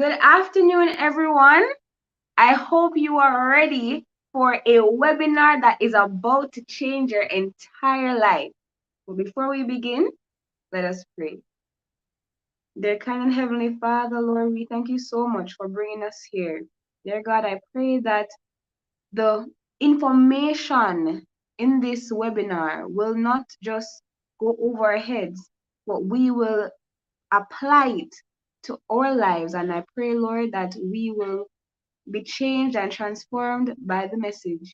Good afternoon, everyone. I hope you are ready for a webinar that is about to change your entire life. But before we begin, let us pray. Dear kind and heavenly Father, Lord, we thank you so much for bringing us here. Dear God, I pray that the information in this webinar will not just go over our heads, but we will apply it to our lives. And I pray, Lord, that we will be changed and transformed by the messages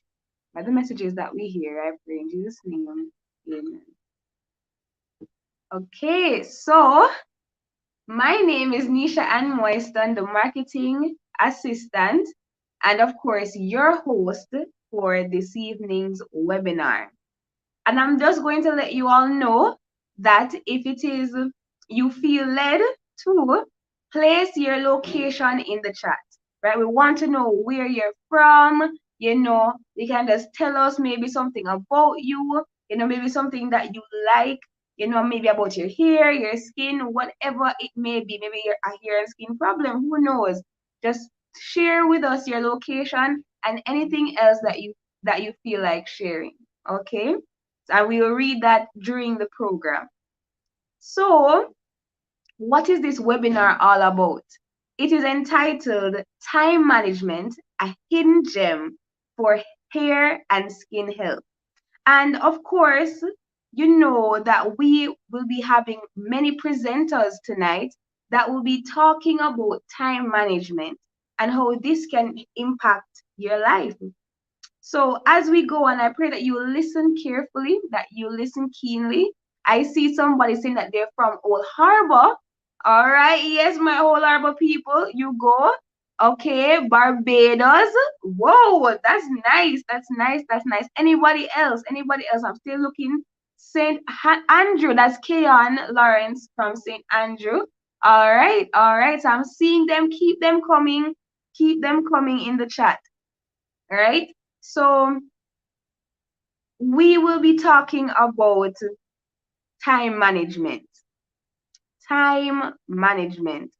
that we hear. I pray in Jesus' name. Amen. Okay, so my name is Nisha Ann Moiston, the marketing assistant, and of course, your host for this evening's webinar. And I'm just going to let you all know that if it is you feel led to place your location in the chat, right? We want to know where you're from. You can just tell us maybe something about you, maybe something that you like, maybe about your hair, your skin, whatever it may be. Maybe you're a hair and skin problem, who knows? Just share with us your location and anything else that you feel like sharing. Okay? And we will read that during the program. So, what is this webinar all about? It is entitled Time Management, a Hidden Gem for Hair and Skin Health. And of course, you know that we will be having many presenters tonight that will be talking about time management and how this can impact your life. So as we go on, I pray that you listen carefully, that you listen keenly. I see somebody saying that they're from Old Harbor. All right, yes, my Old Harbor people, you go. Okay, Barbados. Whoa, that's nice. That's nice. That's nice. Anybody else? Anybody else? I'm still looking. St. Andrew, that's Keon Lawrence from St. Andrew. All right, all right. So I'm seeing them. Keep them coming. Keep them coming in the chat. All right. So we will be talking about time management. Time management.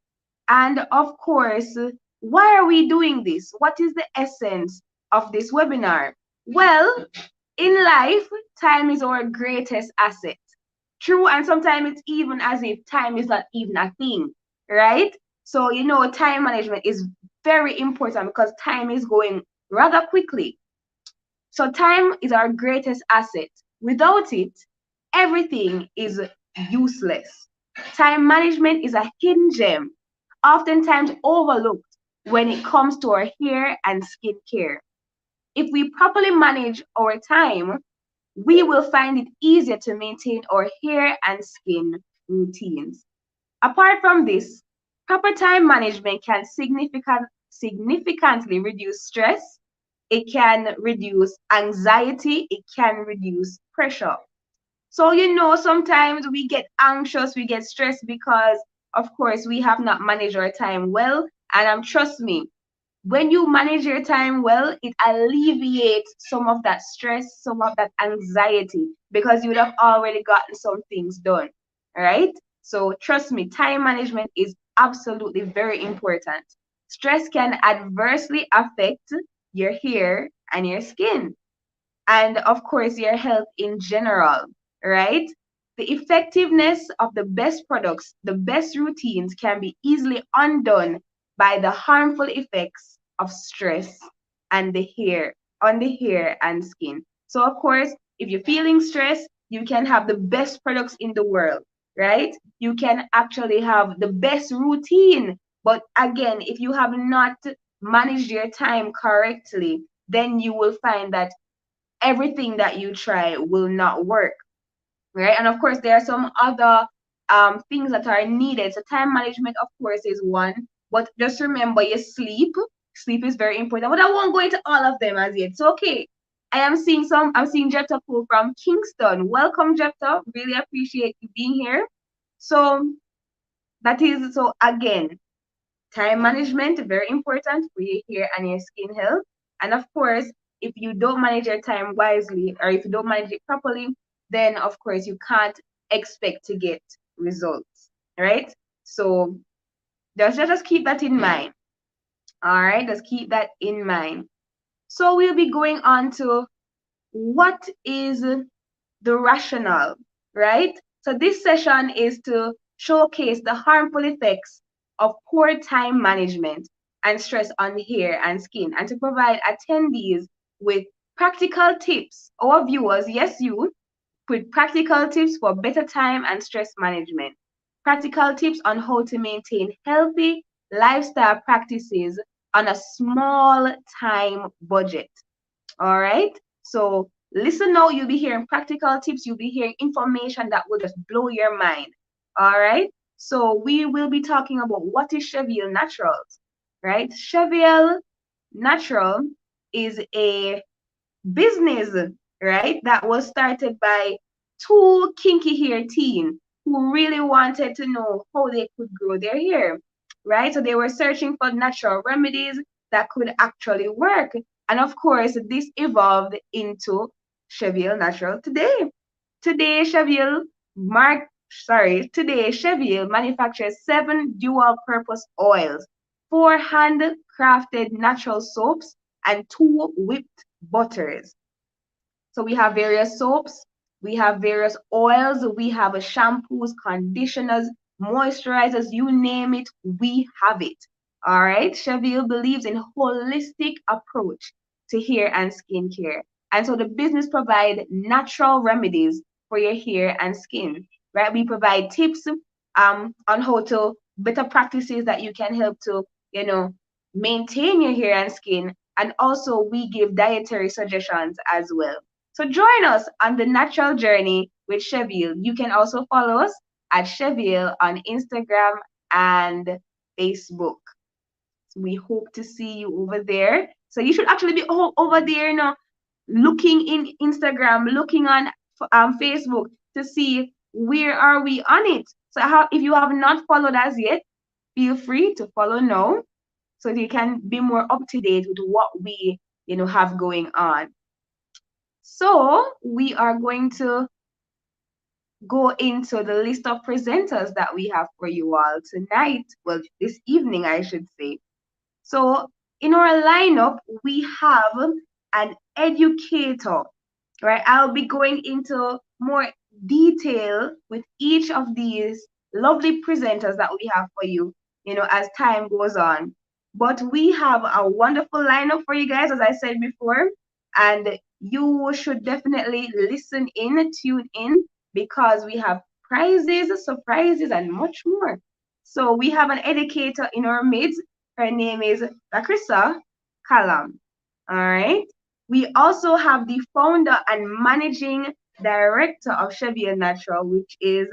And of course, why are we doing this? What is the essence of this webinar? Well, in life, time is our greatest asset. True, and sometimes it's even as if time is not even a thing, right? So, time management is very important because time is going rather quickly. So time is our greatest asset. Without it, everything is useless. Time management is a hidden gem, oftentimes overlooked when it comes to our hair and skin care. If we properly manage our time, we will find it easier to maintain our hair and skin routines. Apart from this, proper time management can significantly reduce stress, it can reduce anxiety, it can reduce pressure. So, sometimes we get anxious, we get stressed because, of course, we have not managed our time well. And trust me, when you manage your time well, it alleviates some of that stress, some of that anxiety, because you would have already gotten some things done. All right? So, trust me, time management is absolutely very important. Stress can adversely affect your hair and your skin, and of course, your health in general, right? The effectiveness of the best products, the best routines can be easily undone by the harmful effects of stress and on the hair and skin. So, of course, if you're feeling stressed, you can have the best products in the world, right? You can actually have the best routine. But again, if you have not managed your time correctly, then you will find that everything that you try will not work, right? And of course, there are some other things that are needed. So time management, of course, is one. But just remember your sleep. Sleep is very important. But I won't go into all of them as yet. So okay. I'm seeing Jepta Poole from Kingston. Welcome, Jepta. Really appreciate you being here. So so again, time management, very important for your hair and your skin health. And of course, if you don't manage your time wisely or if you don't manage it properly, then of course you can't expect to get results, right? So Just keep that in mind. All right, just keep that in mind. So we'll be going on to what is the rationale, right? So this session is to showcase the harmful effects of poor time management and stress on hair and skin, and to provide attendees with practical tips, our viewers, yes, you, with practical tips for better time and stress management, practical tips on how to maintain healthy lifestyle practices on a small time budget. All right. So listen now, you'll be hearing practical tips, you'll be hearing information that will just blow your mind. All right. So we will be talking about what is Shevielle Naturals, right? Shevielle Natural is a business, right, that was started by two kinky hair teens who really wanted to know how they could grow their hair, right? So they were searching for natural remedies that could actually work. And of course, this evolved into Shevielle Natural today. Today, today Shevielle manufactures 7 dual-purpose oils, 4 handcrafted natural soaps, and 2 whipped butters. So we have various soaps, we have various oils, we have shampoos, conditioners, moisturizers, you name it, we have it. All right. Shevielle believes in holistic approach to hair and skincare. And so the business provide natural remedies for your hair and skin, right? We provide tips on how to better practices that you can help to, maintain your hair and skin. And also we give dietary suggestions as well. So join us on the natural journey with Shevielle. You can also follow us at Shevielle on Instagram and Facebook. We hope to see you over there. So you should actually be over there, looking in Instagram, looking on Facebook to see where are we on it. So if you have not followed us yet, feel free to follow now so you can be more up to date with what we, have going on. So we are going to go into the list of presenters that we have for you all tonight. Well, this evening, I should say. So in our lineup, we have an educator, right? I'll be going into more detail with each of these lovely presenters that we have for you, as time goes on. But we have a wonderful lineup for you guys, as I said before, and you should definitely listen in, tune in, because we have prizes, surprises, and much more. So we have an educator in our midst. Her name is Lakrissa Kalam. All right. We also have the founder and managing director of Shevielle Natural, which is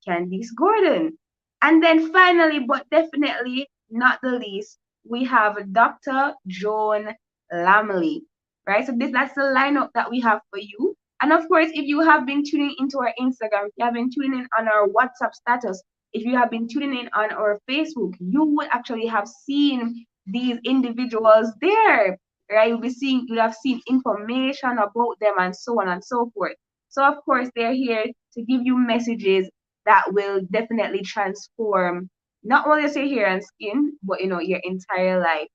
Candice Gordon. And then finally, but definitely not the least, we have Dr. Joan Lamley, right? So that's the lineup that we have for you. And of course, if you have been tuning into our Instagram, if you have been tuning in on our WhatsApp status, if you have been tuning in on our Facebook, you would actually have seen these individuals there, right? You'll have seen information about them and so on and so forth. So of course, they're here to give you messages that will definitely transform not only your hair and skin, but your entire life.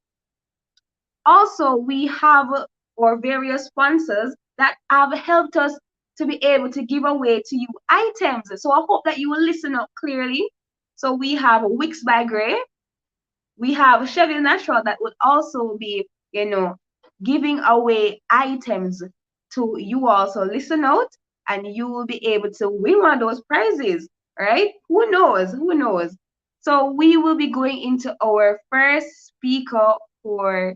Also, we have our various sponsors that have helped us to be able to give away to you items. So I hope that you will listen up clearly. So we have Wix by Grey. We have Shevielle Natural that would also be, giving away items to you all. So listen out and you will be able to win one of those prizes, right? Who knows? Who knows? So we will be going into our first speaker for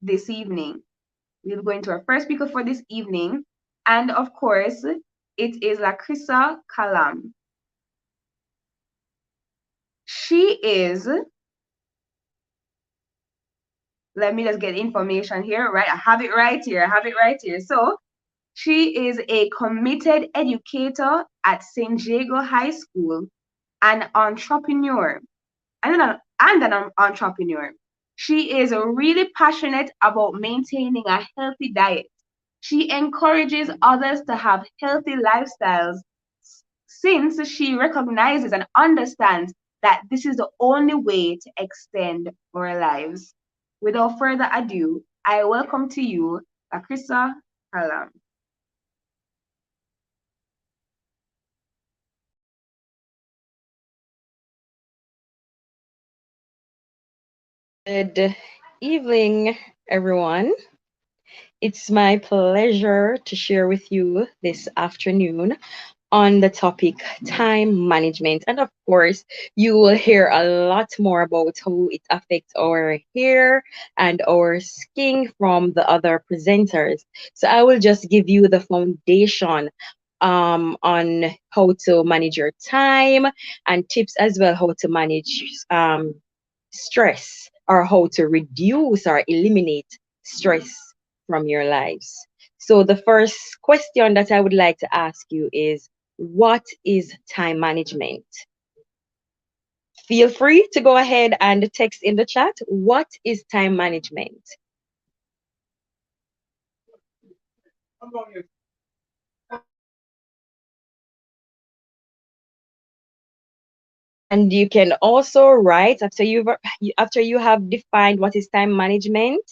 this evening. We'll go into our first speaker for this evening. And of course, it is Lakrissa Kalam. She is, let me just get information here, right? I have it right here. So she is a committed educator at St. Jago High School, an entrepreneur, and an entrepreneur. She is really passionate about maintaining a healthy diet. She encourages others to have healthy lifestyles since she recognizes and understands that this is the only way to extend our lives. Without further ado, I welcome to you Akrisa Kalam. Good evening, everyone. It's my pleasure to share with you this afternoon on the topic time management. And of course, you will hear a lot more about how it affects our hair and our skin from the other presenters. So I will just give you the foundation on how to manage your time and tips as well how to manage stress or how to reduce or eliminate stress from your lives. So, the first question that I would like to ask you is what is time management? Feel free to go ahead and text in the chat. What is time management? And you can also write after you have defined what is time management.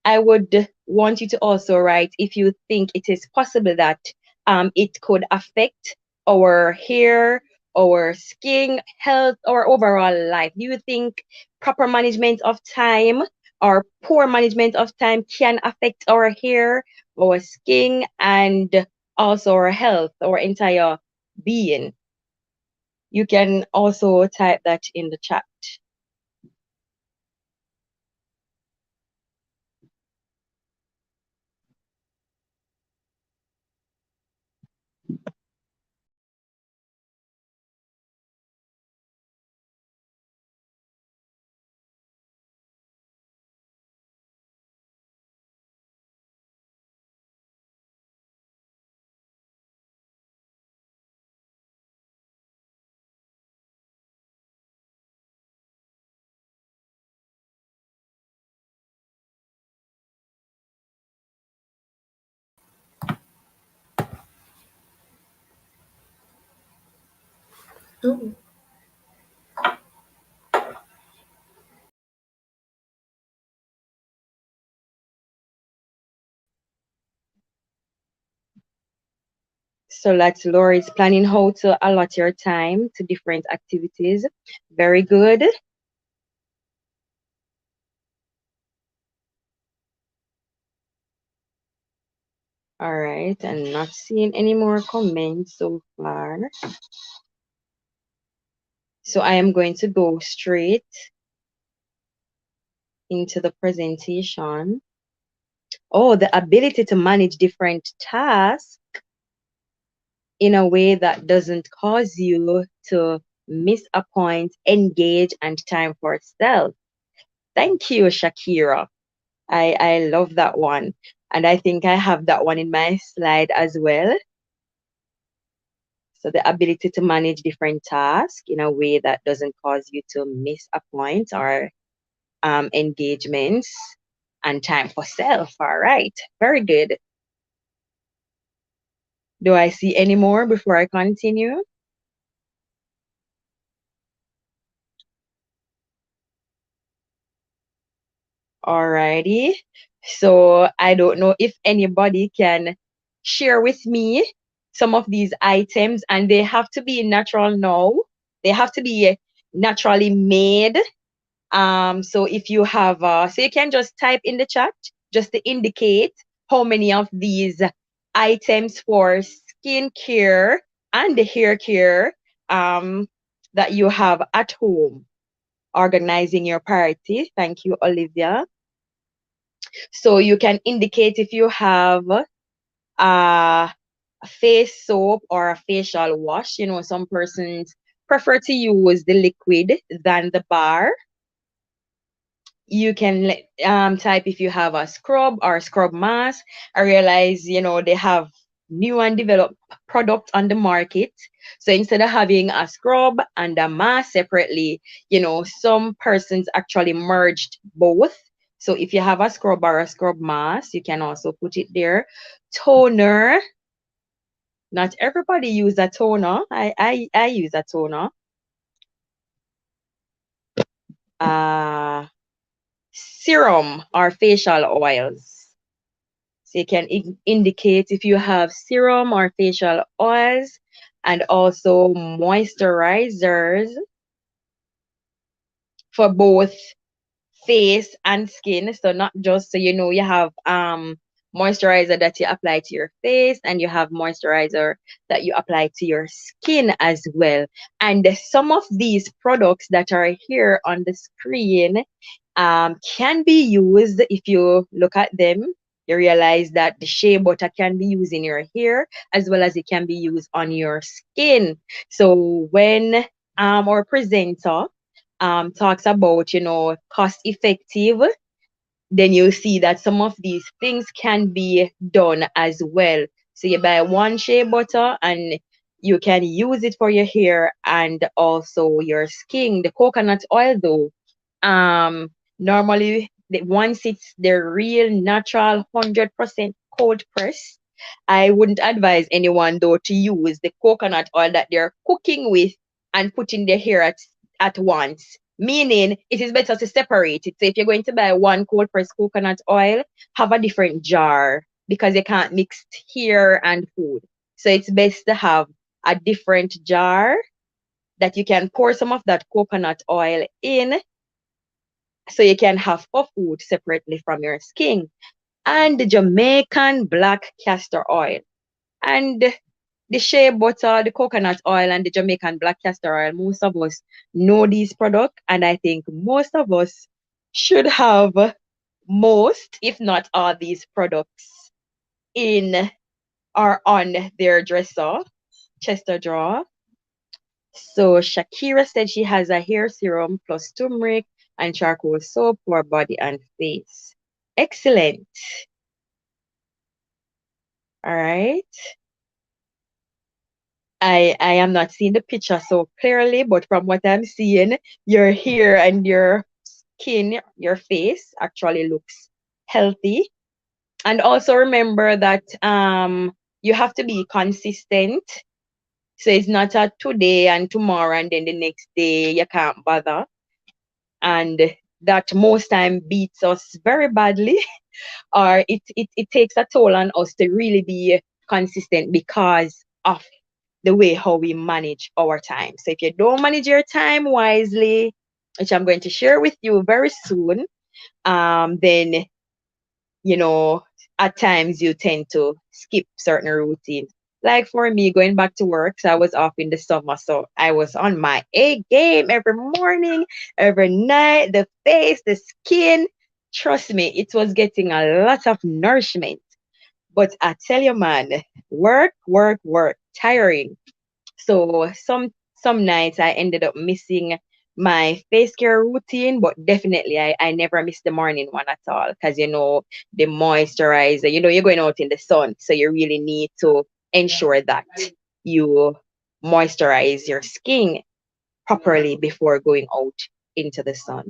I would want you to also write if you think it is possible that it could affect our hair, our skin health, or overall life. Do you think proper management of time or poor management of time can affect our hair, our skin, and also our health, our entire being? You can also type that in the chat. Oh, So that's Laura is planning how to allot your time to different activities. Very good. All right, and not seeing any more comments so far. So I am going to go straight into the presentation. Oh, the ability to manage different tasks in a way that doesn't cause you to miss a point, engage, and time for self. Thank you, Shakira. I love that one. And I think I have that one in my slide as well. So the ability to manage different tasks in a way that doesn't cause you to miss a point or engagements and time for self. All right. Very good. Do I see any more before I continue? Alrighty. So I don't know if anybody can share with me some of these items, and they have to be natural now. They have to be naturally made. So if you have, so you can just type in the chat just to indicate how many of these items for skincare and the hair care that you have at home. Organizing your priority. Thank you, Olivia. So you can indicate if you have a face soap or a facial wash. You know, some persons prefer to use the liquid than the bar. You can type if you have a scrub or a scrub mask. I realize, you know, they have new and developed product on the market. So instead of having a scrub and a mask separately, you know, some persons actually merged both. So if you have a scrub or a scrub mask, you can also put it there. Toner. Not everybody use a toner. I use a toner. uh, serum or facial oils. So you can indicate if you have serum or facial oils, and also moisturizers for both face and skin. So not just, so you know, you have moisturizer that you apply to your face, and you have moisturizer that you apply to your skin as well. And some of these products that are here on the screen can be used. If you look at them, you realize that the shea butter can be used in your hair as well as it can be used on your skin. So when our presenter talks about, you know, cost effective, then you see that some of these things can be done as well. So you buy one shea butter and you can use it for your hair and also your skin. The coconut oil though, normally once it's the real natural 100% cold press, I wouldn't advise anyone though to use the coconut oil that they're cooking with and put in their hair at once. Meaning it is better to separate it. So if you're going to buy one cold pressed coconut oil, have a different jar because you can't mix hair and food. So it's best to have a different jar that you can pour some of that coconut oil in so you can have for food separately from your skin. And the Jamaican black castor oil. And the shea butter, the coconut oil, and the Jamaican black castor oil, most of us know these products, and I think most of us should have most, if not all, these products in or on their dresser, chester drawer. So Shakira said she has a hair serum plus turmeric and charcoal soap for body and face. Excellent. All right. I am not seeing the picture so clearly, but from what I'm seeing, your hair and your skin, your face actually looks healthy. And also remember that you have to be consistent. So it's not a today and tomorrow and then the next day you can't bother. And that most time beats us very badly, or it takes a toll on us to really be consistent because of the way how we manage our time. So if you don't manage your time wisely, which I'm going to share with you very soon, then you know, at times you tend to skip certain routines. Like for me, going back to work, so I was off in the summer, so I was on my A game every morning, every night, the face, the skin. Trust me, it was getting a lot of nourishment. But I tell you, man, work, work, work, tiring. So some nights I ended up missing my face care routine, but definitely I never miss the morning one at all because you know the moisturizer, you know, you're going out in the sun, so you really need to ensure that you moisturize your skin properly before going out into the sun.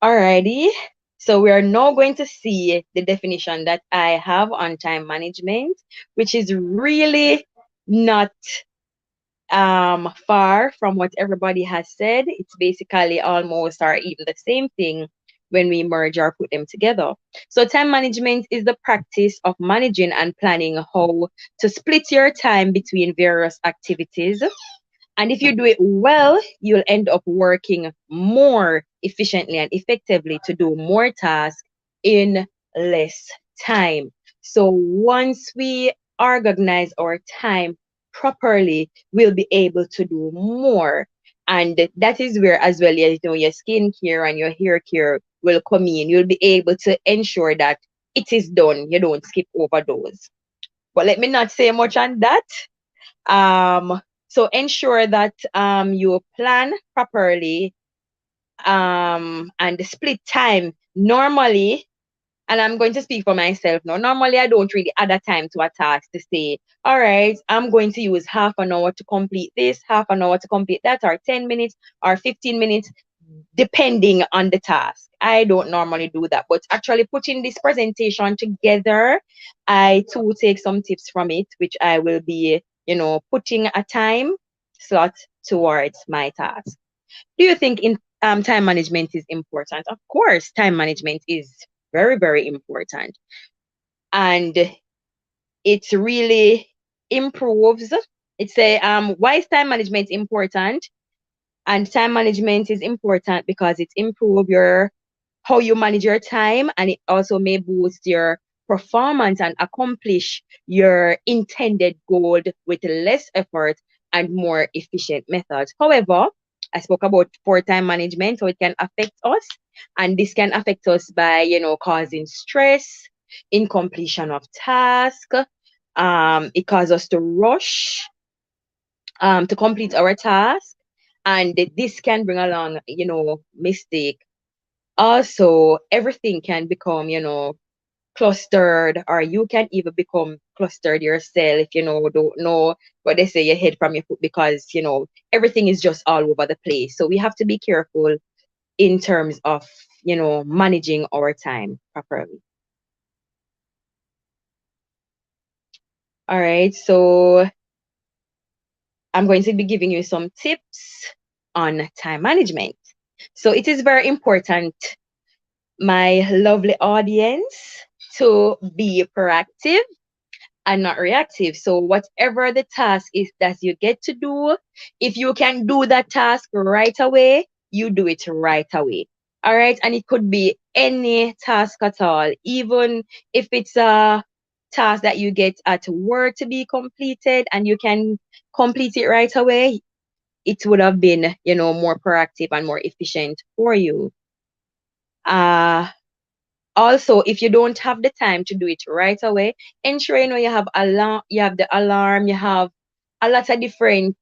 Alrighty. So we are now going to see the definition that I have on time management, which is really not far from what everybody has said. It's basically almost or even the same thing when we merge or put them together. So time management is the practice of managing and planning how to split your time between various activities, and if you do it well, you'll end up working more efficiently and effectively to do more tasks in less time. So once we organize our time properly, we'll be able to do more. And that is where, as well, you know, your skincare and your hair care will come in. You'll be able to ensure that it is done. You don't skip over those. But let me not say much on that. So ensure that you plan properly and split time. Normally, and I'm going to speak for myself now. Normally, I don't really add a time to a task to say, all right, I'm going to use half an hour to complete this, half an hour to complete that, or 10 minutes or 15 minutes, depending on the task. I don't normally do that, but actually putting this presentation together, I too take some tips from it, which I will be, you know, putting a time slot towards my task. Do you think in time management is important? Of course, time management is very, very important. And it really improves. It's a why is time management important? And time management is important because it improves your how you manage your time, and it also may boost your performance and accomplish your intended goal with less effort and more efficient methods. However, I spoke about poor time management, so it can affect us, and this can affect us by causing stress, incompletion of task. It causes us to rush to complete our task, and this can bring along mistake. Also, everything can become clustered, or you can even become clustered yourself, don't know what they say, your head from your foot, because everything is just all over the place. So we have to be careful in terms of managing our time properly. All right, so I'm going to be giving you some tips on time management. So it is very important, my lovely audience, to be proactive and not reactive. So whatever the task is that you get to do, if you can do that task right away, you do it right away. All right. And it could be any task at all, even if it's a task that you get at work to be completed and you can complete it right away, it would have been, more proactive and more efficient for you. Uh, Also, if you don't have the time to do it right away, ensure you have the alarm, you have a lot of different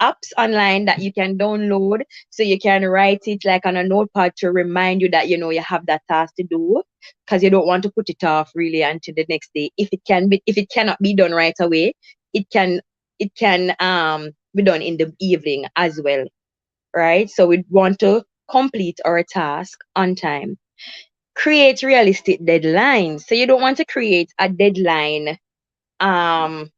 apps online that you can download, so you can write it like on a notepad to remind you that you have that task to do, because you don't want to put it off really until the next day. If it cannot be done right away, it can be done in the evening as well, right? So we want to complete our task on time. Create realistic deadlines. So you don't want to create a deadline. Um,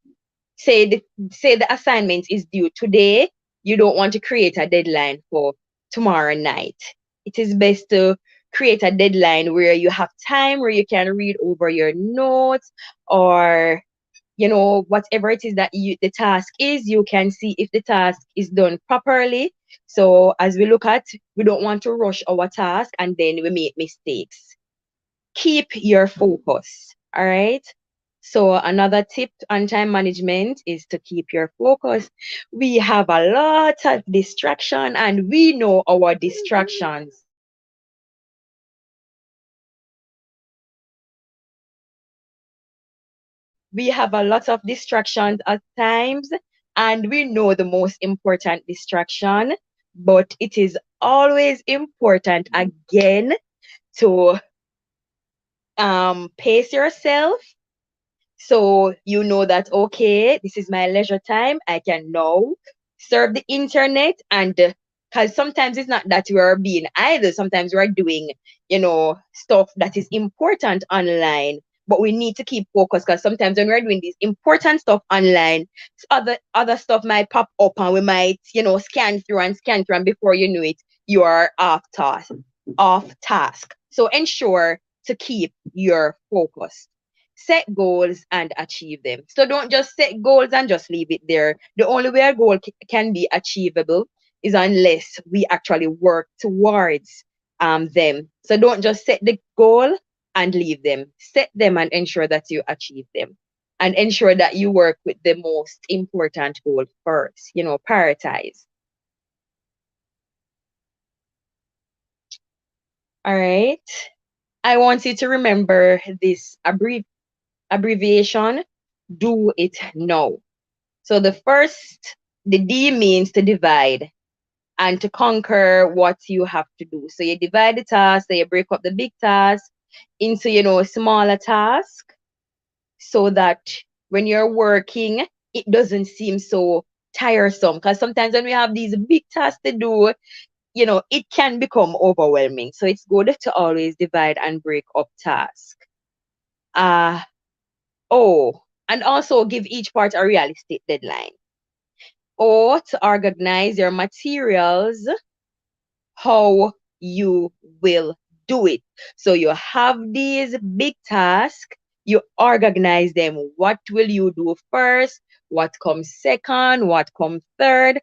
say the assignment is due today. You don't want to create a deadline for tomorrow night. It is best to create a deadline where you have time, where you can read over your notes, or whatever it is that the task is, you can see if the task is done properly. So as we don't want to rush our task and then we make mistakes. Keep your focus. All right. So another tip on time management is to keep your focus. We have a lot of distraction and we know our distractions. We have a lot of distractions at times, and we know the most important distraction, but it is always important again to pace yourself. So you know that, okay, this is my leisure time. I can now surf the internet, and because sometimes it's not that we are being idle. Sometimes we are doing, stuff that is important online. But we need to keep focused, because sometimes when we're doing this important stuff online, other stuff might pop up and we might, scan through, and before you know it, you are off task. So ensure to keep your focus. Set goals and achieve them. So don't just set goals and just leave it there. The only way a goal can be achievable is unless we actually work towards them. So don't just set the goal and leave them. Set them and ensure that you achieve them. And ensure that you work with the most important goal first. Prioritize. All right. I want you to remember this abbreviation: do it now. So the D means to divide and to conquer what you have to do. So you divide the task, so you break up the big task into, smaller task, so that when you're working, it doesn't seem so tiresome. Because sometimes when we have these big tasks to do, it can become overwhelming. So it's good to always divide and break up tasks. Uh, oh, and also give each part a realistic deadline. or to organize your materials, how you will do it. So you have these big tasks, you organize them. What will you do first? What comes second? What comes third?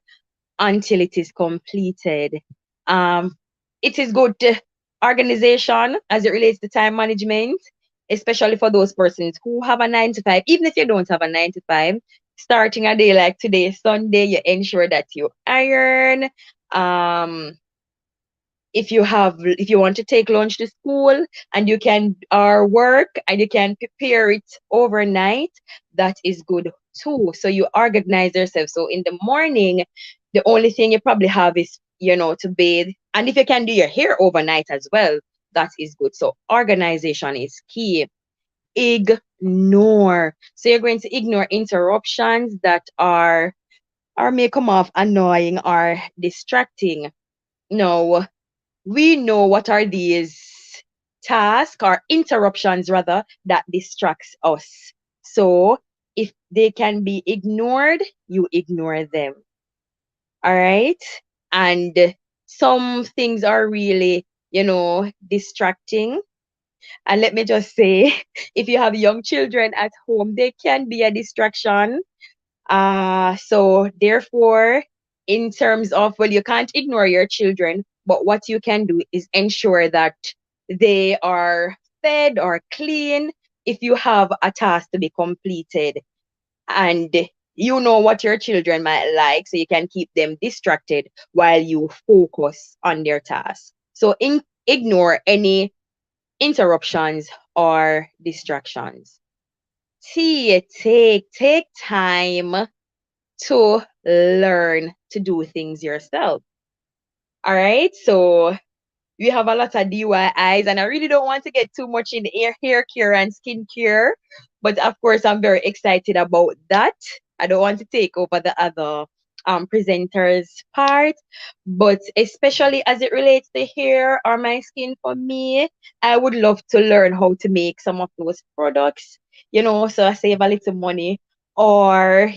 Until it is completed. Um, it is good organization as it relates to time management, especially for those persons who have a 9 to 5. Even if you don't have a 9 to 5, starting a day like today, Sunday, you ensure that you iron. Um, if you want to take lunch to school and you can or work and you can prepare it overnight, that is good too. So you organize yourself. So in the morning, the only thing you probably have is, to bathe. And if you can do your hair overnight as well, that is good. So organization is key. Ignore. So you're going to ignore interruptions that are or may come off annoying or distracting. No, we know what are these tasks or interruptions rather that distracts us. So if they can be ignored, you ignore them. All right. And some things are really, distracting. And let me just say, if you have young children at home, they can be a distraction. So therefore, in terms of, well, you can't ignore your children, but what you can do is ensure that they are fed or clean if you have a task to be completed. And you know what your children might like, so you can keep them distracted while you focus on their task. So ignore any interruptions or distractions. Take time to learn to do things yourself. All right. So we have a lot of DIYs, and I really don't want to get too much in hair care and skincare. But of course, I'm very excited about that. I don't want to take over the other presenters' part, but especially as it relates to hair or my skin for me, I would love to learn how to make some of those products, so I save a little money. Or,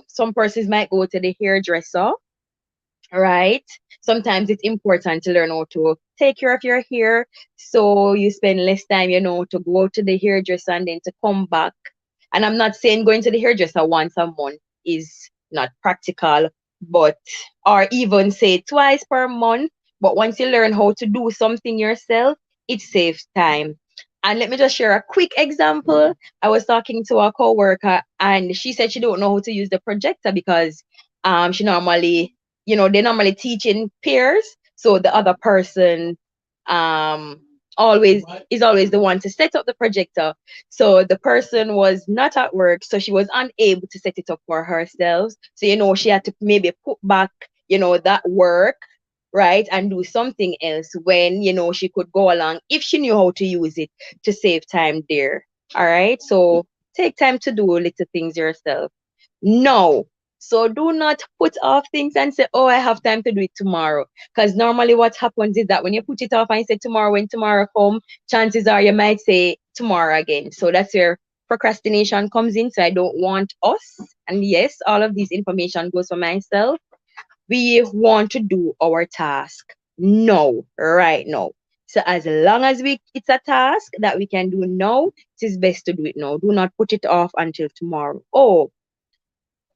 some persons might go to the hairdresser, right? Sometimes it's important to learn how to take care of your hair so you spend less time, to go to the hairdresser and then to come back. And I'm not saying going to the hairdresser once a month is not practical, but or even say twice per month. But once you learn how to do something yourself, it saves time. And let me just share a quick example. I was talking to a coworker and she said she don't know how to use the projector because she normally, they normally teach in pairs. So the other person um always is always the one to set up the projector. So the person was not at work, so she was unable to set it up for herself. So she had to maybe put back, that work, right, and do something else when she could go along if she knew how to use it to save time there. All right. So take time to do little things yourself. No. So do not put off things and say, oh, I have time to do it tomorrow. Because normally what happens is that when you put it off and you say tomorrow, when tomorrow comes, chances are you might say tomorrow again. So that's where procrastination comes in. So I don't want us, and yes, all of this information goes for myself. We want to do our task now, right now. So as long as it's a task that we can do now, it is best to do it now. Do not put it off until tomorrow. Oh,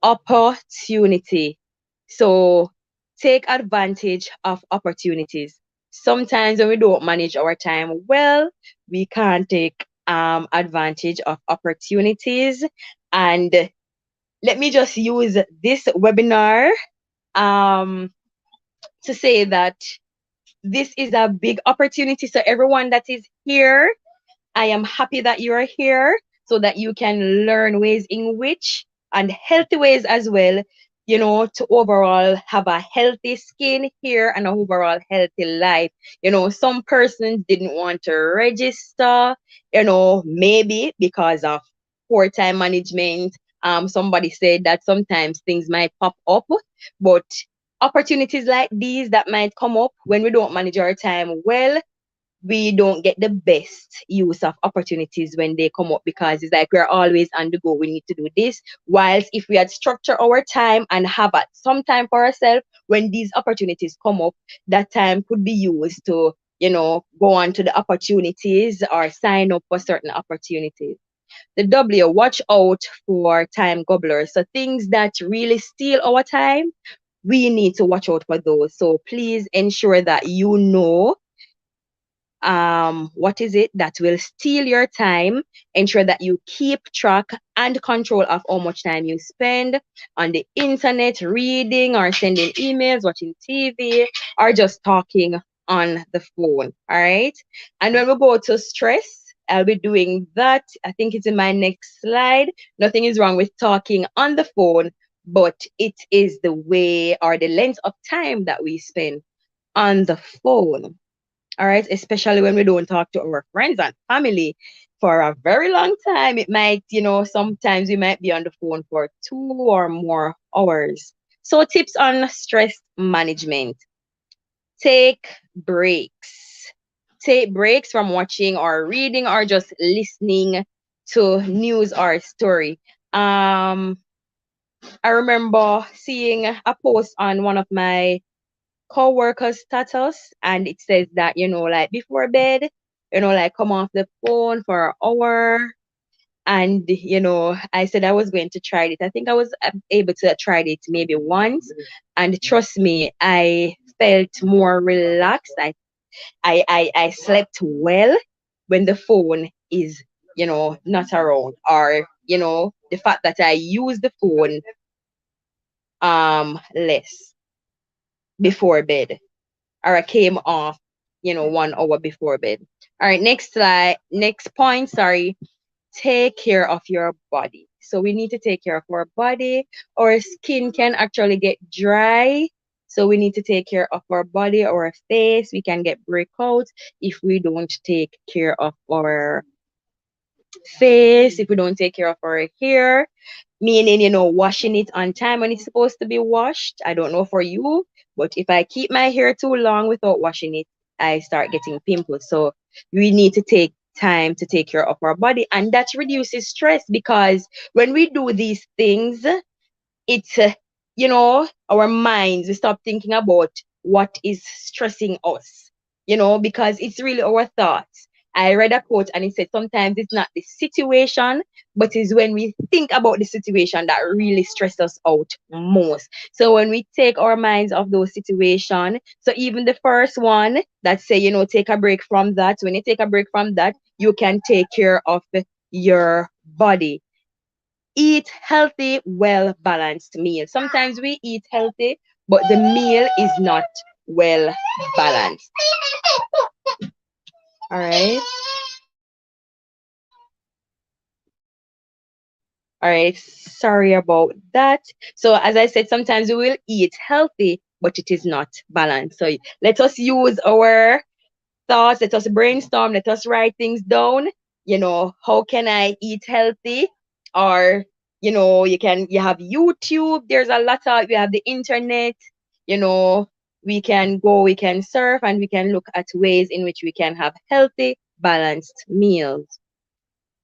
opportunity. So take advantage of opportunities. Sometimes when we don't manage our time well, we can't take advantage of opportunities. And let me just use this webinar um to say that this is a big opportunity. So everyone that is here, I am happy that you are here so that you can learn ways in which and healthy ways as well, to overall have a healthy skin, hair, and an overall healthy life. Some persons didn't want to register, maybe because of poor time management. Somebody said that sometimes things might pop up, but opportunities like these that might come up when we don't manage our time well, we don't get the best use of opportunities when they come up, because it's like we're always on the go. We need to do this. Whilst if we had structured our time and have some time for ourselves, when these opportunities come up, that time could be used to, go on to the opportunities or sign up for certain opportunities. The W, watch out for time gobblers. So things that really steal our time, we need to watch out for those. So please ensure that you know what is it that will steal your time. Ensure that you keep track and control of how much time you spend on the internet, reading or sending emails, watching TV, or just talking on the phone. All right. And when we go to stress, I'll be doing that. I think it's in my next slide. Nothing is wrong with talking on the phone, but it is the way or the length of time that we spend on the phone. All right, especially when we don't talk to our friends and family for a very long time. It might, sometimes we might be on the phone for 2 or more hours. So, tips on stress management: take breaks. Take breaks from watching or reading or just listening to news or story. I remember seeing a post on one of my co-worker's status, and it says that, like before bed, like come off the phone for an hour. And I said I was going to try it. I think I was able to try it maybe once, and trust me, I felt more relaxed. I slept well when the phone is, not around, or the fact that I use the phone less before bed, or I came off, 1 hour before bed. All right, next slide, next point, sorry. Take care of your body. So we need to take care of our body. Our skin can actually get dry. So we need to take care of our body, our face. We can get breakouts if we don't take care of our face, if we don't take care of our hair, meaning, washing it on time when it's supposed to be washed. I don't know for you, but if I keep my hair too long without washing it, I start getting pimples. So we need to take time to take care of our body, and that reduces stress, because when we do these things, it's our minds, we stop thinking about what is stressing us, because it's really our thoughts. I read a quote and it said sometimes it's not the situation, but it's when we think about the situation that really stresses us out most. So when we take our minds off those situations, so even the first one that say, take a break from that, when you take a break from that, you can take care of your body. Eat healthy, well balanced meal. Sometimes we eat healthy, but the meal is not well balanced. All right. All right. Sorry about that. So, as I said, sometimes we will eat healthy, but it is not balanced. So, let us use our thoughts, let us brainstorm, let us write things down. How can I eat healthy? Or, you have YouTube, there's a lot of, we have the internet, you know, we can surf, and we can look at ways in which we can have healthy, balanced meals.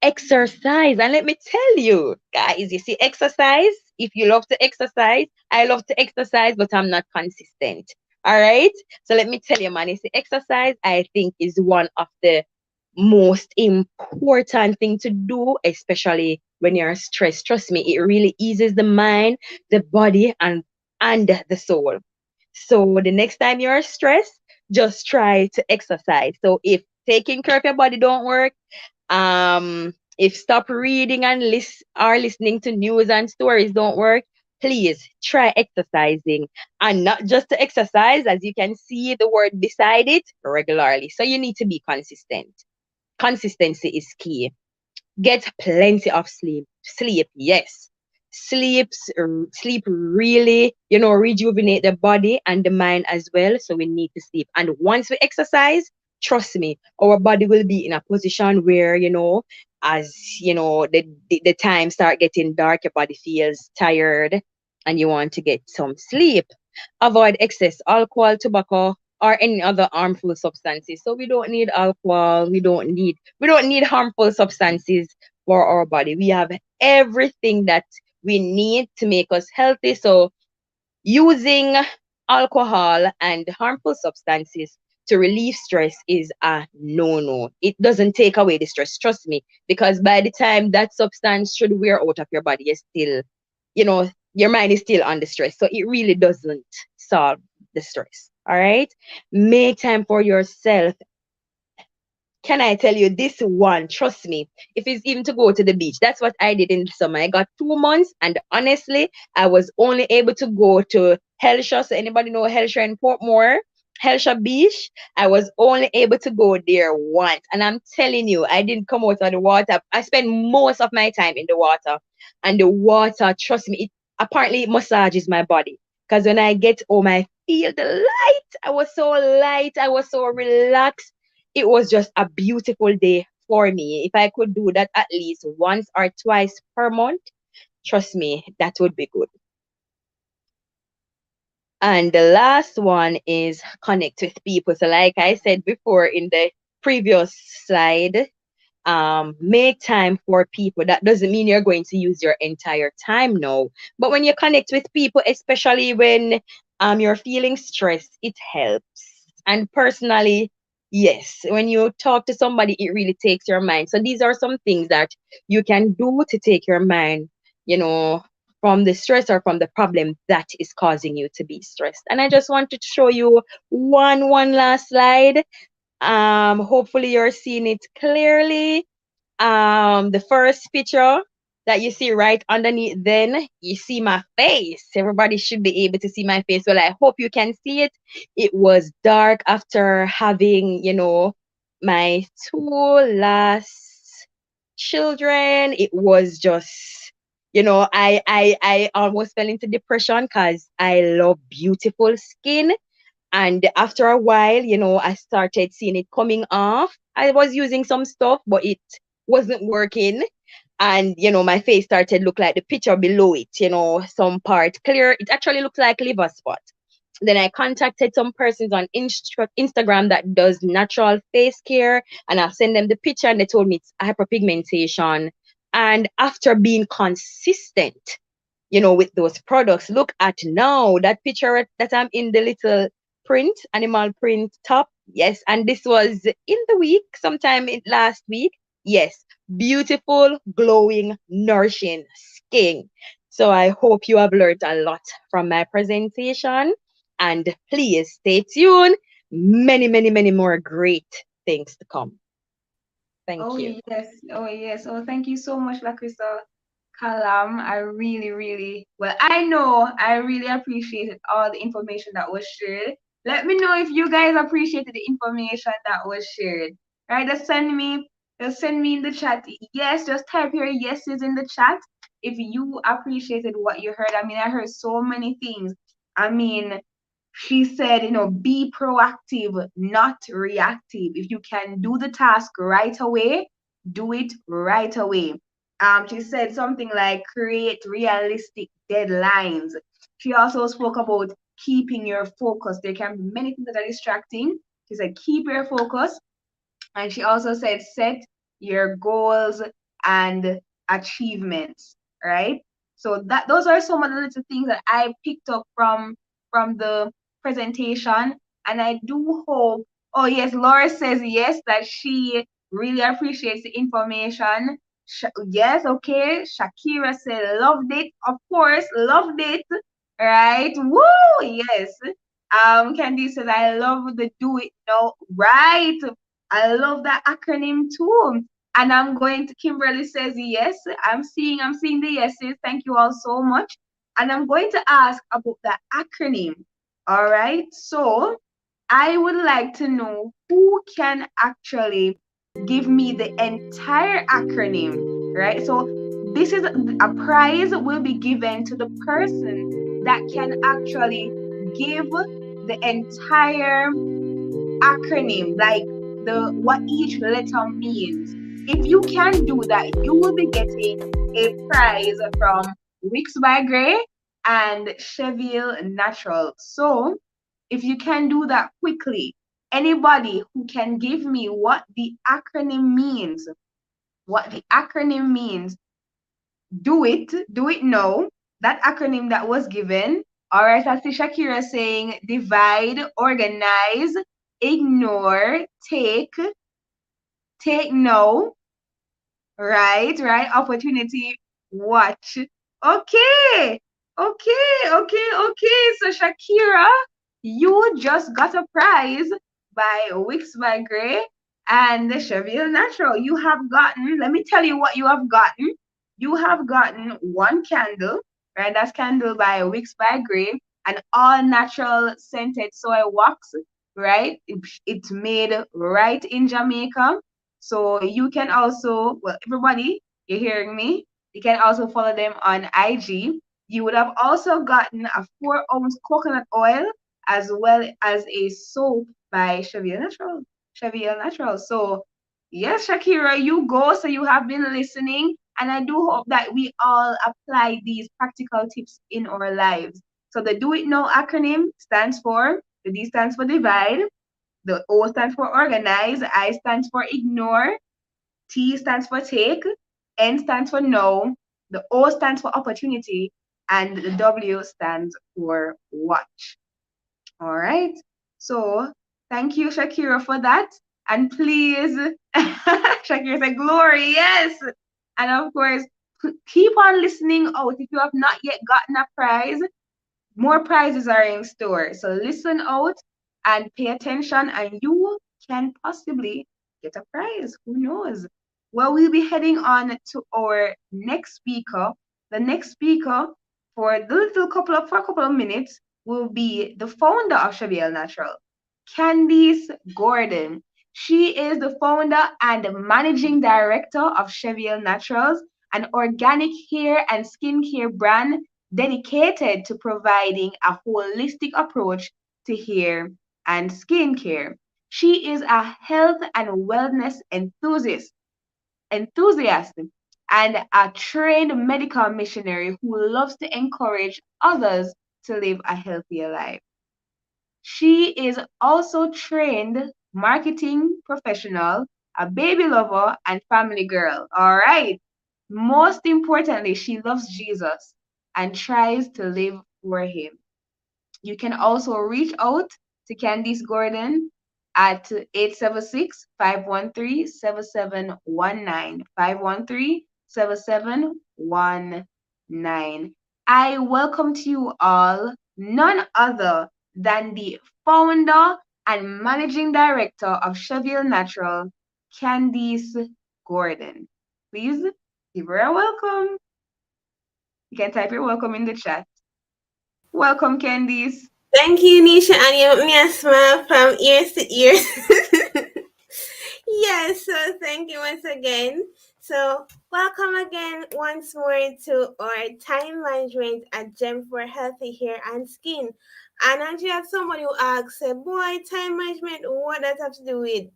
Exercise. And let me tell you, guys, you see, exercise, if you love to exercise, I love to exercise, but I'm not consistent. All right. So let me tell you, man, you see, exercise, I think, is one of the most important thing to do, especially when you're stressed. Trust me, it really eases the mind, the body, and the soul. So the next time you're stressed, just try to exercise. So if taking care of your body don't work, if stop reading and listening to news and stories don't work, please try exercising. And not just to exercise, as you can see the word beside it, regularly. So you need to be consistent. Consistency is key. Get plenty of sleep. Sleep, yes. Sleep really, rejuvenate the body and the mind as well. So we need to sleep. And once we exercise, trust me, our body will be in a position where, as the time start getting dark, your body feels tired and you want to get some sleep. Avoid excess alcohol, tobacco, or any other harmful substances. So we don't need alcohol, we don't need harmful substances for our body. We have everything that we need to make us healthy. So using alcohol and harmful substances to relieve stress is a no. It doesn't take away the stress, trust me, because by the time that substance should wear out of your body, you're still, your mind is still under stress. So it really doesn't solve the stress. All right. Make time for yourself. Can I tell you this one? Trust me, if it's even to go to the beach, that's what I did in the summer. I got 2 months, and honestly, I was only able to go to Hellshire. So anybody know Hellshire in Portmore? Hellshire Beach. I was only able to go there once, and I'm telling you, I didn't come out of the water. I spent most of my time in the water, and the water, trust me, it apparently massages my body. Because when I get home, I feel the light. I was so light. I was so relaxed. It was just a beautiful day for me. If I could do that at least once or twice per month, trust me, that would be good. And the last one is connect with people. So, like I said before in the previous slide, make time for people. That doesn't mean you're going to use your entire time now. But when you connect with people, especially when you're feeling stressed, it helps. And personally, yes, when you talk to somebody, it really takes your mind. So these are some things that you can do to take your mind, you know, from the stress or from the problem that is causing you to be stressed. And I just wanted to show you one last slide. Hopefully you're seeing it clearly. The first picture that you see right underneath, then you see my face. Everybody should be able to see my face. Well, I hope you can see it. It was dark after having, my two last children. It was just, I almost fell into depression because I love beautiful skin. And after a while, I started seeing it coming off. I was using some stuff, but it wasn't working. And, my face started look like the picture below it, some part clear. It actually looks like liver spot. Then I contacted some persons on Instagram that does natural face care, and I sent them the picture, and they told me it's hyperpigmentation. And after being consistent, with those products. Look at now that picture that I'm in the little print, animal print top. Yes, and this was in the week, sometime in last week. Yes, beautiful, glowing, nourishing skin. So I hope you have learned a lot from my presentation. And please stay tuned. Many, many, many more great things to come. Thank Oh you. yes, oh yes. Oh, thank you so much, Lakrisa Kalam. I really, really, well, I really appreciated all the information that was shared. Let me know if you guys appreciated the information that was shared. Right? Just send me in the chat. Yes, just type your yeses in the chat if you appreciated what you heard. I mean, I heard so many things. I mean, she said, be proactive, not reactive. If you can do the task right away, do it right away. She said something like create realistic deadlines. She also spoke about keeping your focus. There can be many things that are distracting. She said, keep your focus. And she also said, set your goals and achievements, right? So that those are some of the little things that I picked up from the presentation. And I do hope, oh yes, Laura says yes, that she really appreciates the information. Yes, okay. Shakira said loved it. Of course, loved it. Right? Woo! Yes. Candy says I love the do it now. Right. I love that acronym too. And I'm going to Kimberly says yes. I'm seeing the yeses. Thank you all so much. And I'm going to ask about the acronym. All right. So I would like to know who can actually give me the entire acronym, right? So this is a prize will be given to the person that can actually give the entire acronym, like the what each letter means. If you can do that, you will be getting a prize from Wix by Grey and Shevielle Natural. So If you can do that quickly, anybody who can give me what the acronym means, what the acronym means, do it now. That acronym that was given. All right, I see Shakira saying divide, organize, ignore, take no, right, opportunity, watch. Okay, okay. So Shakira, you just got a prize by Wix by Grey and the Chevielle Natural. You have gotten, let me tell you what you have gotten. You have gotten one candle, right? That's candle by Wix by Grey, an all natural scented soy wax, right? It's made right in Jamaica. So you can also, well, everybody, you're hearing me? You can also follow them on IG. You would have also gotten a 4 ounce coconut oil as well as a soap by Shevielle Natural. Shevielle Natural. So, yes, Shakira, you go. So, you have been listening. And I do hope that we all apply these practical tips in our lives. So, the Do It Now acronym stands for, the D stands for divide, the O stands for organize, I stands for ignore, T stands for take, N stands for no, the O stands for opportunity, and the W stands for watch. All right. So thank you, Shakira, for that. And please, Shakira said, glory, yes. And of course, keep on listening out. If you have not yet gotten a prize, more prizes are in store. So listen out and pay attention, and you can possibly get a prize. Who knows? Well, we'll be heading on to our next speaker. The next speaker for the little for a couple of minutes will be the founder of Chevielle Natural, Candice Gordon. She is the founder and managing director of Chevielle Naturals, an organic hair and skincare brand dedicated to providing a holistic approach to hair and skincare. She is a health and wellness enthusiast and a trained medical missionary who loves to encourage others to live a healthier life. She is also trained marketing professional, a baby lover, and family girl. All right. Most importantly, she loves Jesus and tries to live for him. You can also reach out to Candice Gordon at 876-513-7719. 513-7719. I welcome to you all none other than the founder and managing director of Chevielle Natural, Candice Gordon. Please give her a welcome. You can type your welcome in the chat. Welcome, Candice. Thank you, Nisha, and you make me a smile from ears to ears. Yes, so thank you once again. So, welcome again once more to our time management at Gem for Healthy Hair and Skin. And actually, have somebody who asks, say, boy, time management, what does that have to do with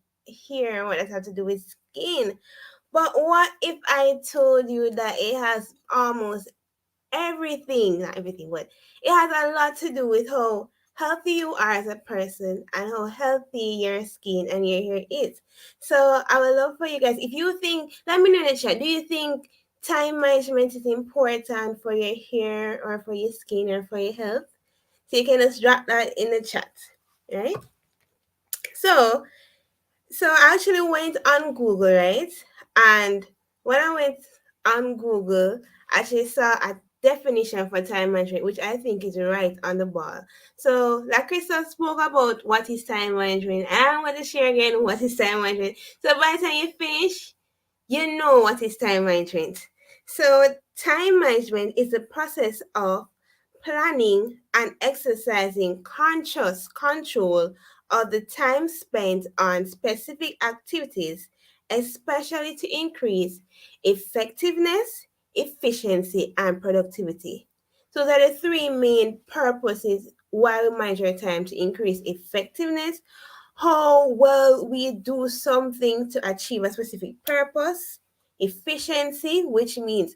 hair? What does that have to do with skin? But what if I told you that it has almost everything, not everything, but it has a lot to do with how healthy you are as a person and how healthy your skin and your hair is. So I would love for you guys, if you think, let me know in the chat, do you think time management is important for your hair or for your skin or for your health? So you can just drop that in the chat, right? So I actually went on Google, right? And when I went on Google, I actually saw a definition for time management, which I think is right on the ball. So, like Crystal spoke about what is time management, I'm going to share again what is time management. So, by the time you finish, you know what is time management. So, time management is the process of planning and exercising conscious control of the time spent on specific activities, especially to increase effectiveness, efficiency, and productivity. So, those are the three main purposes why we manage our time: to increase effectiveness, how well we do something to achieve a specific purpose; efficiency, which means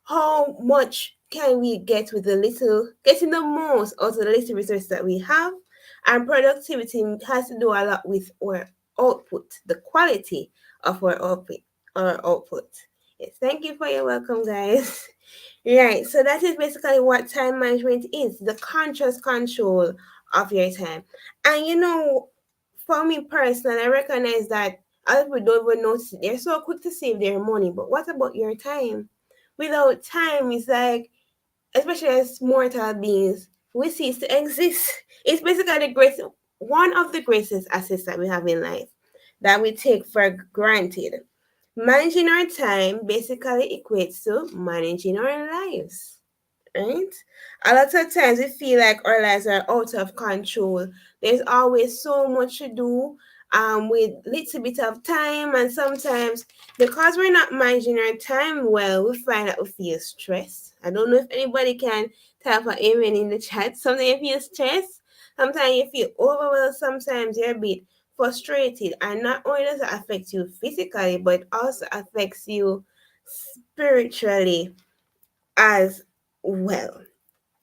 how much can we get with the little, getting the most out of the little resources that we have; And productivity has to do a lot with our output, the quality of our output. Yes, thank you for your welcome, guys. Right, so that is basically what time management is, the conscious control of your time. And for me personally, I recognize that other people don't even notice it. They're so quick to save their money, but what about your time? Without time, it's like, especially as mortal beings, we cease to exist. It's basically one of the greatest assets that we have in life that we take for granted. Managing our time basically equates to managing our lives, right? A lot of times we feel like our lives are out of control. There's always so much to do, with little bit of time, and sometimes because we're not managing our time well, we find that we feel stressed. I don't know if anybody can type an amen in the chat. Sometimes you feel stressed, sometimes you feel overwhelmed, sometimes you're a bit frustrated, and not only does it affect you physically, but it also affects you spiritually as well,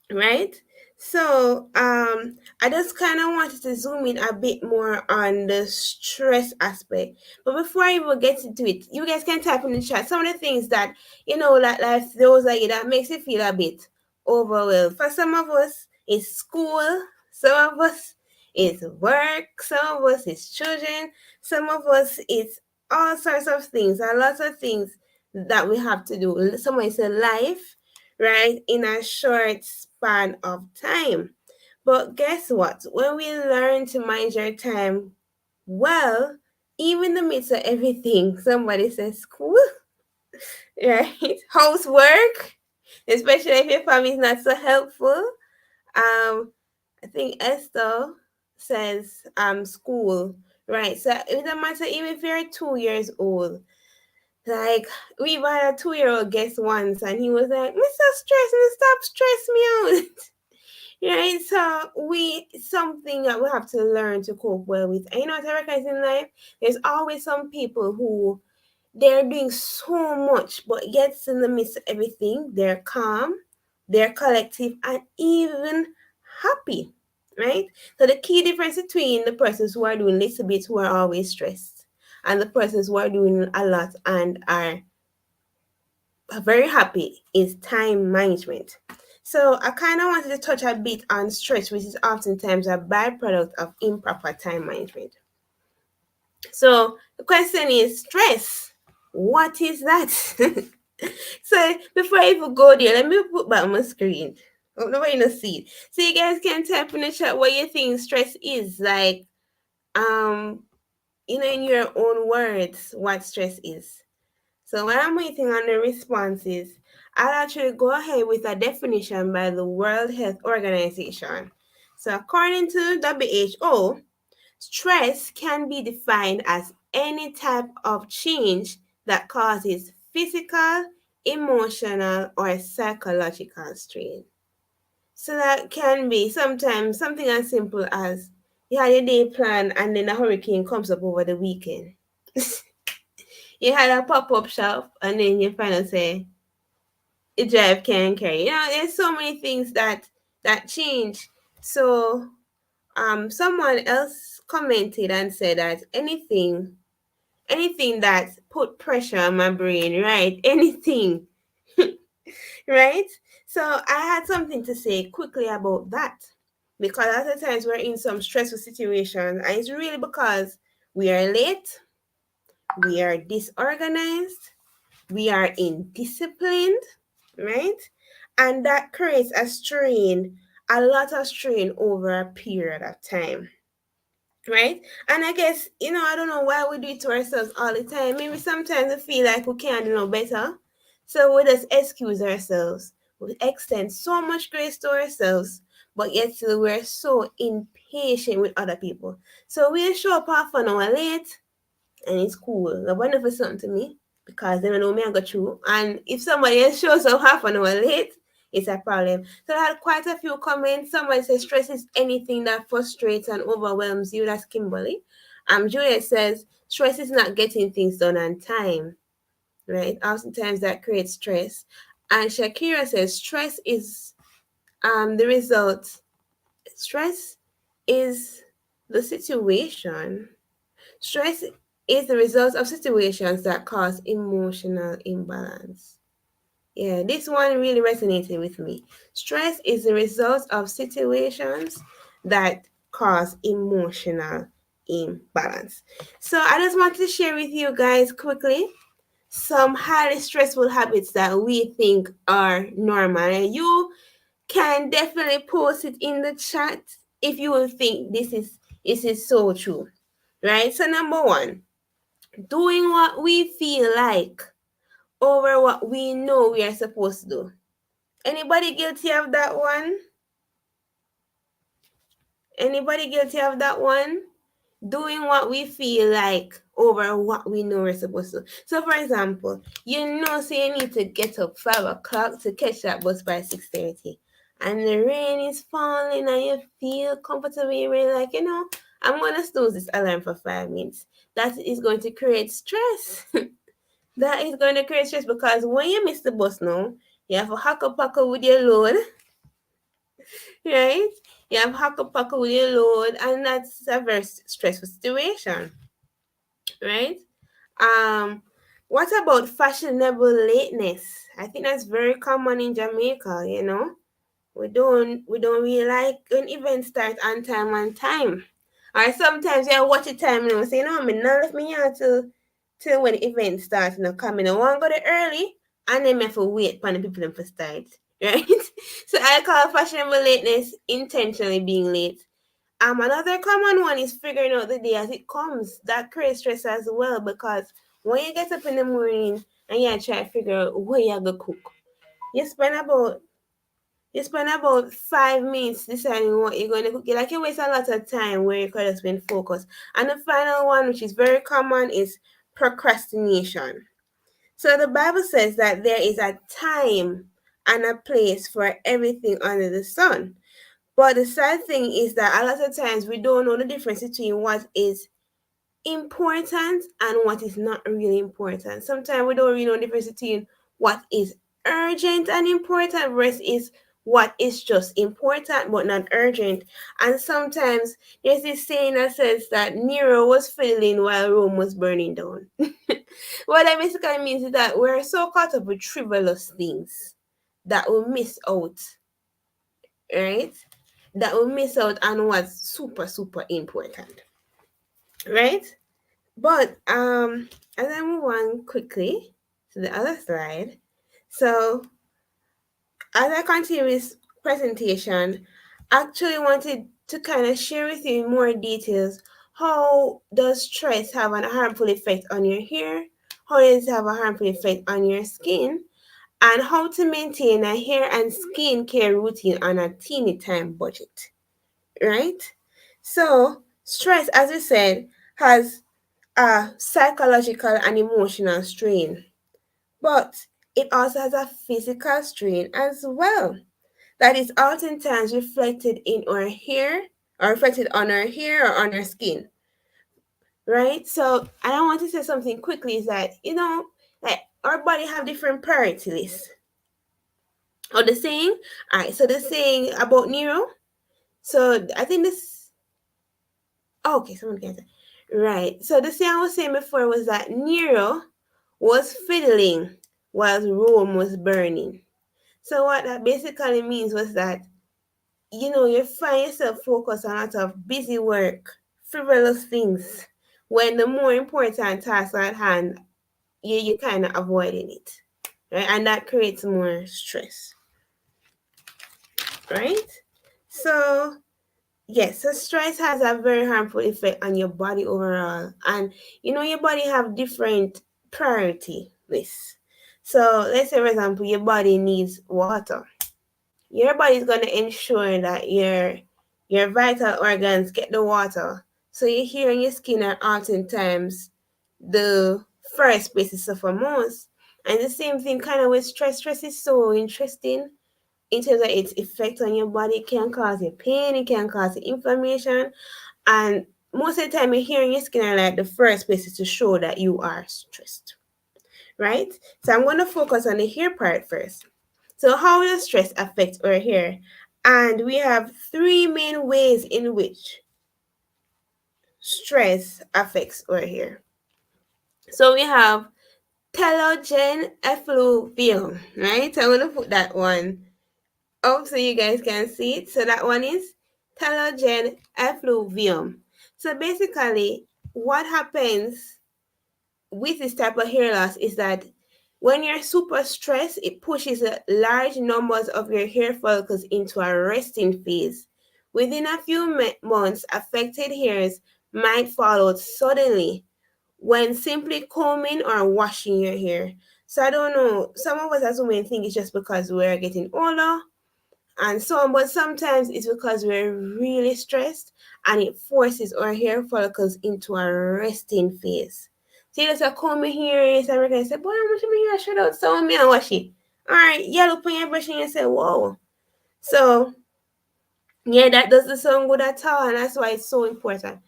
right? So I just kind of wanted to zoom in a bit more on the stress aspect. But before I even get into it, you guys can type in the chat some of the things that that life throws at you that makes you feel a bit overwhelmed. For some of us it's school, some of us it's work, some of us it's children, some of us it's all sorts of things, a lot of things that we have to do. Some it's a life, right, in a short span of time. But guess what? When we learn to manage our time well, even in the midst of everything, somebody says school, right? Housework, especially if your family is not so helpful. I think Esther says school, right? So it doesn't matter even if you're 2 years old. Like, we had a 2-year-old guest once, and he was like, "Mr. Stress, and stop stress me out." Right? So something that we have to learn to cope well with. And what I recognize in life? There's always some people who they're doing so much, but yet in the midst of everything, they're calm, they're collective, and even happy. Right? So the key difference between the persons who are doing little bit who are always stressed and the persons who are doing a lot and are very happy is time management. So I kind of wanted to touch a bit on stress, which is oftentimes a byproduct of improper time management. So the question is stress. What is that? So before I even go there, let me put back my screen. Oh, nobody knows see it. So you guys can type in the chat what you think stress is. Like, in your own words, what stress is. So while I'm waiting on the responses, I'll actually go ahead with a definition by the World Health Organization. So according to WHO, stress can be defined as any type of change that causes physical, emotional, or psychological strain. So that can be sometimes something as simple as you had your day planned and then a hurricane comes up over the weekend. You had a pop-up shop and then you find out say a drive can carry. There's so many things that change. So someone else commented and said that anything that put pressure on my brain, right? Anything, right? So I had something to say quickly about that. Because a lot of times we're in some stressful situations, and it's really because we are late, we are disorganized, we are indisciplined, right? And that creates a lot of strain over a period of time, right? And I guess, I don't know why we do it to ourselves all the time. Maybe sometimes we feel like we can't do no better. So we just excuse ourselves. We extend so much grace to ourselves, but yet still we're so impatient with other people. So we'll show up half an hour late, and it's cool. Nobody never something to me because they don't know me I got through. And if somebody else shows up half an hour late, it's a problem. So I had quite a few comments. Somebody says stress is anything that frustrates and overwhelms you. That's Kimberly. Juliet says stress is not getting things done on time. Right? Oftentimes that creates stress. And Shakira says stress is the result. Stress is the situation. Stress is the result of situations that cause emotional imbalance. Yeah, this one really resonated with me. Stress is the result of situations that cause emotional imbalance. So I just want to share with you guys quickly some highly stressful habits that we think are normal. And you can definitely post it in the chat if you will think this is so true. Right? So number one, doing what we feel like over what we know we are supposed to do. Anybody guilty of that one? Anybody guilty of that one? Doing what we feel like over what we know we're supposed to. So, for example, say you need to get up 5 o'clock to catch that bus by 6:30, and the rain is falling, and you feel comfortable. You're really like, I'm gonna snooze this alarm for 5 minutes. That is going to create stress. That is going to create stress because when you miss the bus now, you have to hack up with your load, right? You have hack with your load, and that's a very stressful situation, right? Um, what about fashionable lateness? I think that's very common in Jamaica. We don't really like when events start on time. Or sometimes you watch the time and say, no, I'm not left me here till when the event starts, coming. I want to go there early and then I have to wait for the people to start. Right? So I call fashionable lateness intentionally being late. Another common one is figuring out the day as it comes. That creates stress as well because when you get up in the morning and you try to figure out what you're gonna cook, you spend about you spend about 5 minutes deciding what you're going to cook. Like you waste a lot of time where you could have been focused. And the final one, which is very common, is procrastination. So the Bible says that there is a time and a place for everything under the sun. But the sad thing is that a lot of times we don't know the difference between what is important and what is not really important. Sometimes we don't really know the difference between what is urgent and important versus what is just important but not urgent. And sometimes there's this saying that says that Nero was fiddling while Rome was burning down. What that basically means is that we're so caught up with frivolous things that we miss out, right? That we miss out on what's super, super important, right? But as I move on quickly to the other slide, so as I continue this presentation, I actually wanted to kind of share with you more details. How does stress have a harmful effect on your hair? How does it have a harmful effect on your skin? And how to maintain a hair and skin care routine on a teeny time budget, right? So stress, as we said, has a psychological and emotional strain, but it also has a physical strain as well that is oftentimes reflected in our hair or reflected on our hair or on our skin, right? So I want to say something quickly is that, like our body have different priority lists. Or the saying, all right, so the saying about Nero, so I think this, oh, okay, someone can say. Right. So the saying I was saying before was that Nero was fiddling while Rome was burning. So what that basically means was that, you find yourself focused on a lot of busy work, frivolous things, when the more important task at hand, you kind of avoiding it, right? And that creates more stress, right? So yes, so stress has a very harmful effect on your body overall. And your body have different priority lists. So let's say for example your body needs water. Your body is gonna ensure that your vital organs get the water. So your hair and your skin are oftentimes the first place to suffer most. And the same thing kind of with stress. Stress is so interesting in terms of its effect on your body. It can cause you pain, it can cause you inflammation, and most of the time your hair and your skin are like the first places to show that you are stressed, right? So I'm going to focus on the hair part first. So how does stress affect our hair And we have three main ways in which stress affects our hair. So we have telogen effluvium, right? I'm gonna put that one up so you guys can see it. So that one is telogen effluvium. So basically, what happens with this type of hair loss is that when you're super stressed, it pushes large numbers of your hair follicles into a resting phase. Within a few months, affected hairs might fall out suddenly when simply combing or washing your hair. So I don't know, some of us as women think it's just because we're getting older and so on, but sometimes it's because we're really stressed and it forces our hair follicles into a resting phase. See, there's a comb here, and some can say, boy, I'm washing my hair, shut out, so me and wash it. Alright, yeah, look on your brush and you say, whoa. So, yeah, that doesn't sound good at all, and that's why it's so important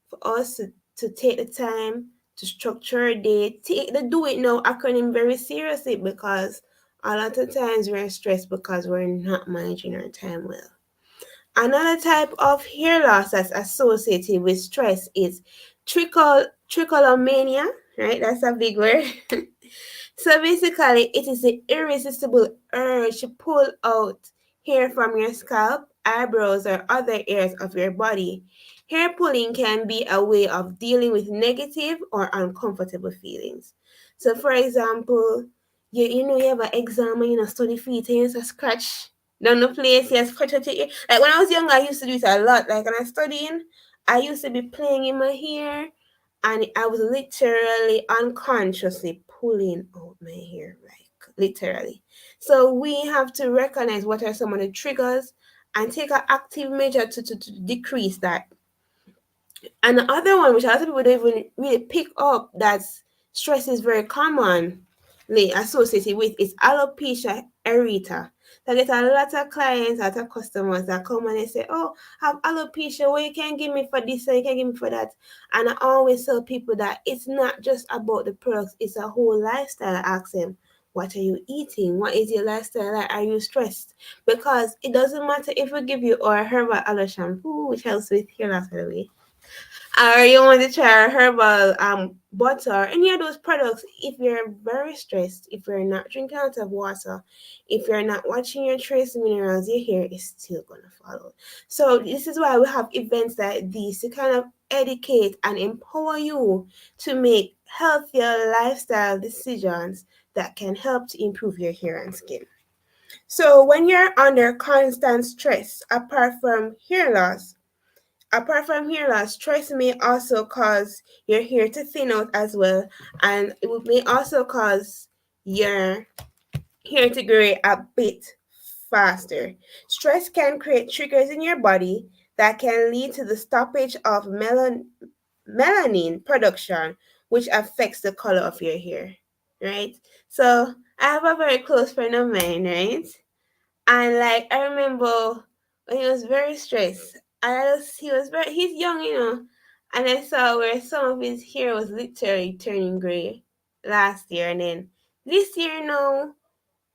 for us to take the time to structure a day, take the do it now acronym very seriously because a lot of times we're stressed because we're not managing our time well. Another type of hair loss that's associated with stress is trichomania, right? That's a big word. So basically, it is the irresistible urge to pull out hair from your scalp, eyebrows, or other areas of your body. Hair pulling can be a way of dealing with negative or uncomfortable feelings. So, for example, you have an exam and study for it and you just scratch down the place, you scratch out your ear. Like when I was younger, I used to do it a lot. Like when I was studying, I used to be playing in my hair and I was literally unconsciously pulling out my hair, like literally. So we have to recognize what are some of the triggers and take an active measure to decrease that. And the other one, which a lot of people don't even really pick up, that stress is very commonly associated with, is alopecia areata. So I get a lot of clients, a lot of customers that come and they say, oh, I have alopecia, what you can give me for this and you can give me for that. And I always tell people that it's not just about the products, it's a whole lifestyle. I ask them, what are you eating? What is your lifestyle like? Are you stressed? Because it doesn't matter if we give you our herbal aloe shampoo, which helps with hair loss, by the way, or you want to try herbal butter, any of those products. If you're very stressed, if you're not drinking a lot of water, if you're not watching your trace minerals, your hair is still gonna follow. So this is why we have events like these to kind of educate and empower you to make healthier lifestyle decisions that can help to improve your hair and skin. So when you're under constant stress, apart from hair loss, stress may also cause your hair to thin out as well, and may also cause your hair to grow a bit faster. Stress can create triggers in your body that can lead to the stoppage of melanin production, which affects the color of your hair, right? So I have a very close friend of mine, right? And like I remember when he was very stressed. He's young, and I saw where some of his hair was literally turning gray last year, and then this year now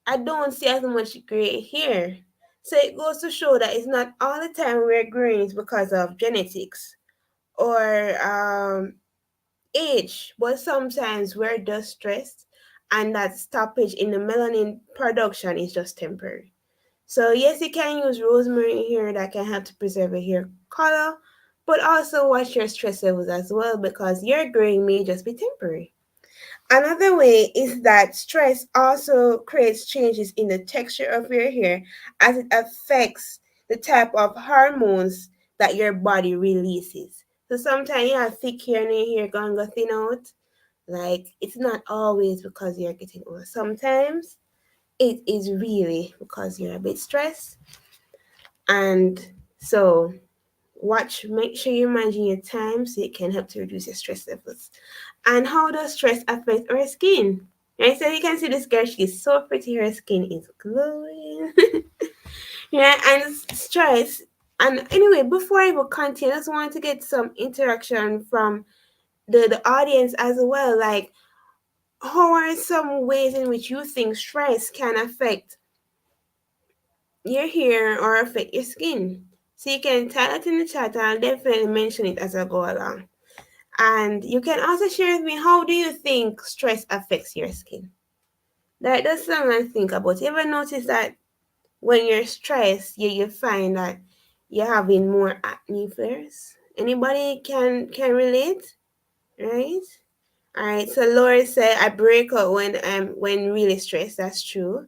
I don't see as much gray hair. So it goes to show that it's not all the time we're graying is because of genetics or age, but sometimes we're just stressed and that stoppage in the melanin production is just temporary. So yes, you can use rosemary here that can help to preserve your hair color, but also watch your stress levels as well because your graying may just be temporary. Another way is that stress also creates changes in the texture of your hair as it affects the type of hormones that your body releases. So sometimes you have thick hair and your hair gonna go thin out. Like it's not always because you're getting old. Sometimes it is really because you're a bit stressed. And so make sure you're managing your time so it can help to reduce your stress levels. And how does stress affect our skin? Right, so you can see this girl, she's so pretty, her skin is glowing. Yeah, and stress. And anyway, before I will continue, I just want to get some interaction from the audience as well. Like, how are some ways in which you think stress can affect your hair or affect your skin. So you can tell it in the chat. I'll definitely mention it as I go along. And you can also share with me, how do you think stress affects your skin? That's something I think about. You ever notice that when you're stressed, you find that you're having more acne flares? Anybody can relate, right? All right. So Laura said, I break out when really stressed. That's true.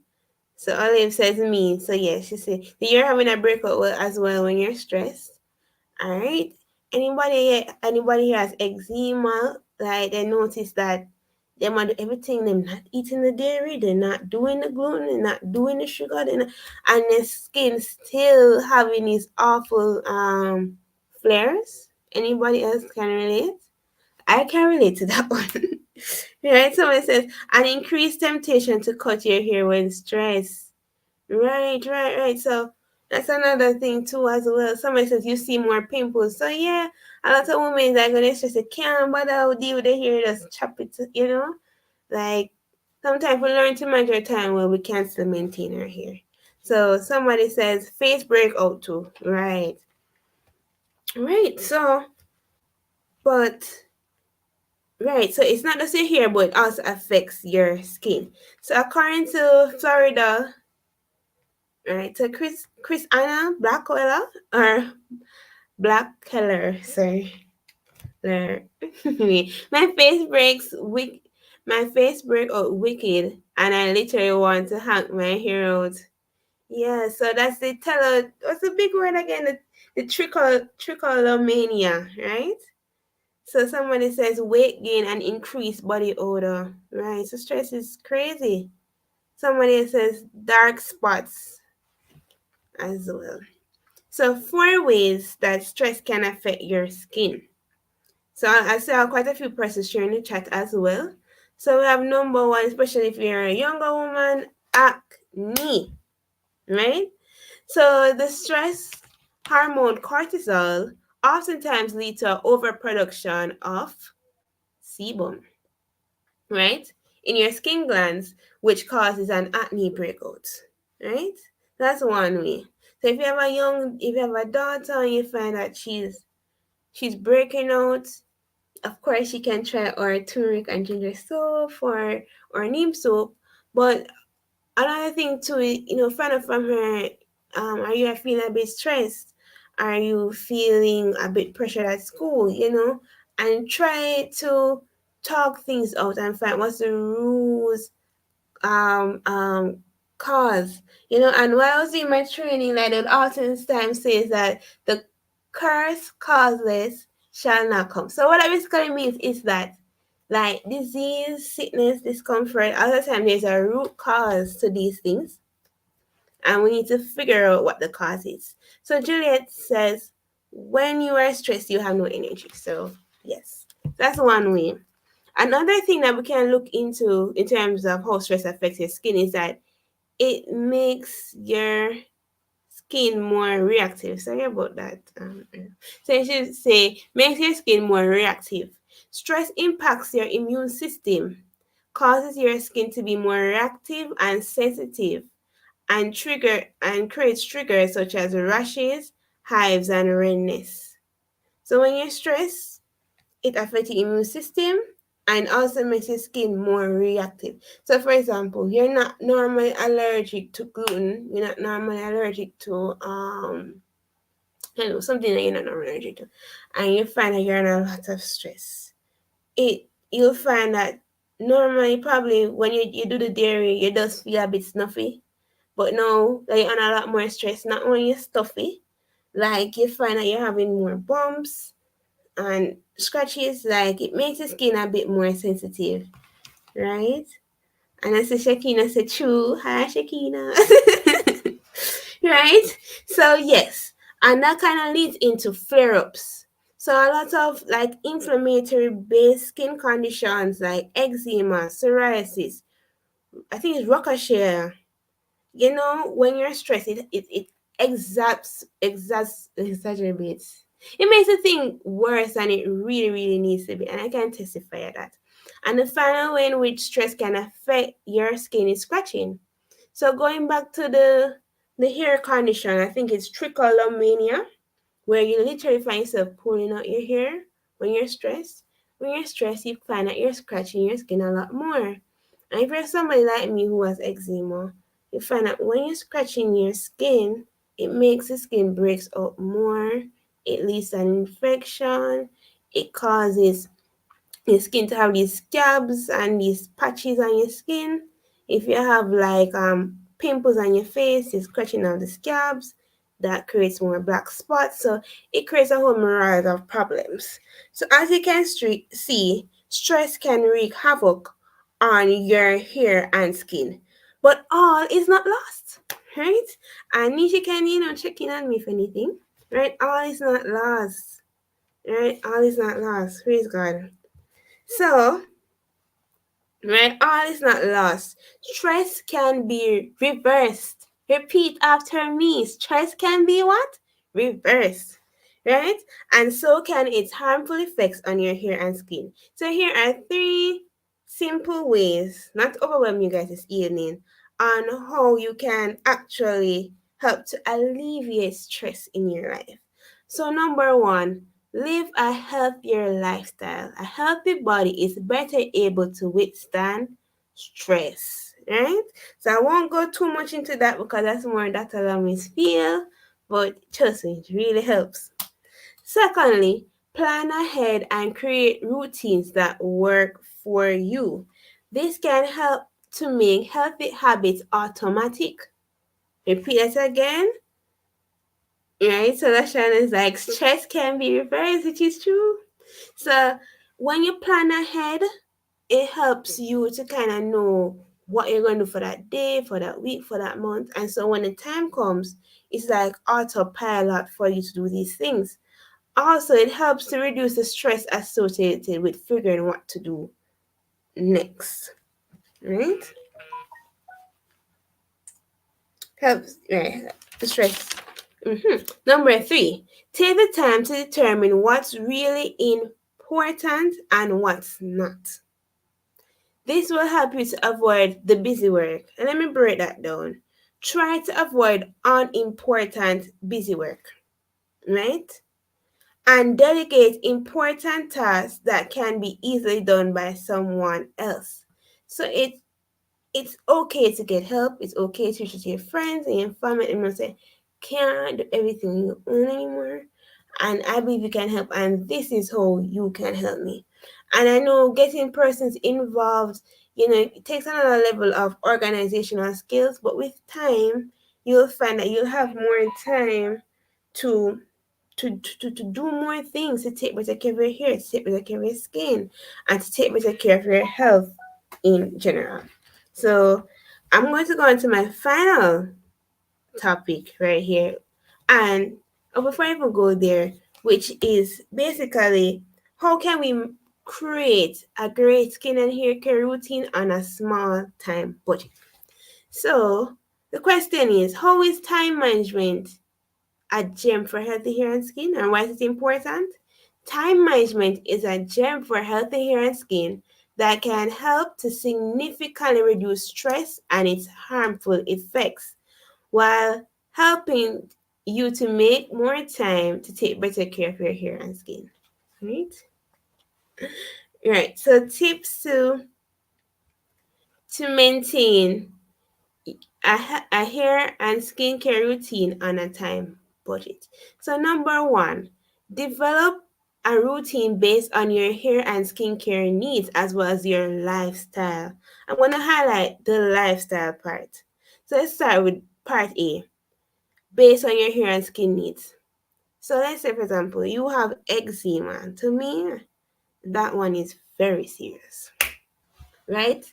So Olive says me. So yeah, she said you're having a breakout as well when you're stressed. All right. Anybody here has eczema? Like they notice that they might do everything. They're not eating the dairy. They're not doing the gluten. They're not doing the sugar. And their skin still having these awful flares. Anybody else can relate? I can relate to that one. Right? Someone says an increased temptation to cut your hair when stressed. Right. So that's another thing too as well. Somebody says you see more pimples. So yeah, a lot of women that gonna just say can't bother deal with the hair, just chop it, you know? Like sometimes we learn to manage our time where we can still maintain our hair. So somebody says face breakout too. Right. But so it's not just your hair, but it also affects your skin. So according to Florida, right, so Chris Anna Blackwell or Black Keller, sorry. There. my face breaks wick my face break out wicked and I literally want to hang my hair out. Yeah, so that's the what's the big word again? The trichomania, right? So somebody says weight gain and increased body odor. Right. So stress is crazy. Somebody says dark spots as well. So 4 ways that stress can affect your skin. So I saw quite a few persons sharing the chat as well. So we have number one, especially if you're a younger woman, acne, right? So the stress hormone cortisol oftentimes lead to an overproduction of sebum, right? In your skin glands, which causes an acne breakout, right? That's one way. So if you have a daughter and you find that she's breaking out, of course, you can try our turmeric and ginger soap or neem soap. But another thing too, find out from her, are you feeling a bit stressed? Are you feeling a bit pressured at school? And try to talk things out and find what's the rules um um cause. And while I was doing my training, like the oftentimes says that the curse causeless shall not come. So what that basically means is that like disease, sickness, discomfort, other time there's a root cause to these things and we need to figure out what the cause is. So Juliet says when you are stressed you have no energy. So yes, that's one way. Another thing that we can look into in terms of how stress affects your skin is that it makes your skin more reactive. Sorry about that. So I should say, makes your skin more reactive. Stress impacts your immune system, causes your skin to be more reactive and sensitive, and creates triggers such as rashes, hives, and redness. So when you're stressed, it affects your immune system and also makes your skin more reactive. So, for example, you're not normally allergic to gluten. You're not normally allergic to something that you're not normally allergic to, and you find that you're in a lot of stress. You'll find that normally probably when you do the dairy, you just feel a bit snuffy. But now that you're on a lot more stress, not only you're stuffy, like you find that you're having more bumps and scratches, like it makes the skin a bit more sensitive, right? And I said Shakina said true. Hi Shakina. Right? So yes, and that kind of leads into flare-ups. So a lot of like inflammatory based skin conditions like eczema, psoriasis, I think it's rosacea. When you're stressed, it exaggerates. It makes the thing worse than it really, really needs to be. And I can testify to that. And the final way in which stress can affect your skin is scratching. So going back to the hair condition, I think it's trichotillomania, where you literally find yourself pulling out your hair when you're stressed. When you're stressed, you find that you're scratching your skin a lot more. And if you're somebody like me who has eczema, you find that when you're scratching your skin, it makes the skin breaks out more. It leads to an infection. It causes your skin to have these scabs and these patches on your skin. If you have like pimples on your face, you're scratching out the scabs. That creates more black spots. So it creates a whole myriad of problems. So as you can see, stress can wreak havoc on your hair and skin. But all is not lost, right? And Nisha can, check in on me if anything, right? All is not lost, right? All is not lost. Praise God. So, right, all is not lost. Stress can be reversed. Repeat after me. Stress can be what? Reversed. Right? And so can its harmful effects on your hair and skin. So here are three simple ways, not to overwhelm you guys this evening, on how you can actually help to alleviate stress in your life. So number one, live a healthier lifestyle. A healthy body is better able to withstand stress, right? So I won't go too much into that because that's more that allows me feel, but trust me, it really helps. Secondly, plan ahead and create routines that work for you. This can help to make healthy habits automatic. Repeat that again. Right? So that is like stress can be reversed, which is true. So when you plan ahead, it helps you to kind of know what you're going to do for that day, for that week, for that month. And so when the time comes, it's like autopilot for you to do these things. Also, it helps to reduce the stress associated with figuring what to do next. Right? Helps, right? The stress. Number three, take the time to determine what's really important and what's not. This will help you to avoid the busy work. And let me break that down. Try to avoid unimportant busy work, right? And delegate important tasks that can be easily done by someone else. So it's okay to get help. It's okay to reach out to your friends and your family and say, can't do everything on your own anymore. And I believe you can help, and this is how you can help me. And I know getting persons involved, it takes another level of organizational skills, but with time, you'll find that you'll have more time to to do more things, to take better care of your hair, to take better care of your skin, and to take better care of your health in general. So I'm going to go into my final topic right here. And before I even go there, which is basically how can we create a great skin and hair care routine on a small time budget? So the question is, how is time management a gem for healthy hair and skin, and why is it important? Time management is a gem for healthy hair and skin that can help to significantly reduce stress and its harmful effects while helping you to make more time to take better care of your hair and skin. Right? Right. So tips to maintain a hair and skincare routine on a time budget. So, number one, develop a routine based on your hair and skincare needs as well as your lifestyle. I'm going to highlight the lifestyle part. So, let's start with part A, based on your hair and skin needs. So, let's say, for example, you have eczema. To me, that one is very serious, right?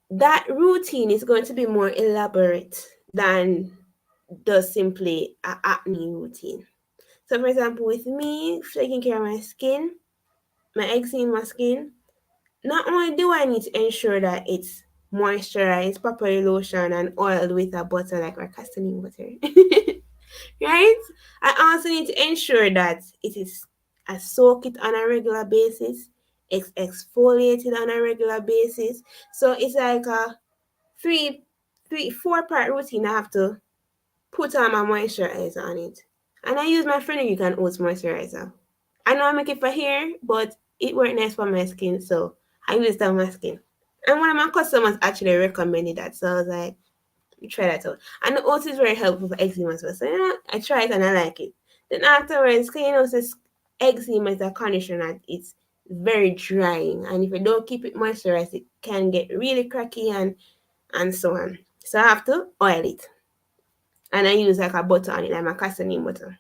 That routine is going to be more elaborate than does simply a acne routine. So, for example, with me taking care of my skin, my eczema skin, not only do I need to ensure that it's moisturized, properly lotioned, and oiled with a butter like our castor butter, right? I also need to ensure that I soak it on a regular basis, it's exfoliated on a regular basis. So it's like a 4 part routine I have to put on my moisturizer on it. And I use my Fenugreek and Oats moisturizer. I know I make it for hair, but it worked nice for my skin, so I use it on my skin. And one of my customers actually recommended that, so I was like, try that out. And the oats is very helpful for eczema as well. So I try it and I like it. Then afterwards, cause this eczema is a condition that it's very drying, and if you don't keep it moisturized, it can get really cracky and so on. So I have to oil it, and I use like a butter on it, like my castor butter.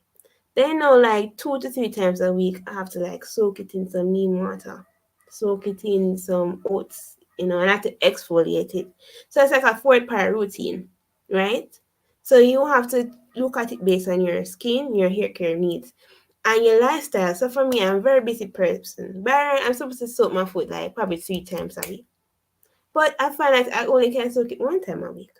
Then now, like 2 to 3 times a week, I have to like soak it in some neem water, soak it in some oats, and I have to exfoliate it. So it's like a 4-part routine, right? So you have to look at it based on your skin, your hair care needs, and your lifestyle. So for me, I'm a very busy person. But I'm supposed to soak my foot like probably 3 times a week. But I find that I only can soak it 1 time a week.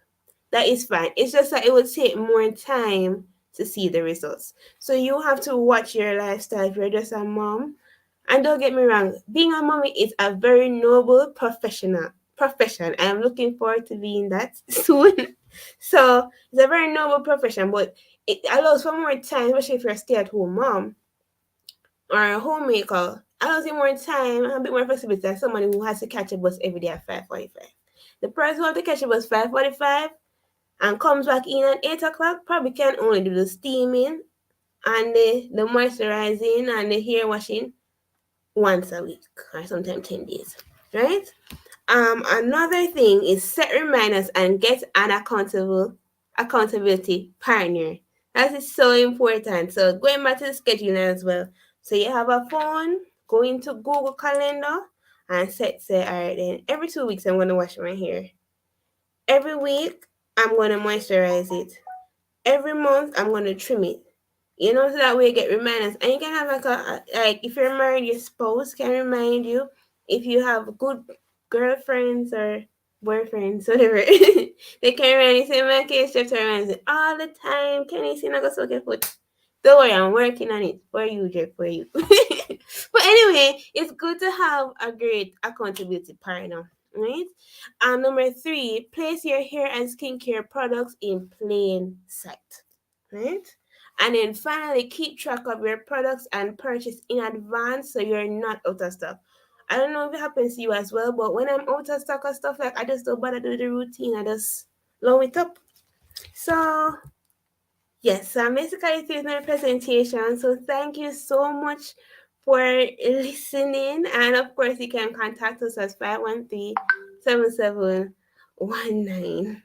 That is fine. It's just that it would take more time to see the results. So you have to watch your lifestyle if you're just a mom. And don't get me wrong, being a mommy is a very noble profession. I am looking forward to being that soon. So it's a very noble profession, but it allows for more time, especially if you're a stay-at-home mom or a homemaker. Allows you more time and a bit more flexibility than someone who has to catch a bus every day at 5:45. The person who has to catch a bus 5:45 and comes back in at 8 o'clock probably can only do the steaming and the moisturizing and the hair washing once a week or sometimes 10 days, right? Another thing is set reminders and get an accountability partner. That is so important. So going back to the scheduling as well. So you have a phone, go into Google Calendar and say, all right, then every 2 weeks I'm gonna wash my hair. Every week I'm gonna moisturize it. Every month I'm gonna trim it. So that way you get reminders. And you can have like if you're married, your spouse can remind you. If you have good girlfriends or boyfriends, whatever, they can remind you. Say, my case just reminds me all the time. Can you see I go soak your foot? Don't worry, I'm working on it for you, Jeff, for you. But anyway, it's good to have a great accountability partner, right? And number 3, place your hair and skincare products in plain sight, right? And then finally, keep track of your products and purchase in advance so you're not out of stock. I don't know if it happens to you as well, but when I'm out of stock of stuff, like I just don't bother do the routine. I just load it up. So yes, so basically this is my presentation. So thank you so much for listening. And of course, you can contact us at 513-7719.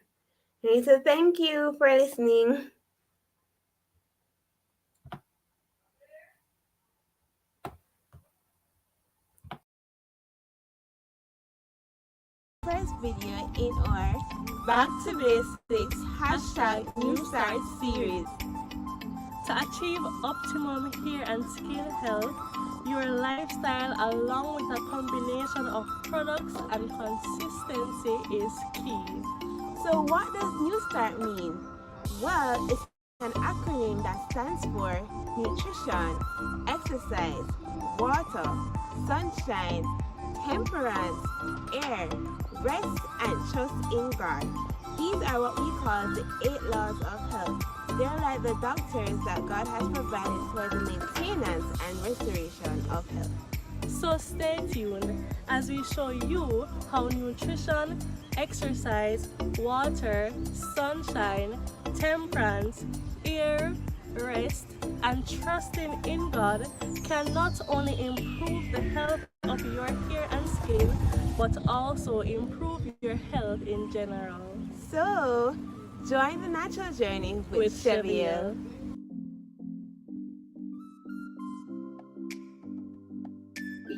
Okay, so thank you for listening. First video in our Back to Basics #New Start series. To achieve optimum hair and skin health, your lifestyle along with a combination of products and consistency is key. So what does New Start mean? Well, it's an acronym that stands for nutrition, exercise, water, sunshine, temperance, air, rest, and trust in God. These are what we call the 8 laws of health. They're like the doctors that God has provided for the maintenance and restoration of health. So stay tuned as we show you how nutrition, exercise, water, sunshine, temperance, air, rest, and trusting in God can not only improve the health of your hair and skin, but also improve your health in general. So, join the natural journey with Shevielle.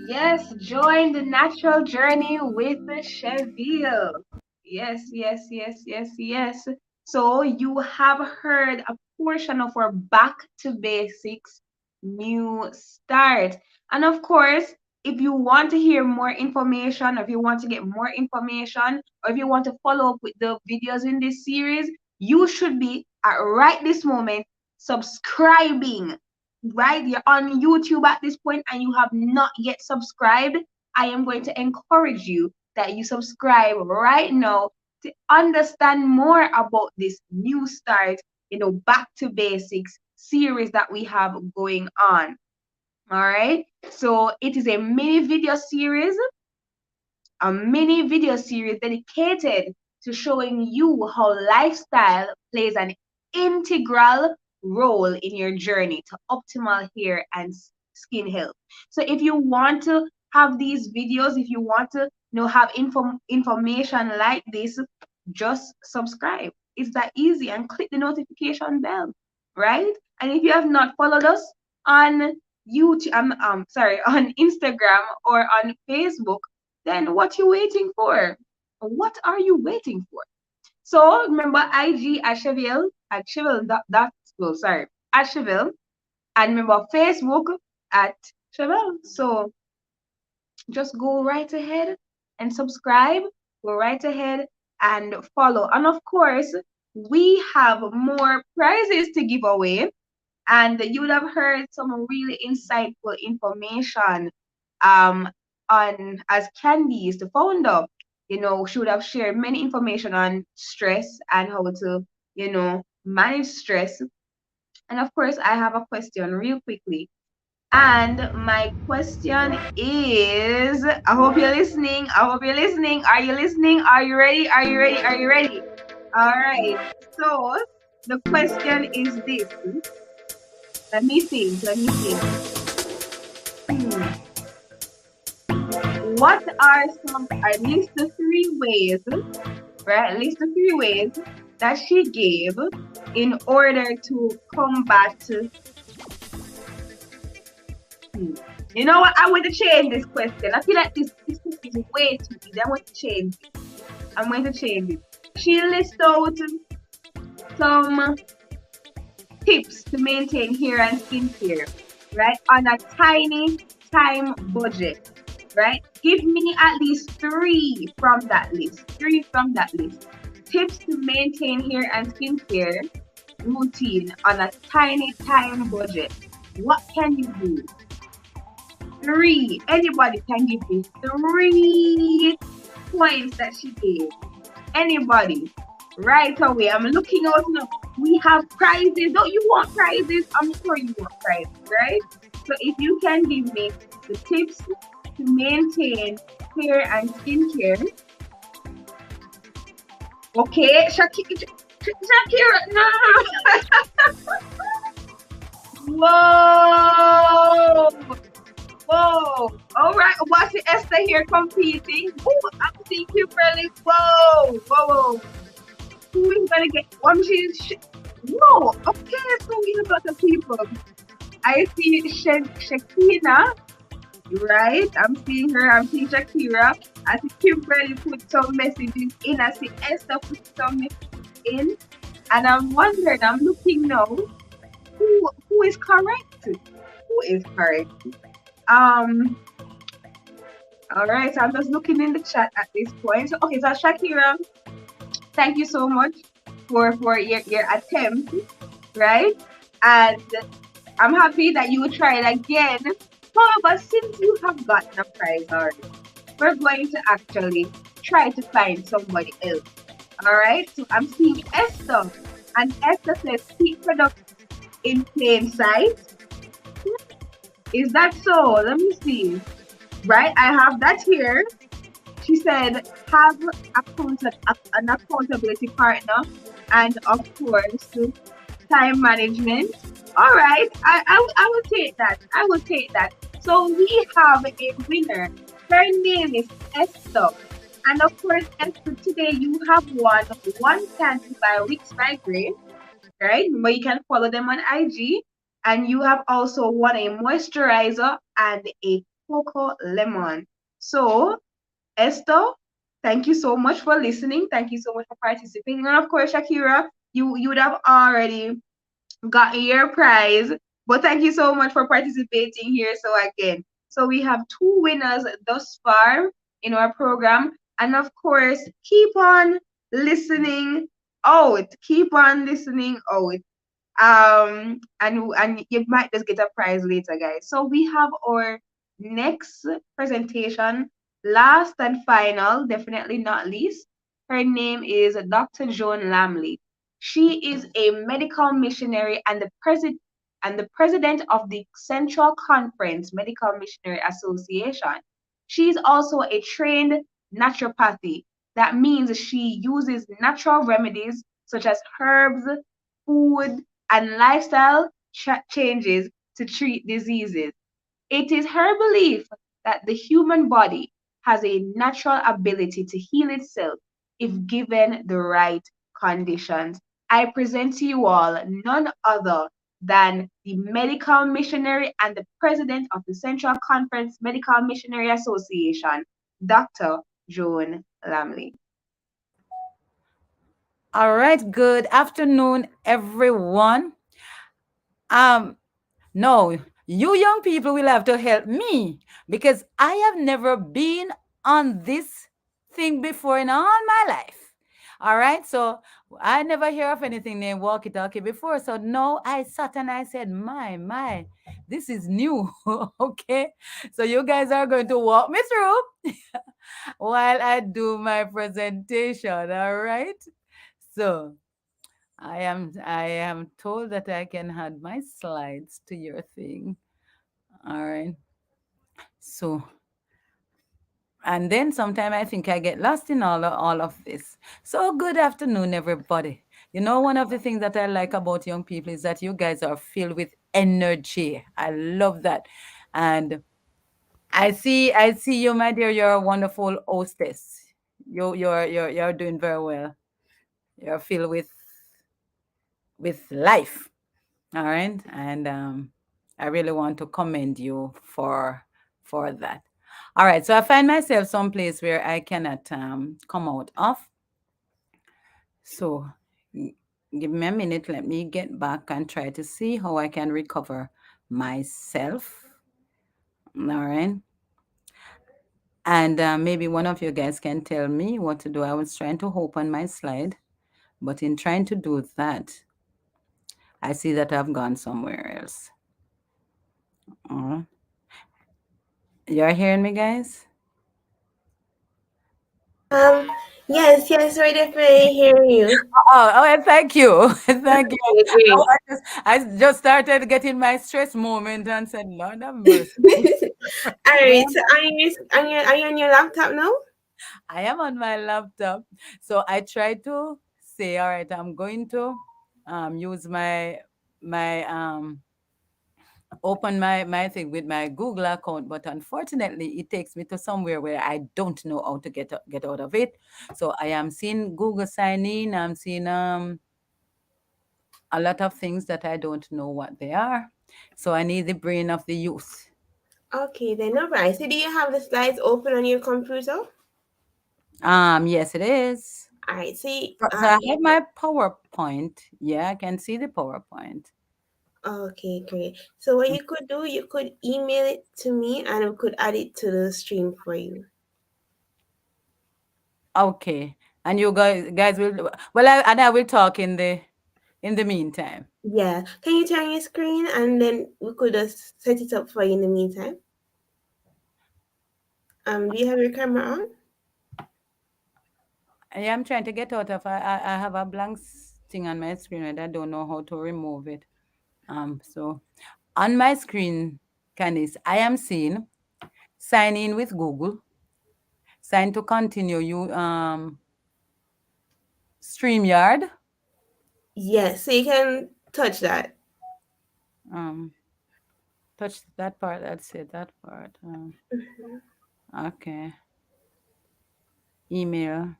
Yes, join the natural journey with Shevielle. Yes, yes, yes, yes, yes. So you have heard a portion of our back to basics new start. And of course, if you want to hear more information, or if you want to get more information, or if you want to follow up with the videos in this series, you should be at right this moment subscribing, right? You're on YouTube at this point and you have not yet subscribed. I am going to encourage you that you subscribe right now to understand more about this new start back to basics series that we have going on. All right. So it is a mini video series dedicated to showing you how lifestyle plays an integral role in your journey to optimal hair and skin health. So if you want to have these videos, if you want to have information like this, just subscribe. It's that easy, and click the notification bell, right? And if you have not followed us on YouTube, sorry, on Instagram or on Facebook, then what you waiting for? What are you waiting for? So remember IG at Shevielle, well, sorry, at Shevielle, and remember Facebook at Shevielle. So just go right ahead and subscribe, go right ahead and follow. And of course, we have more prizes to give away, and you would have heard some really insightful information um, on as Candice, the founder. She would have shared many information on stress and how to, manage stress. And of course, I have a question real quickly. And my question is, I hope you're listening. I hope you're listening. Are you listening? Are you ready? Are you ready? Are you ready? All right. So the question is this. Let me think. Let me think. What are at least the three ways, right? At least the three ways that she gave in order to combat. You know what? I want to change this question. I feel like this question is way too easy. I want to change it. I'm going to change it. She lists out some tips to maintain hair and skincare, right? On a tiny time budget, right? Give me at least three from that list. Tips to maintain hair and skincare routine on a tiny time budget. What can you do? Three. Anybody can give me three points that she gave. Anybody. Right away. I'm looking out now. We have prizes. Don't you want prizes? I'm sure you want prizes, right? So if you can give me the tips to maintain hair and skincare. Okay, Shakira, no. Whoa. All right. Watch it, Esther here competing. Oh, I'm seeing Kimberly. Whoa. Who is gonna get one? Whoa. Okay, so we have a lot of people. I see Shakina. Right? I'm seeing her. I'm seeing Shakira. I see Kimberly put some messages in. I see Esther put some messages in. And I'm wondering, I'm looking now, who is correct? Who is correct? All right, so I'm just looking in the chat at this point. So, okay, so Shakira, thank you so much for your attempt, right? And I'm happy that you tried again. However, since you have gotten a prize already, we're going to actually try to find somebody else. All right, so I'm seeing Esther, and Esther says keep products in plain sight. Is that so? Let me see. Right, I have that here. She said have an accountability partner, and of course time management. All right, I will take that. I will take that. So we have a winner. Her name is Esther. And of course, Esther, today you have won one candle by Wix by Grace, right? But you can follow them on IG. And you have also won a moisturizer and a cocoa lemon. So, Esther, thank you so much for listening. Thank you so much for participating. And of course, Shakira, you would have already got your prize. But thank you so much for participating here. So we have two winners thus far in our program. And of course, keep on listening out. Keep on listening out. And you might just get a prize later, guys. So we have our next presentation, last and final, definitely not least. Her name is Dr. Joan Lamley. She is a medical missionary and the president of the Central Conference Medical Missionary Association. She is also a trained naturopathy. That means she uses natural remedies such as herbs, food, and lifestyle changes to treat diseases. It is her belief that the human body has a natural ability to heal itself if given the right conditions. I present to you all none other than the medical missionary and the president of the Central Conference Medical Missionary Association, Dr. Joan Lamley. All right, good afternoon, everyone. Um, no, you young people will have to help me because I have never been on this thing before in all my life. All right, so I never hear of anything named walkie-talkie before. So no, I sat and I said, my, this is new. Okay, so you guys are going to walk me through while I do my presentation. All right, so. I am told that I can add my slides to your thing. All right. So and then sometime I think I get lost in all of this. So good afternoon, everybody. You know, one of the things that I like about young people is that you guys are filled with energy. I love that. And I see you, my dear, you're a wonderful hostess. You're doing very well. You're filled with life. All right. And I really want to commend you for that. All right. So I find myself someplace where I cannot come out of. So g- give me a minute. Let me get back and try to see how I can recover myself. All right. And maybe one of you guys can tell me what to do. I was trying to open my slide, but in trying to do that, I see that I've gone somewhere else. Uh, you're hearing me, guys? Um, yes, we're definitely hearing you. Oh, thank you. Thank you. Okay, great. I just started getting my stress moment and said, Lord have mercy. All Where right, am so are you on your laptop now? I am on my laptop. So I try to say, all right, I'm going to use my open my thing with my Google account, but unfortunately it takes me to somewhere where I don't know how to get out of it. So I am seeing Google sign in, I'm seeing a lot of things that I don't know what they are. So I need the brain of the youth. Okay, then all right. So do you have the slides open on your computer? Yes, it is. All right, see, So I have my PowerPoint. Yeah, I can see the PowerPoint. okay, great. So what you could do, you could email it to me and we could add it to the stream for you. Okay, and you guys will I will talk in the meantime. Yeah. Can you turn your screen and then we could just set it up for you in the meantime? Do you have your camera on? I am trying to get out of. I have a blank thing on my screen and I don't know how to remove it. So on my screen, Candice, I am seeing sign in with Google, sign to continue you StreamYard. Yes, so you can touch that. Um, touch that part. That's it. That part. Okay. Email.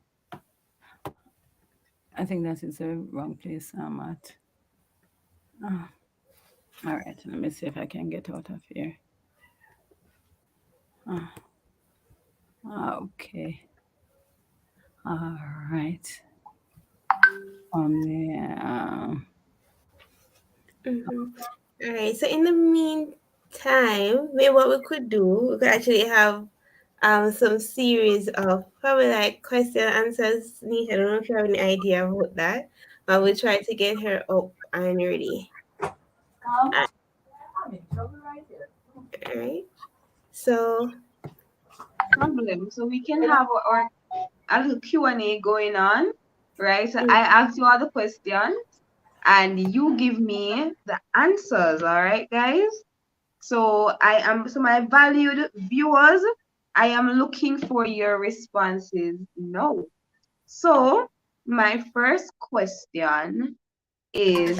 I think that is the wrong place I'm at. All right. Let me see if I can get out of here. Okay. All right. On the Mm-hmm. All right. So in the meantime, maybe what we could do, we could actually have some series of probably like question and answers. Nisha, I don't know if you have any idea about that, but we'll try to get her up and ready. All right. So Problem. So we can have our a little Q&A going on. right? So I ask you all the questions and you give me the answers, all right, guys? So my valued viewers, I am looking for your responses now. So my first question is,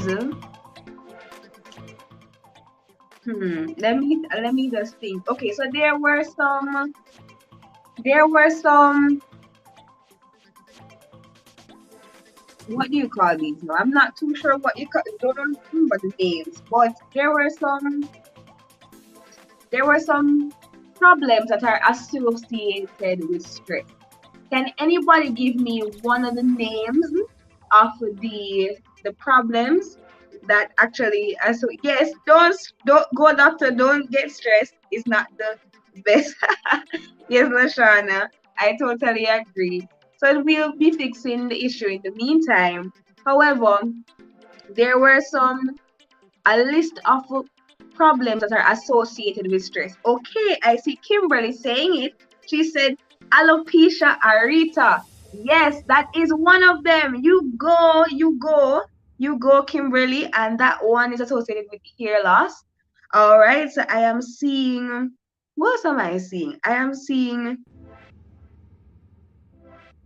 let me just think. Okay, so there were some what do you call these now? I'm not too sure what you call, don't remember the names, but there were some problems that are associated with stress. Can anybody give me one of the names of the problems that actually so yes, don't go doctor, don't get stressed. It's not the best. Yes, Lashana, I totally agree. So we'll be fixing the issue in the meantime. However, there were some a list of problems that are associated with stress. Okay, I see Kimberly saying it. She said alopecia areata. Yes, that is one of them. You go, Kimberly, and that one is associated with hair loss. All right, so I am seeing. What else am I seeing? I am seeing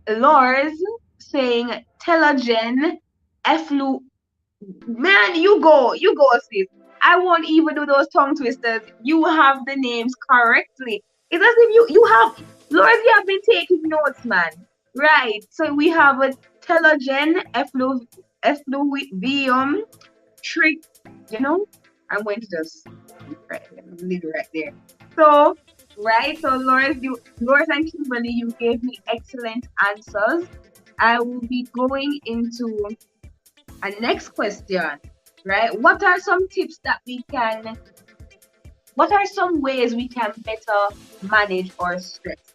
Lors saying telogen efflu. Man, you go, sis. I won't even do those tongue twisters. You have the names correctly. It's as if you have, Lord, you have been taking notes, man. Right. So we have a telogen effluvium trick. You know, I'm going to just leave it right there. So, right. So, Lord and Kimberly, you gave me excellent answers. I will be going into and next question, right? What are some ways we can better manage our stress?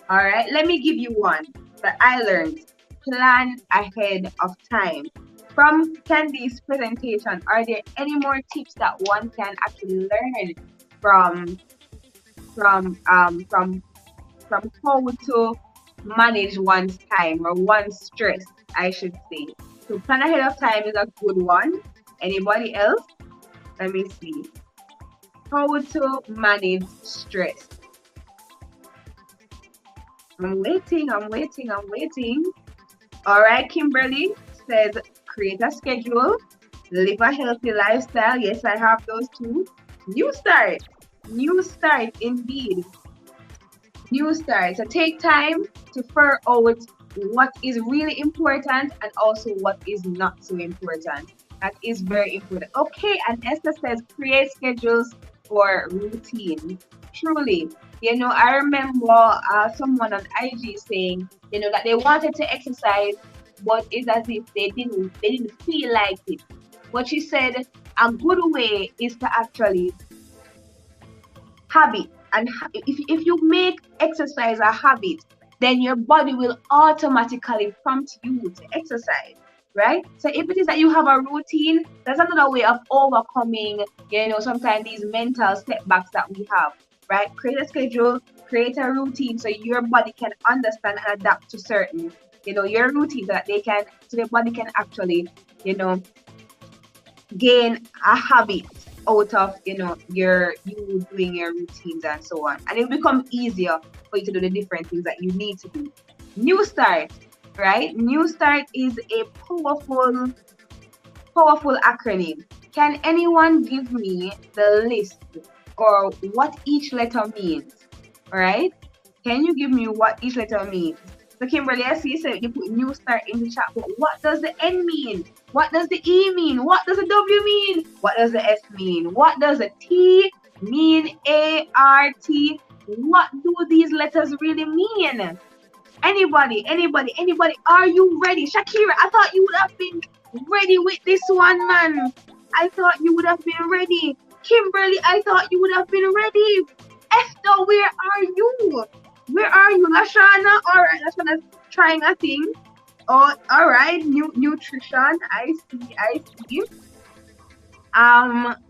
All right, let me give you one that I learned. Plan ahead of time. From Candy's presentation, are there any more tips that one can actually learn from from um from from how to manage one's time or one's stress, I should say. So plan ahead of time is a good one. Anybody else? Let me see. How to manage stress. I'm waiting. All right, Kimberly says create a schedule, live a healthy lifestyle. Yes, I have those two. New start. New start indeed. New start. So take time to figure out what is really important and also what is not so important. That is very important. Okay, and Esther says create schedules for routine. Truly, I remember someone on IG saying, that they wanted to exercise, but it's as if they didn't feel like it. But she said a good way is to actually habit. And if you make exercise a habit, then your body will automatically prompt you to exercise, right? So if it is that you have a routine, that's another way of overcoming, sometimes these mental setbacks that we have, right? Create a schedule, create a routine so your body can understand and adapt to certain, your routine so your body can actually, gain a habit out of you doing your routines and so on, and it will become easier for you to do the different things that you need to do. New start, right? New start is a powerful acronym. Can anyone give me the list or what each letter means? All right, can you give me what each letter means? So Kimberly, I see you said you put new start in the chat, but what does the N mean? What does the E mean? What does the W mean? What does the S mean? What does the T mean? ART? What do these letters really mean? Anybody? Are you ready? Shakira, I thought you would have been ready with this one, man. I thought you would have been ready. Kimberly, I thought you would have been ready. Esther, where are you? Where are you, Lashana? All right, Lashana's trying a thing. Oh, all right, nutrition. I see.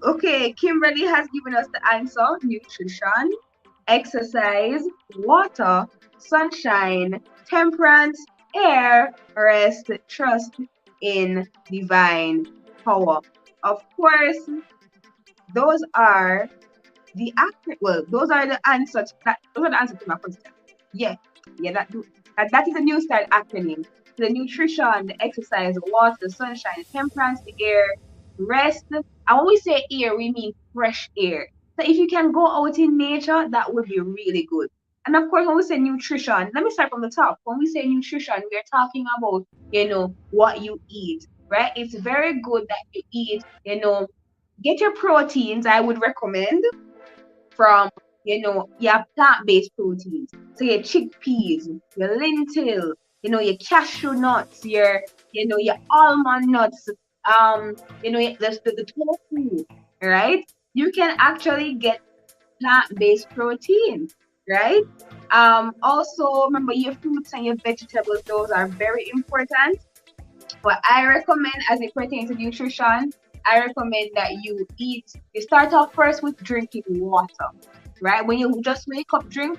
Okay, Kimberly has given us the answer: nutrition, exercise, water, sunshine, temperance, air, rest, trust in divine power. Of course, those are those are the answers. Those are the answers to my question. Yeah, yeah, that is a new style acronym. The nutrition, the exercise, the water, the sunshine, the temperance, the air, rest. And when we say air, we mean fresh air. So if you can go out in nature, that would be really good. And of course, when we say nutrition, let me start from the top. When we say nutrition, we are talking about, what you eat, right? It's very good that you eat, get your proteins. I would recommend from, your plant-based proteins. So your chickpeas, your lentil, your cashew nuts, your almond nuts, the tofu, right? You can actually get plant-based protein, right? Also remember your fruits and your vegetables, those are very important. What I recommend as it pertains to nutrition, I recommend that you start off first with drinking water, right? When you just wake up, drink,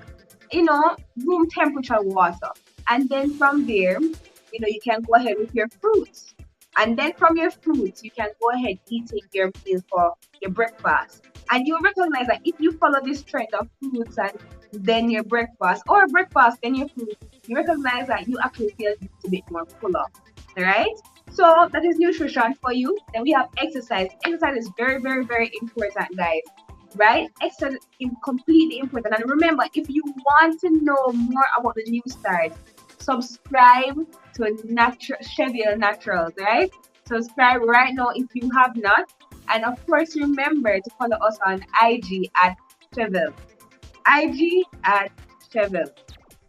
room temperature water. And then from there, you can go ahead with your fruits. And then from your fruits, you can go ahead eating your meal for your breakfast. And you'll recognize that if you follow this trend of fruits and then your breakfast, or breakfast, then your fruit, you recognize that you actually feel a little bit more fuller. All right. So that is nutrition for you. Then we have exercise. Exercise is very, very, very important, guys. Right? Exercise is completely important. And remember, if you want to know more about the new start, subscribe to Shevielle Naturals, right? Subscribe right now if you have not. And of course, remember to follow us on IG at Shevielle. IG at Shevielle.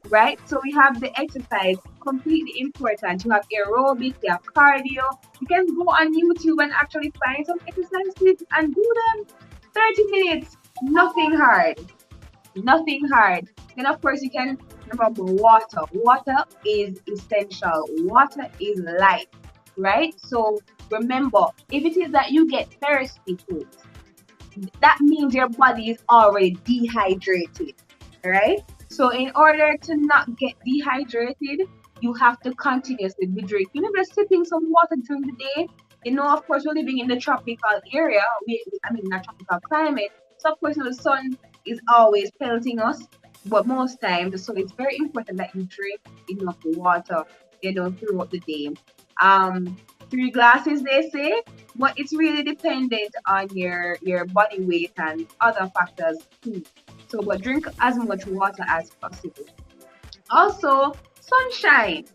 Right? So we have the exercise, completely important. You have aerobic, you have cardio. You can go on YouTube and actually find some exercises and do them 30 minutes. Nothing hard. Nothing hard. Then of course you can remember water. Water is essential. Water is life. Right? So remember, if it is that you get thirsty foods, that means your body is already dehydrated. Right? So in order to not get dehydrated, you have to continuously be drinking. Just sipping some water during the day. Of course, we're living in the tropical area. Not tropical climate. So of course, the sun is always pelting us. But most times, so it's very important that you drink enough water, throughout the day. 3 glasses, they say, but it's really dependent on your body weight and other factors too. So, but drink as much water as possible. Also, sunshine,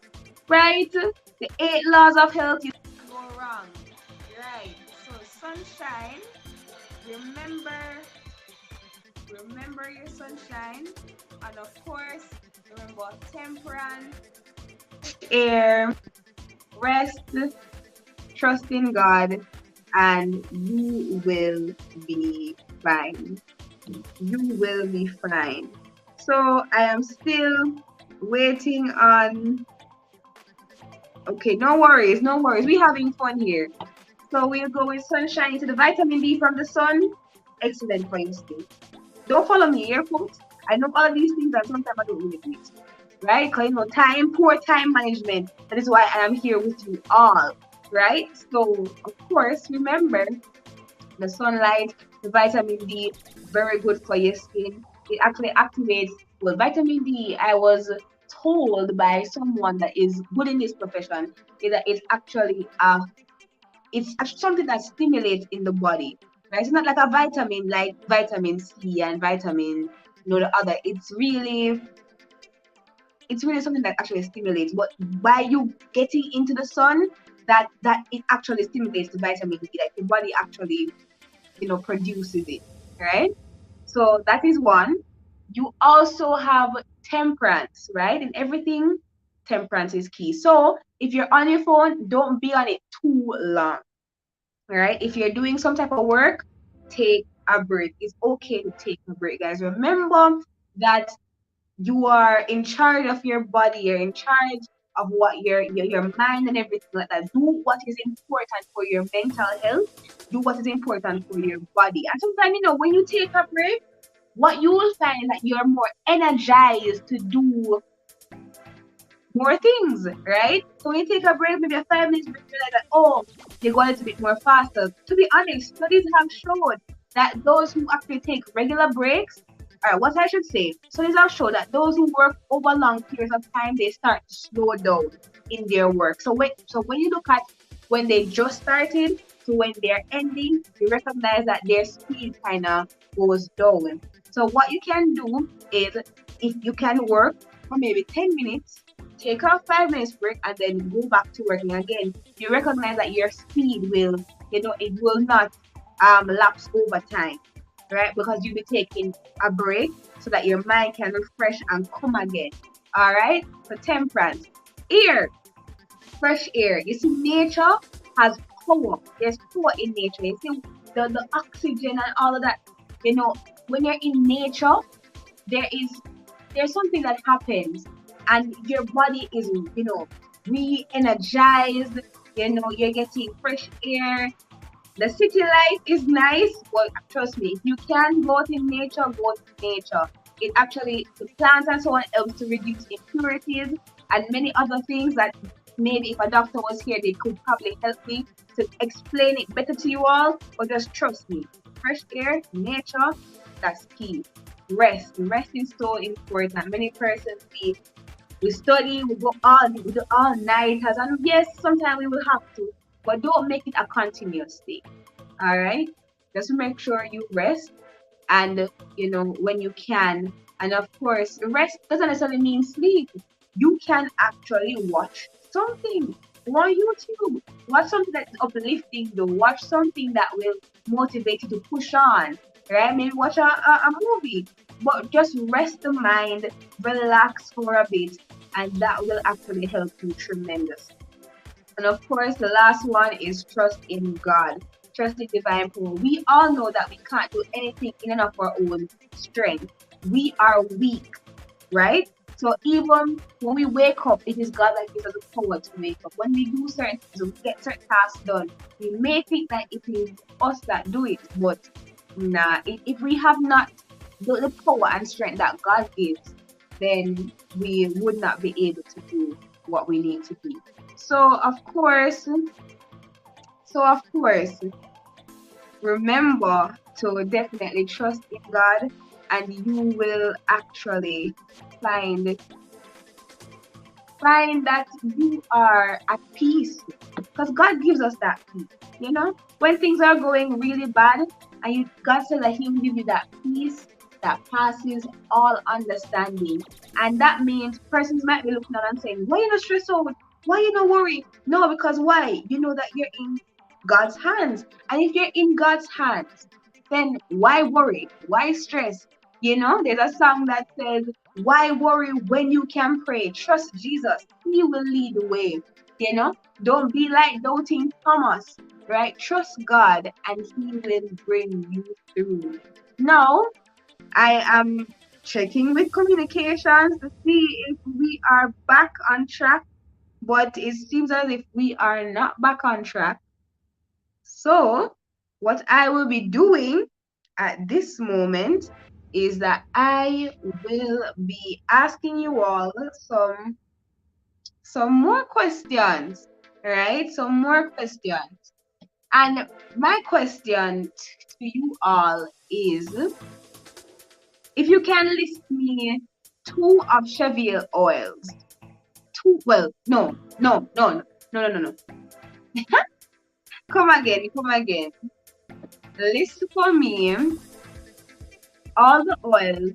right? The 8 laws of health, you can't go wrong, right? So, sunshine, remember your sunshine, and of course, remember temperance, air, rest, trust in God, and you will be fine. You will be fine. So I am still waiting on. Okay, no worries, no worries. We're having fun here. So we'll go with sunshine into the vitamin D from the sun. Excellent for your skin. Don't follow me here, folks. I know all of these things, and sometimes I don't really do it. Right? Because poor time management. That is why I am here with you all. Right? So of course, remember the sunlight, the vitamin D, very good for your skin. It actually activates, vitamin D, I was told by someone that is good in this profession, is that it's actually something that stimulates in the body. Right? It's not like a vitamin like vitamin C and vitamin, the other. It's really something that actually stimulates. But by you getting into the sun, that it actually stimulates the vitamin D, like the body actually produces it, right? So that is one. You also have temperance, right? In everything, temperance is key. So if you're on your phone, don't be on it too long. All right? If you're doing some type of work, take a break. It's okay to take a break, guys. Remember that you are in charge of your body, you're in charge of what your mind and everything like that. Do what is important for your mental health. Do what is important for your body. And sometimes, when you take a break, what you will find is that you're more energized to do more things, right? So when you take a break, maybe a 5 minutes break, you realize that, oh, you go a little bit more faster. To be honest, studies have shown that those who actually take regular breaks, or what I should say, studies have shown that those who work over long periods of time, they start to slow down in their work. So when you look at when they just started to when they're ending, you recognize that their speed kind of goes down. So what you can do is, if you can work for maybe 10 minutes, take a 5 minutes break and then go back to working again. You recognize that your speed will, it will not lapse over time, right? Because you'll be taking a break so that your mind can refresh and come again. All right? So temperance. Air, fresh air. You see, nature has power. There's power in nature. You see, the oxygen and all of that. When you're in nature, there is there's something that happens, and your body is re-energized. You're getting fresh air. The city life is nice, but trust me, if you can go out in nature, go out in nature. It actually, the plants and so on, helps to reduce impurities and many other things that maybe if a doctor was here, they could probably help me to explain it better to you all. But just trust me, fresh air, nature, that's key. Rest is so important. Many persons, we study, we do all nighters, and yes, sometimes we will have to, but don't make it a continuous thing. All right, just make sure you rest, and when you can, and of course, rest doesn't necessarily mean sleep. You can actually watch something on YouTube. Watch something that's uplifting. Though watch something that will motivate you to push on. Right? Maybe watch a movie, but just rest the mind, relax for a bit, and that will actually help you tremendously. And of course, the last one is trust in God. Trust in divine power. We all know that we can't do anything in and of our own strength. We are weak, right? So even when we wake up, it is God that gives us the power to wake up. When we do certain things, we get certain tasks done, we may think that it is us that do it, but nah, if we have not the power and strength that God gives, then we would not be able to do what we need to do. So of course, remember to definitely trust in God, and you will actually find that you are at peace, because God gives us that peace. When things are going really bad, and God said that He will give you that peace that passes all understanding, and that means persons might be looking at and saying, "Why you not stressed out? Why you not worried?" No, because why? You know that you're in God's hands, and if you're in God's hands, then why worry? Why stress? There's a song that says, why worry when you can pray? Trust Jesus. He will lead the way. Don't be like doubting Thomas, right? Trust God and He will bring you through. Now, I am checking with communications to see if we are back on track, but it seems as if we are not back on track. So, what I will be doing at this moment is that I will be asking you all some more questions, right? Some more questions. And my question to you all is, if you can list me two of Shevielle oils. Two, well, no. Come again. List for me all the oils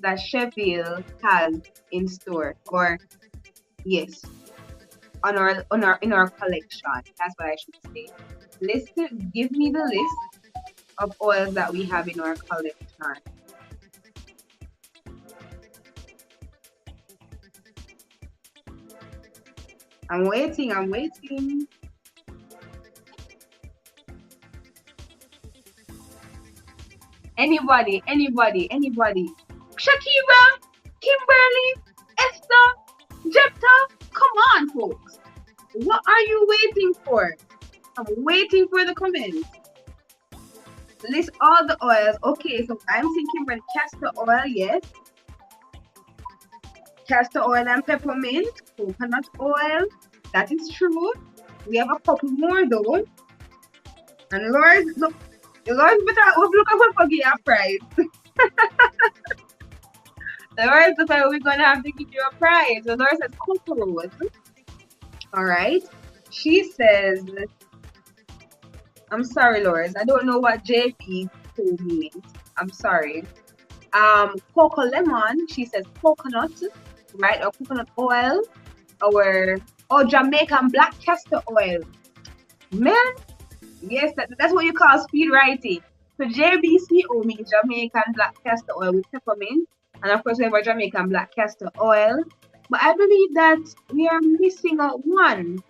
that Shevielle has in store, or yes, in our collection. That's what I should say. Give me the list of oils that we have in our collection. I'm waiting. Anybody. Shakira, Kimberly, Esther, Jepta, come on, folks. What are you waiting for? I'm waiting for the comments. List all the oils. Okay, so I'm thinking about castor oil, yes. castor oil and peppermint, coconut oil. That is true. We have a couple more though. And Lord, look, Lord, better look up for get a prize. The Lord says we're gonna have to give you a prize. The Lord says cocoa rose. All right. She says, I'm sorry, Lord. I don't know what JP means. I'm sorry. Cocoa lemon. She says coconut, right? Or coconut oil, or Jamaican black castor oil. Man, yes, that's what you call speed writing. So JBCO means Jamaican black castor oil with peppermint, and of course we have our Jamaican black castor oil. But I believe that we are missing out one.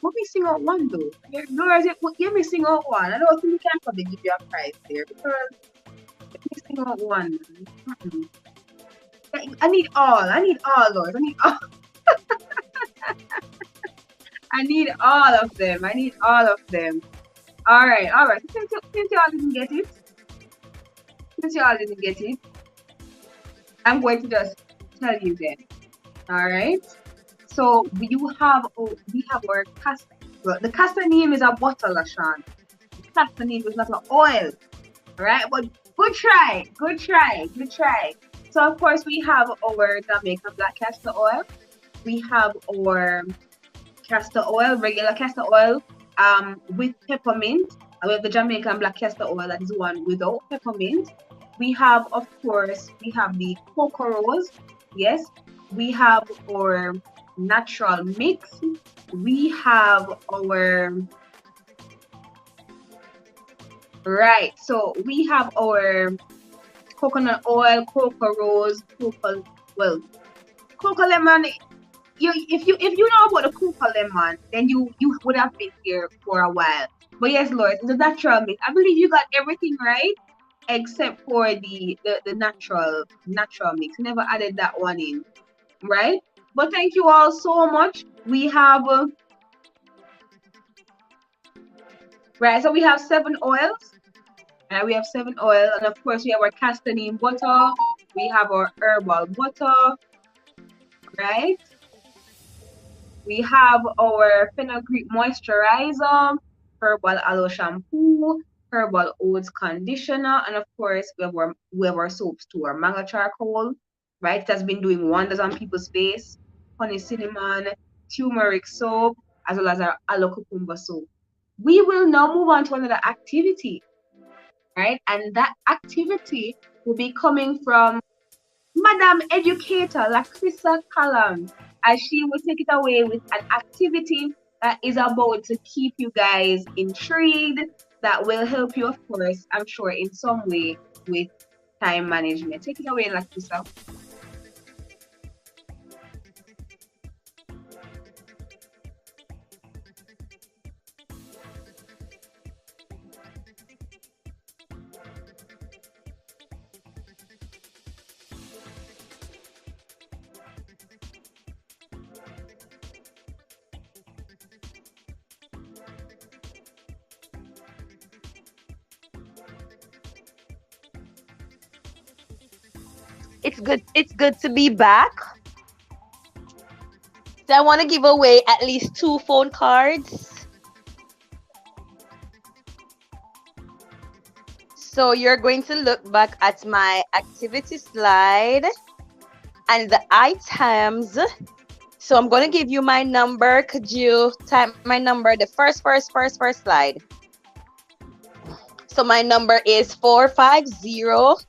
We're missing out one though. You're missing out one. I don't think we can probably give you a prize there because you're missing out one. Mhm. I need all. I need all, Lord. I need all. I need all of them. I need all of them. All right, all right. Since y'all didn't get it, I'm going to just tell you then. All right. So we have our castor. Well, the castor name is a bottle, Lashawn. The castor name is not an oil. All right, but good try, good try, good try. So of course we have our Jamaican black castor oil. We have our castor oil, regular castor oil, with peppermint. And we have the Jamaican black castor oil, that is one without peppermint. We have, of course, we have the cocoa rose. Yes, we have our natural mix. We have our right. So we have our coconut oil, cocoa rose, cocoa lemon. If you know about the cocoa lemon, then you would have been here for a while. But yes, Lord, the natural mix. I believe you got everything right except for the natural mix. You never added that one in, right? But thank you all so much. We have right, so we have 7 oils. We have 7 oil, and of course we have our castor neem butter. We have our herbal butter, right? We have our fenugreek moisturizer, herbal aloe shampoo, herbal oats conditioner, and of course we have our soaps too, our mango charcoal, right? It has been doing wonders on people's face. Honey cinnamon, turmeric soap, as well as our aloe cucumber soap. We will now move on to another activity, right? And that activity will be coming from Madam Educator Lacrissa Callum, as she will take it away with an activity that is about to keep you guys intrigued, that will help you, of course, I'm sure, in some way with time management. Take it away, Lacrissa. It's good to be back. So I want to give away at least 2 phone cards. So you're going to look back at my activity slide and the items. So I'm going to give you my number. Could you type my number, the first slide? So my number is 450-4084.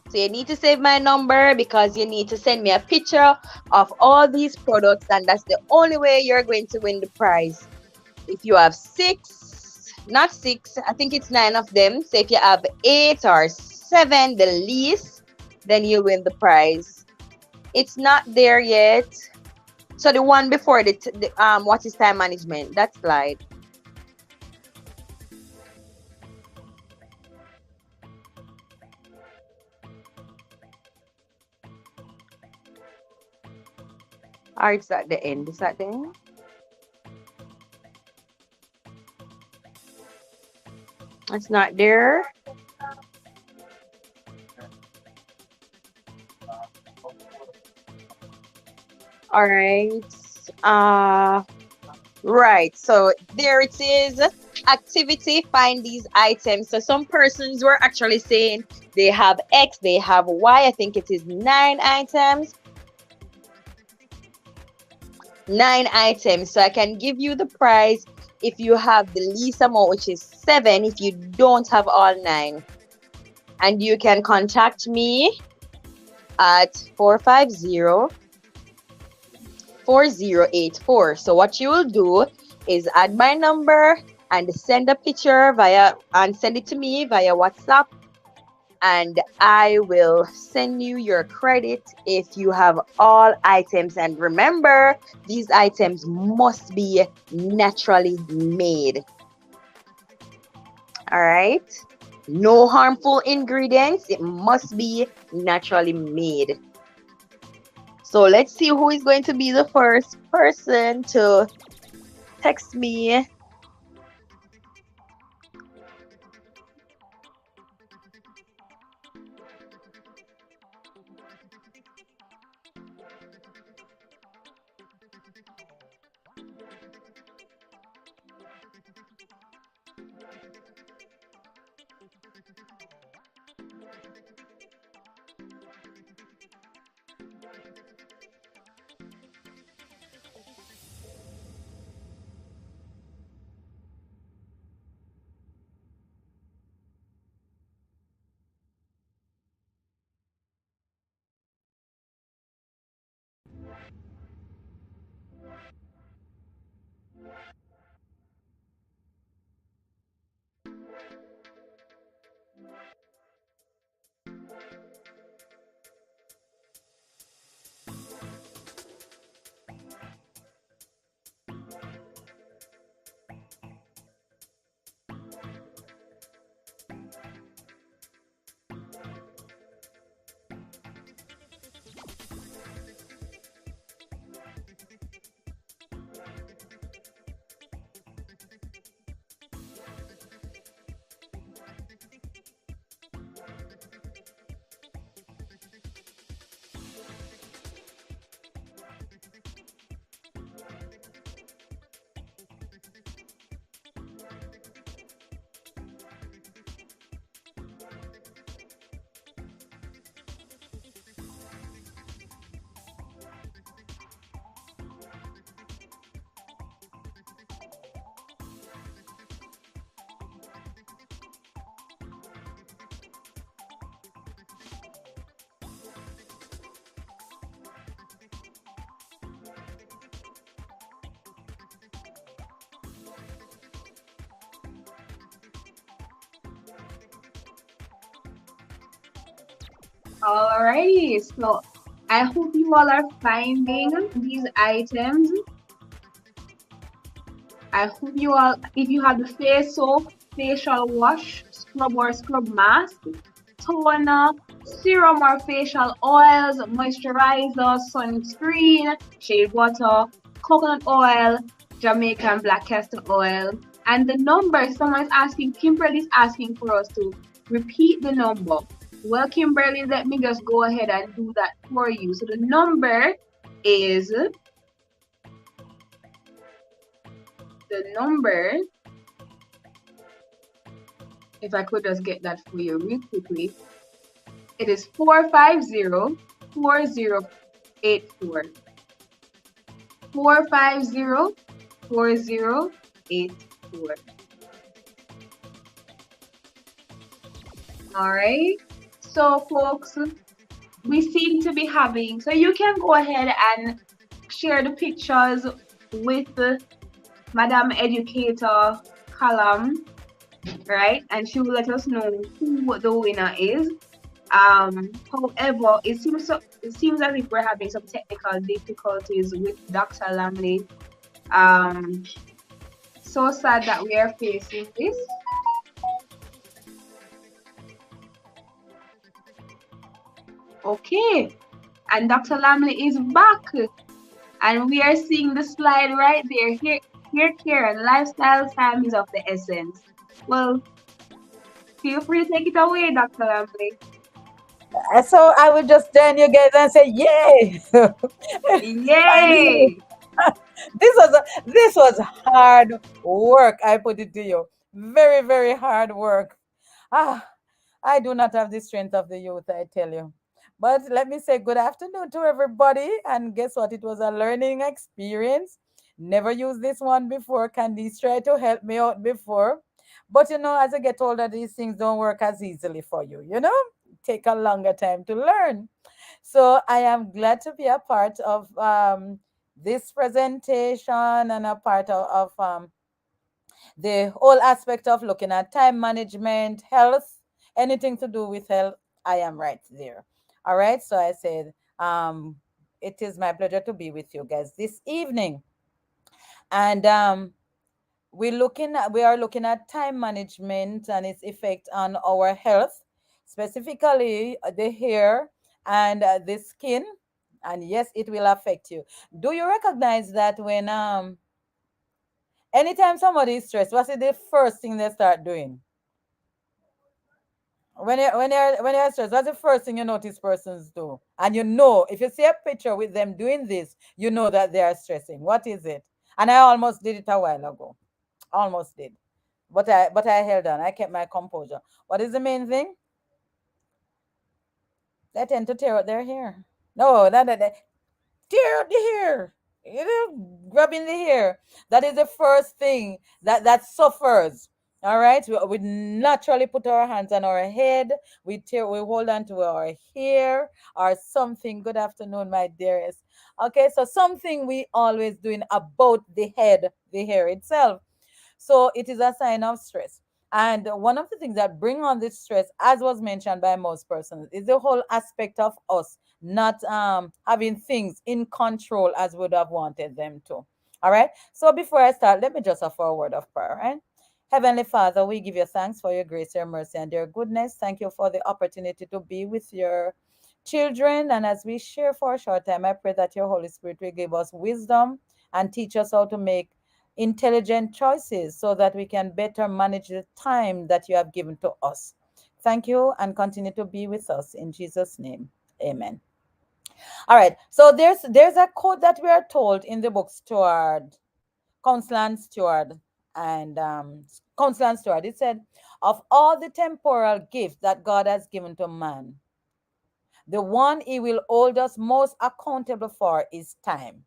So you need to save my number because you need to send me a picture of all these products, and that's the only way you're going to win the prize. If you have 6, not 6, I think it's 9 of them. So if you have 8 or 7, the least, then you win the prize. It's not there yet. So the one before the what is time management? That slide. Or it's at the end. Is that the end? It's not there. All right. Uh, right. So there it is. Activity, find these items. So some persons were actually saying they have X, they have Y. I think it is 9 items. 9 items. So I can give you the price if you have the least amount, which is 7, if you don't have all 9. And you can contact me at 450-4084. So what you will do is add my number and send a picture and send it to me via WhatsApp, and I will send you your credit if you have all items. And remember, these items must be naturally made. All right? No harmful ingredients. It must be naturally made. So let's see who is going to be the first person to text me. Alrighty, so I hope you all are finding these items. I hope you all, if you have the face soap, facial wash, scrub or scrub mask, toner, serum or facial oils, moisturizer, sunscreen, shea butter, coconut oil, Jamaican black castor oil, and the number someone's asking, Kimberly's asking for us to repeat the number. Well, Kimberly, let me just go ahead and do that for you. So the number is if I could just get that for you real quickly, it is 450-4084. 450-4084. All right. So, folks, we seem to be having. So you can go ahead and share the pictures with Madam Educator column, right? And she will let us know who the winner is. However, it seems as if we're having some technical difficulties with Dr. Lamley. So sad that we are facing this. Okay, and Dr. Lamley is back, and we are seeing the slide right there. Hair care and lifestyle time is of the essence. Well, feel free to take it away, Dr. Lamley. So I will just join you guys and say, yay! Finally, Yay! this was hard work. I put it to you, very very hard work. Ah, I do not have the strength of the youth, I tell you. But let me say good afternoon to everybody. And guess what? It was a learning experience. Never used this one before. Candice tried to help me out before. But as I get older, these things don't work as easily for you, Take a longer time to learn. So I am glad to be a part of this presentation and a part of the whole aspect of looking at time management, health, anything to do with health. I am right there. All right. So I said, it is my pleasure to be with you guys this evening. And we are looking at time management and its effect on our health, specifically the hair and the skin. And yes, it will affect you. Do you recognize that when anytime somebody is stressed, what's the first thing they start doing? When you're stressed, what's the first thing you notice persons do? And if you see a picture with them doing this, you know that they are stressing. What is it? And I almost did it a while ago. Almost did. But I held on. I kept my composure. What is the main thing? They tend to tear out their hair. No, that tear the hair. Grabbing the hair. That is the first thing that suffers. All right, we naturally put our hands on our head. We hold on to our hair or something. Good afternoon, my dearest. Okay, so something we always doing about the hair itself. So it is a sign of stress. And one of the things that bring on this stress, as was mentioned by most persons, is the whole aspect of us not having things in control as would have wanted them to. All right. So before I start, let me just offer a word of prayer. Right? Heavenly Father, we give you thanks for your grace, your mercy, and your goodness. Thank you for the opportunity to be with your children. And as we share for a short time, I pray that your Holy Spirit will give us wisdom and teach us how to make intelligent choices so that we can better manage the time that you have given to us. Thank you and continue to be with us in Jesus' name. Amen. All right. So there's a quote that we are told in the book Steward, Counsel and Steward, and Counsel and Steward. It said, "Of all the temporal gifts that God has given to man, the one He will hold us most accountable for is time."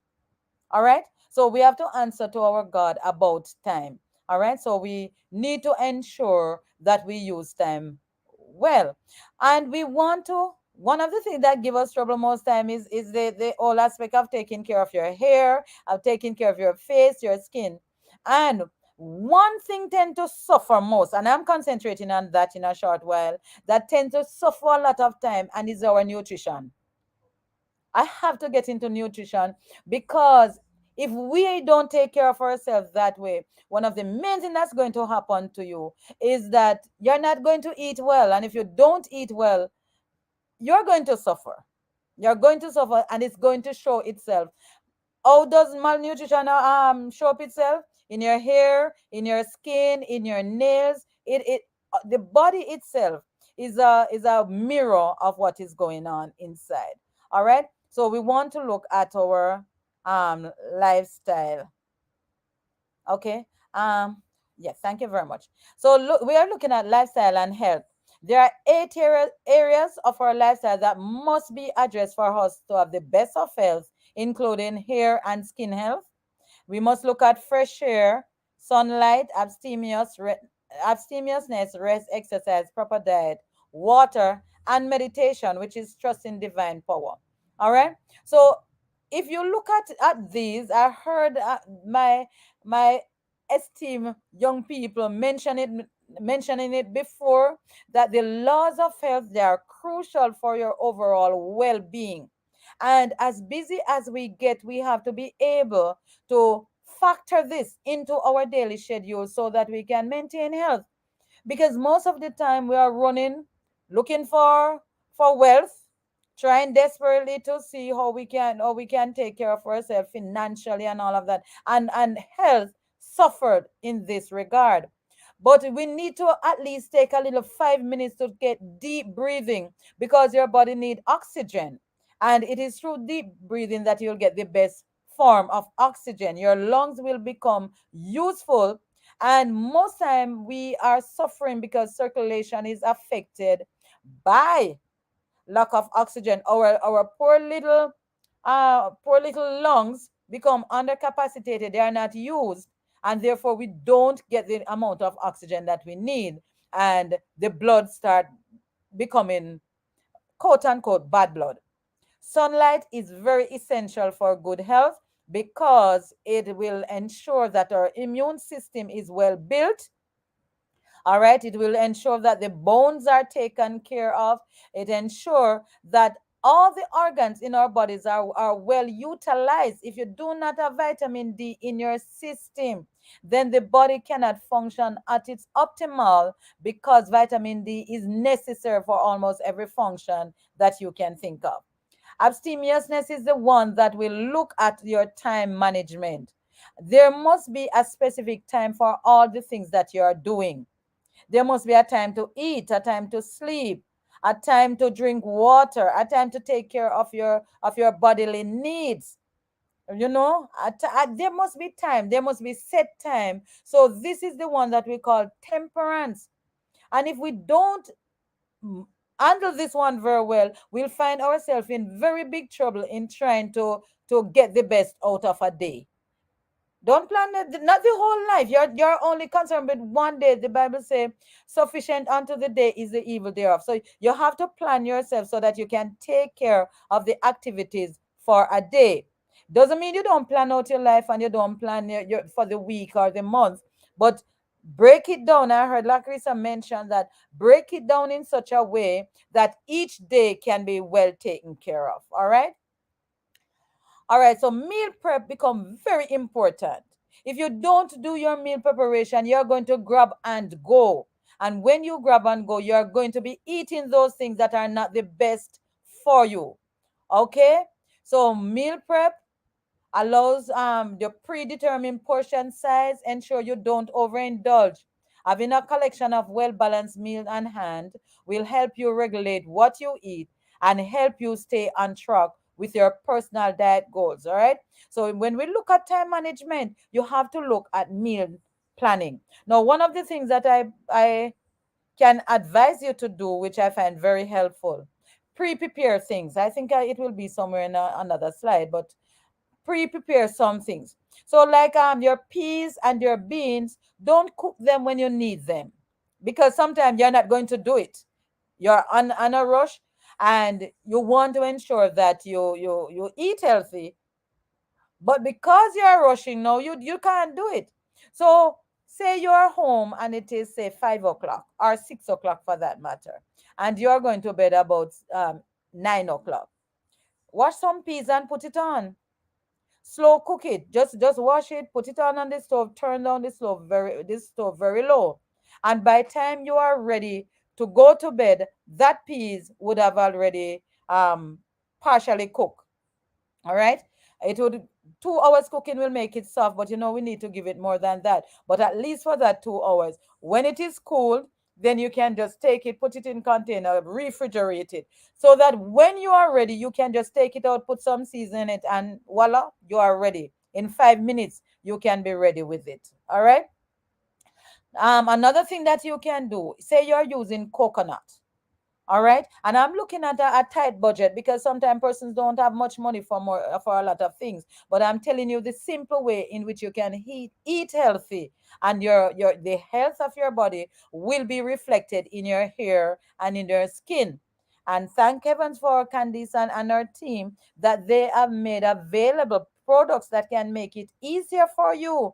All right. So we have to answer to our God about time. All right. So we need to ensure that we use time well. And we want to, one of the things that give us trouble most time is the whole aspect of taking care of your hair, of taking care of your face, your skin. And one thing tend to suffer most, and I'm concentrating on that in a short while, that tend to suffer a lot of time, and is our nutrition. I have to get into nutrition because if we don't take care of ourselves that way, one of the main things that's going to happen to you is that you're not going to eat well. And if you don't eat well, you're going to suffer. You're going to suffer and it's going to show itself. How does malnutrition show up itself? In your hair, in your skin, in your nails. The body itself is a mirror of what is going on inside. All right. So we want to look at our lifestyle. Okay. Yes, thank you very much. So look, we are looking at lifestyle and health. There are eight areas of our lifestyle that must be addressed for us to have the best of health, including hair and skin health. We must look at fresh air, sunlight, abstemiousness, rest, exercise, proper diet, water, and meditation, which is trusting divine power. All right. So if you look at these, I heard my esteemed young people mentioning it before, that the laws of health, they are crucial for your overall well-being. And as busy as we get, we have to be able to factor this into our daily schedule so that we can maintain health, because most of the time we are running looking for wealth, trying desperately to see how we can take care of ourselves financially and all of that, and health suffered in this regard. But we need to at least take a little 5 minutes to get deep breathing because your body need oxygen. And it is through deep breathing that you'll get the best form of oxygen. Your lungs will become useful. And most time we are suffering because circulation is affected by lack of oxygen. Our poor little lungs become undercapacitated. They are not used, and therefore we don't get the amount of oxygen that we need, and the blood start becoming quote unquote bad blood. Sunlight is very essential for good health because it will ensure that our immune system is well built. All right, it will ensure that the bones are taken care of. It ensure that all the organs in our bodies are well utilized. If you do not have vitamin D in your system, then the body cannot function at its optimal, because vitamin D is necessary for almost every function that you can think of. Abstemiousness is the one that will look at your time management. There must be a specific time for all the things that you are doing. There must be a time to eat, a time to sleep, a time to drink water, a time to take care of your bodily needs. You know, there must be time. There must be set time. So this is the one that we call temperance. And if we don't mm, handle this one very well, we'll find ourselves in very big trouble in trying to get the best out of a day. Don't plan it, not the whole life. You're only concerned with one day. The Bible says, "Sufficient unto the day is the evil thereof." So you have to plan yourself so that you can take care of the activities for a day. Doesn't mean you don't plan out your life and you don't plan for the week or the month, but break it down. I heard Lacrisa mention that break it down in such a way that each day can be well taken care of. All right. All right, so meal prep become very important. If you don't do your meal preparation, you're going to grab and go. And when you grab and go, you're going to be eating those things that are not the best for you. Okay? So meal prep allows the predetermined portion size. Ensure you don't overindulge. Having a collection of well-balanced meals on hand will help you regulate what you eat and help you stay on track with your personal diet goals. All right. So when we look at time management, you have to look at meal planning. Now, one of the things that I can advise you to do, which I find very helpful, pre-prepare things. I think it will be somewhere in another slide, but pre-prepare some things. So like your peas and your beans, don't cook them when you need them, because sometimes you're not going to do it. You're on a rush, and you want to ensure that you eat healthy, but because you're rushing now, you can't do it. So say you're home and it is say 5 o'clock or 6 o'clock for that matter, and you're going to bed about 9 o'clock. Wash some peas and put it on. Slow cook it. Just wash it, put it on the stove, turn down this stove very low. And by the time you are ready to go to bed, that peas would have already partially cooked. All right. It would 2 hours cooking will make it soft, but we need to give it more than that. But at least for that 2 hours, when it is cooled, then you can just take it, put it in container, refrigerate it, so that when you are ready, you can just take it out, put some season in it, and voila, you are ready. In 5 minutes, you can be ready with it. All right. Another thing that you can do, say you're using coconut. All right. And I'm looking at a tight budget, because sometimes persons don't have much money for a lot of things. But I'm telling you the simple way in which you can eat healthy, and your the health of your body will be reflected in your hair and in your skin. And thank heavens for Candice and her team, that they have made available products that can make it easier for you.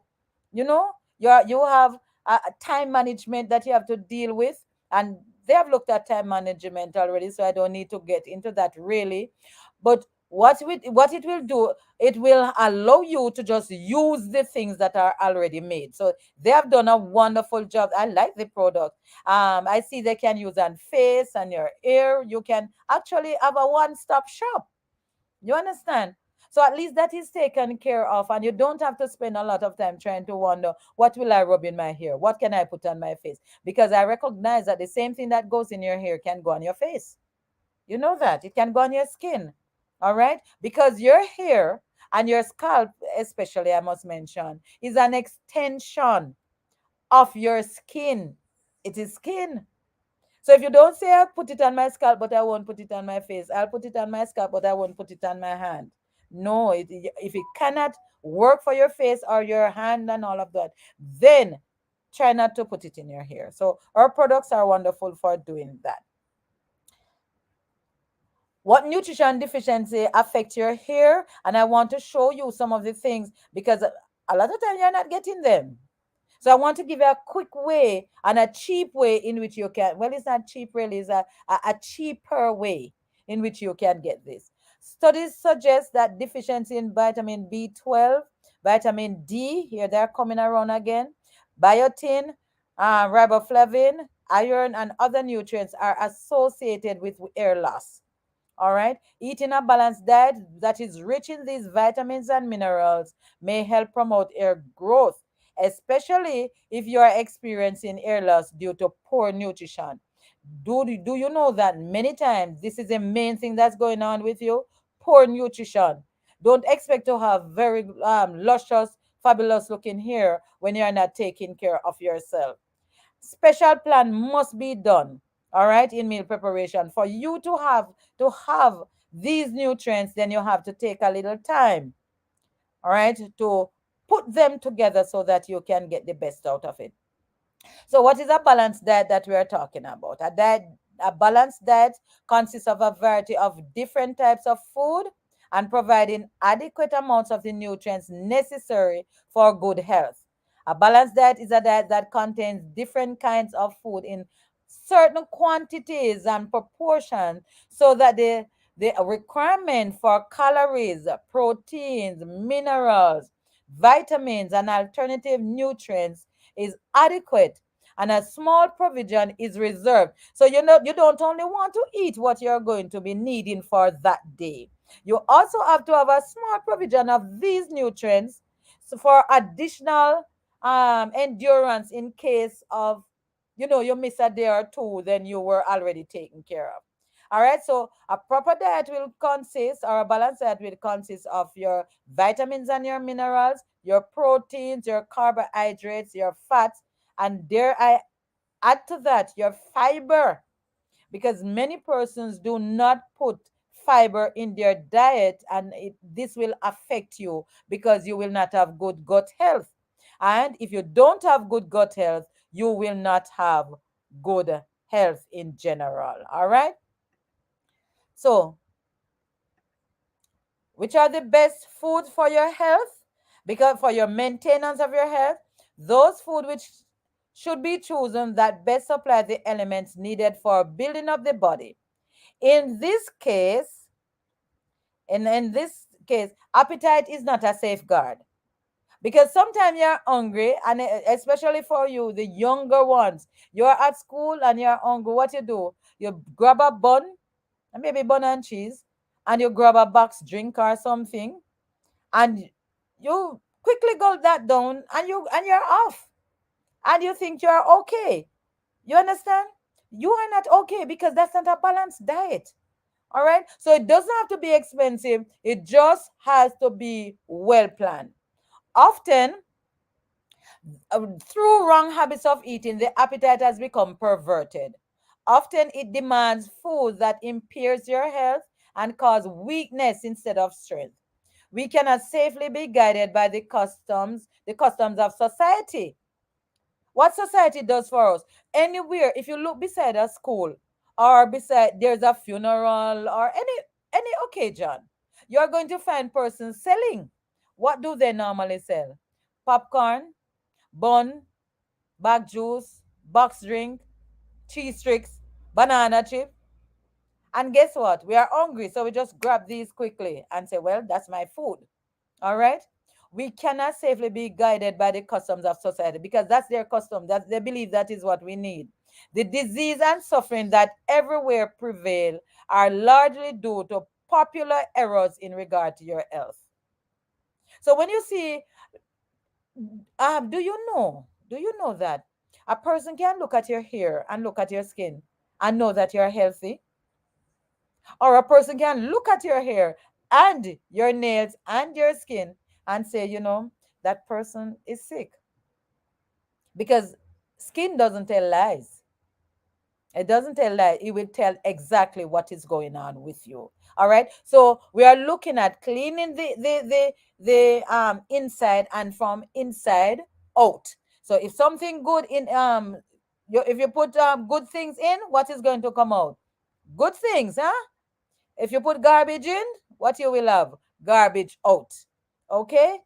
You have a time management that you have to deal with, and they have looked at time management already, so I don't need to get into that really. But what it will do, it will allow you to just use the things that are already made. So they have done a wonderful job. I like the product. I see they can use on face and your ear. You can actually have a one-stop shop. You understand? So at least that is taken care of, and you don't have to spend a lot of time trying to wonder, what will I rub in my hair? What can I put on my face? Because I recognize that the same thing that goes in your hair can go on your face. You know that. It can go on your skin. All right? Because your hair and your scalp, especially, I must mention, is an extension of your skin. It is skin. So if you don't say I'll put it on my scalp, but I won't put it on my face, I'll put it on my scalp, but I won't put it on my hand. No, if it cannot work for your face or your hand and all of that, then try not to put it in your hair. So our products are wonderful for doing that. What nutrition deficiency affect your hair? And I want to show you some of the things, because a lot of times you're not getting them. So I want to give you a quick way and a cheap way in which you can, well, it's not cheap really, it's a cheaper way in which you can get this. Studies suggest that deficiency in vitamin B12, vitamin D, here they're coming around again, biotin, riboflavin, iron, and other nutrients are associated with hair loss. All right. Eating a balanced diet that is rich in these vitamins and minerals may help promote hair growth, especially if you are experiencing hair loss due to poor nutrition. Do you know that many times this is the main thing that's going on with you? Poor nutrition. Don't expect to have very luscious, fabulous looking hair when you're not taking care of yourself. Special plan must be done, all right, in meal preparation. For you to have these nutrients, then you have to take a little time, all right, to put them together so that you can get the best out of it. So, what is a balanced diet that we are talking about? A balanced diet consists of a variety of different types of food and providing adequate amounts of the nutrients necessary for good health. A balanced diet is a diet that contains different kinds of food in certain quantities and proportions so that the requirement for calories, proteins, minerals, vitamins, and alternative nutrients is adequate, and a small provision is reserved. So you don't only want to eat what you're going to be needing for that day. You also have to have a small provision of these nutrients, so for additional endurance in case of, you miss a day or two, then you were already taken care of. All right, so a proper diet will consist, or a balanced diet will consist of your vitamins and your minerals, your proteins, your carbohydrates, your fats, and there I add to that your fiber, because many persons do not put fiber in their diet, and this will affect you because you will not have good gut health. And if you don't have good gut health, you will not have good health in general. All right. So, which are the best foods for your health? Because for your maintenance of your health, those food which should be chosen that best supply the elements needed for building up the body. In this case, in this case, appetite is not a safeguard, because sometimes you're hungry, and especially for you, the younger ones, you're at school and you're hungry. What you do? You grab a bun, and maybe bun and cheese, and you grab a box drink or something, and you quickly gulp that down, and you're off, and you think you're okay. You understand? You are not okay, because that's not a balanced diet. All right. So it doesn't have to be expensive. It just has to be well planned. Often, through wrong habits of eating, the appetite has become perverted. Often it demands food that impairs your health and cause weakness instead of strength. We cannot safely be guided by the customs of society. What society does for us. Anywhere, if you look beside a school, or beside there's a funeral, or any occasion, you're going to find persons selling. What do they normally sell? Popcorn, bun, bag juice, box drink, cheese sticks, banana chip. And guess what? We are hungry, so we just grab these quickly and say, well, that's my food. All right. We cannot safely be guided by the customs of society, because that's their custom. That they believe that is what we need. The disease and suffering that everywhere prevail are largely due to popular errors in regard to your health. So when you see, do you know that a person can look at your hair and look at your skin and know that you're healthy? Or a person can look at your hair and your nails and your skin and say, that person is sick. Because skin doesn't tell lies. It doesn't tell lies. It will tell exactly what is going on with you. All right. So we are looking at cleaning the inside and from inside out. So if something good in if you put good things in, what is going to come out? Good things, huh? If you put garbage in, what you will have? Garbage out. Okay?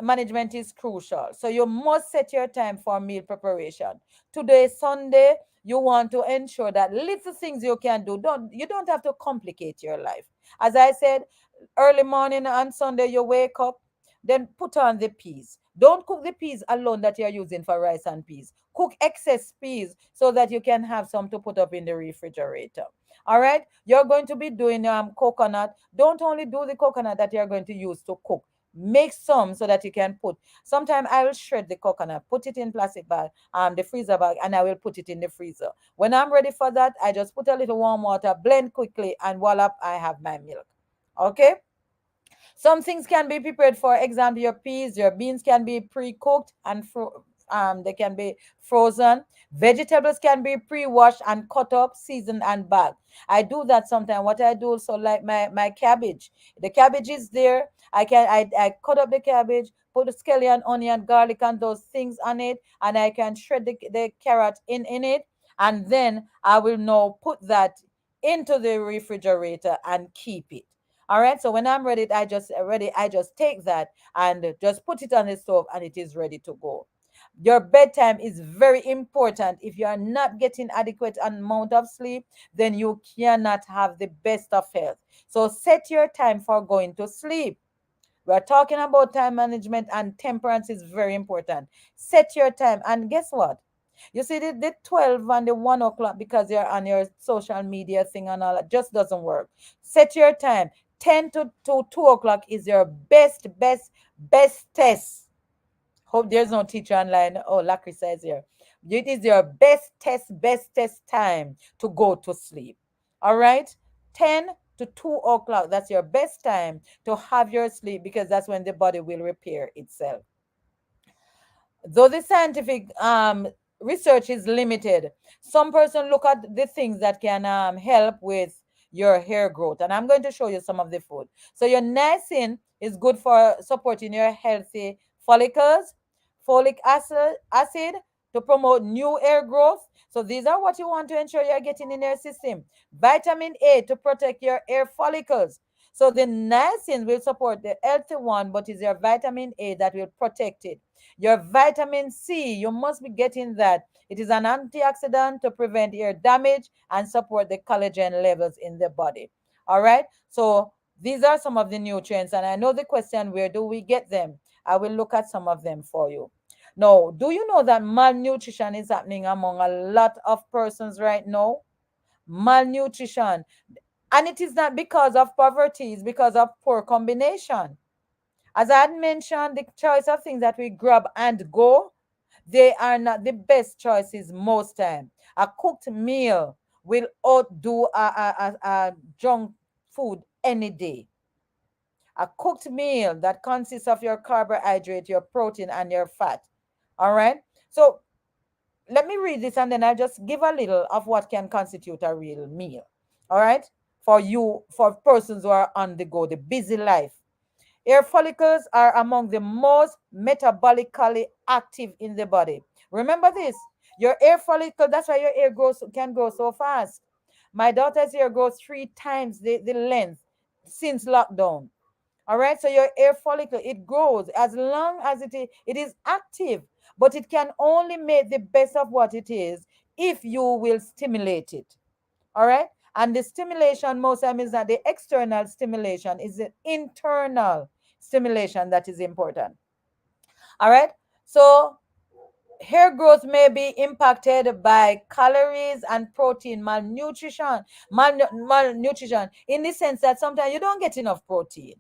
Management is crucial. So you must set your time for meal preparation. Today, Sunday, you want to ensure that little things you can do. You don't have to complicate your life. As I said, early morning on Sunday, you wake up, then put on the peas. Don't cook the peas alone that you're using for rice and peas. Cook excess peas so that you can have some to put up in the refrigerator. All right, you're going to be doing coconut. Don't only do the coconut that you're going to use to cook. Make some so that you can put. Sometime I will shred the coconut, put it in plastic bag, the freezer bag, and I will put it in the freezer. When I'm ready for that, I just put a little warm water, blend quickly, and voila, I have my milk. Okay. Some things can be prepared. For example, your peas, your beans can be pre-cooked and they can be frozen. Vegetables can be pre-washed and cut up, seasoned and bagged. I do that sometimes. What I do, so like my cabbage, the cabbage is there. I cut up the cabbage, put the scallion, onion, garlic, and those things on it, and I can shred the carrot in it, and then I will now put that into the refrigerator and keep it. All right. So when I'm ready, I just take that and just put it on the stove and it is ready to go. Your bedtime is very important. If you are not getting adequate amount of sleep, then you cannot have the best of health. So set your time for going to sleep. We are talking about time management, and temperance is very important. Set your time. And guess what? You see, the 12 and the 1 o'clock, because you're on your social media thing and all that, just doesn't work. Set your time. 10 to 2 o'clock is your best test. Hope there's no teacher online. Oh, Lakri says here. It is your best test time to go to sleep. All right? 10 to 2 o'clock. That's your best time to have your sleep, because that's when the body will repair itself. Though the scientific research is limited, some person look at the things that can help with your hair growth, and I'm going to show you some of the food. So your niacin is good for supporting your healthy follicles. Folic acid to promote new hair growth. So these are what you want to ensure you're getting in your system. Vitamin A to protect your hair follicles. So the niacin will support the healthy one, but it's your vitamin A that will protect it. Your vitamin C, you must be getting that. It is an antioxidant to prevent hair damage and support the collagen levels in the body. All right. So these are some of the nutrients. And I know the question, where do we get them? I will look at some of them for you. Now, do you know that malnutrition is happening among a lot of persons right now? Malnutrition. And it is not because of poverty, it's because of poor combination. As I had mentioned, the choice of things that we grab and go, they are not the best choices most time. A cooked meal will outdo a junk food any day. A cooked meal that consists of your carbohydrate, your protein, and your fat. All right. So let me read this and then I'll just give a little of what can constitute a real meal. All right. For you, for persons who are on the go, the busy life. Hair follicles are among the most metabolically active in the body. Remember this. Your hair follicle, that's why your hair can grow so fast. My daughter's hair grows 3 times the length since lockdown. All right, so your hair follicle, it grows as long as it is active, but it can only make the best of what it is if you will stimulate it. All right, and the stimulation most time is not the external stimulation, is the internal stimulation that is important. All right, so Hair growth may be impacted by calories and protein malnutrition, malnutrition in the sense that sometimes you don't get enough protein.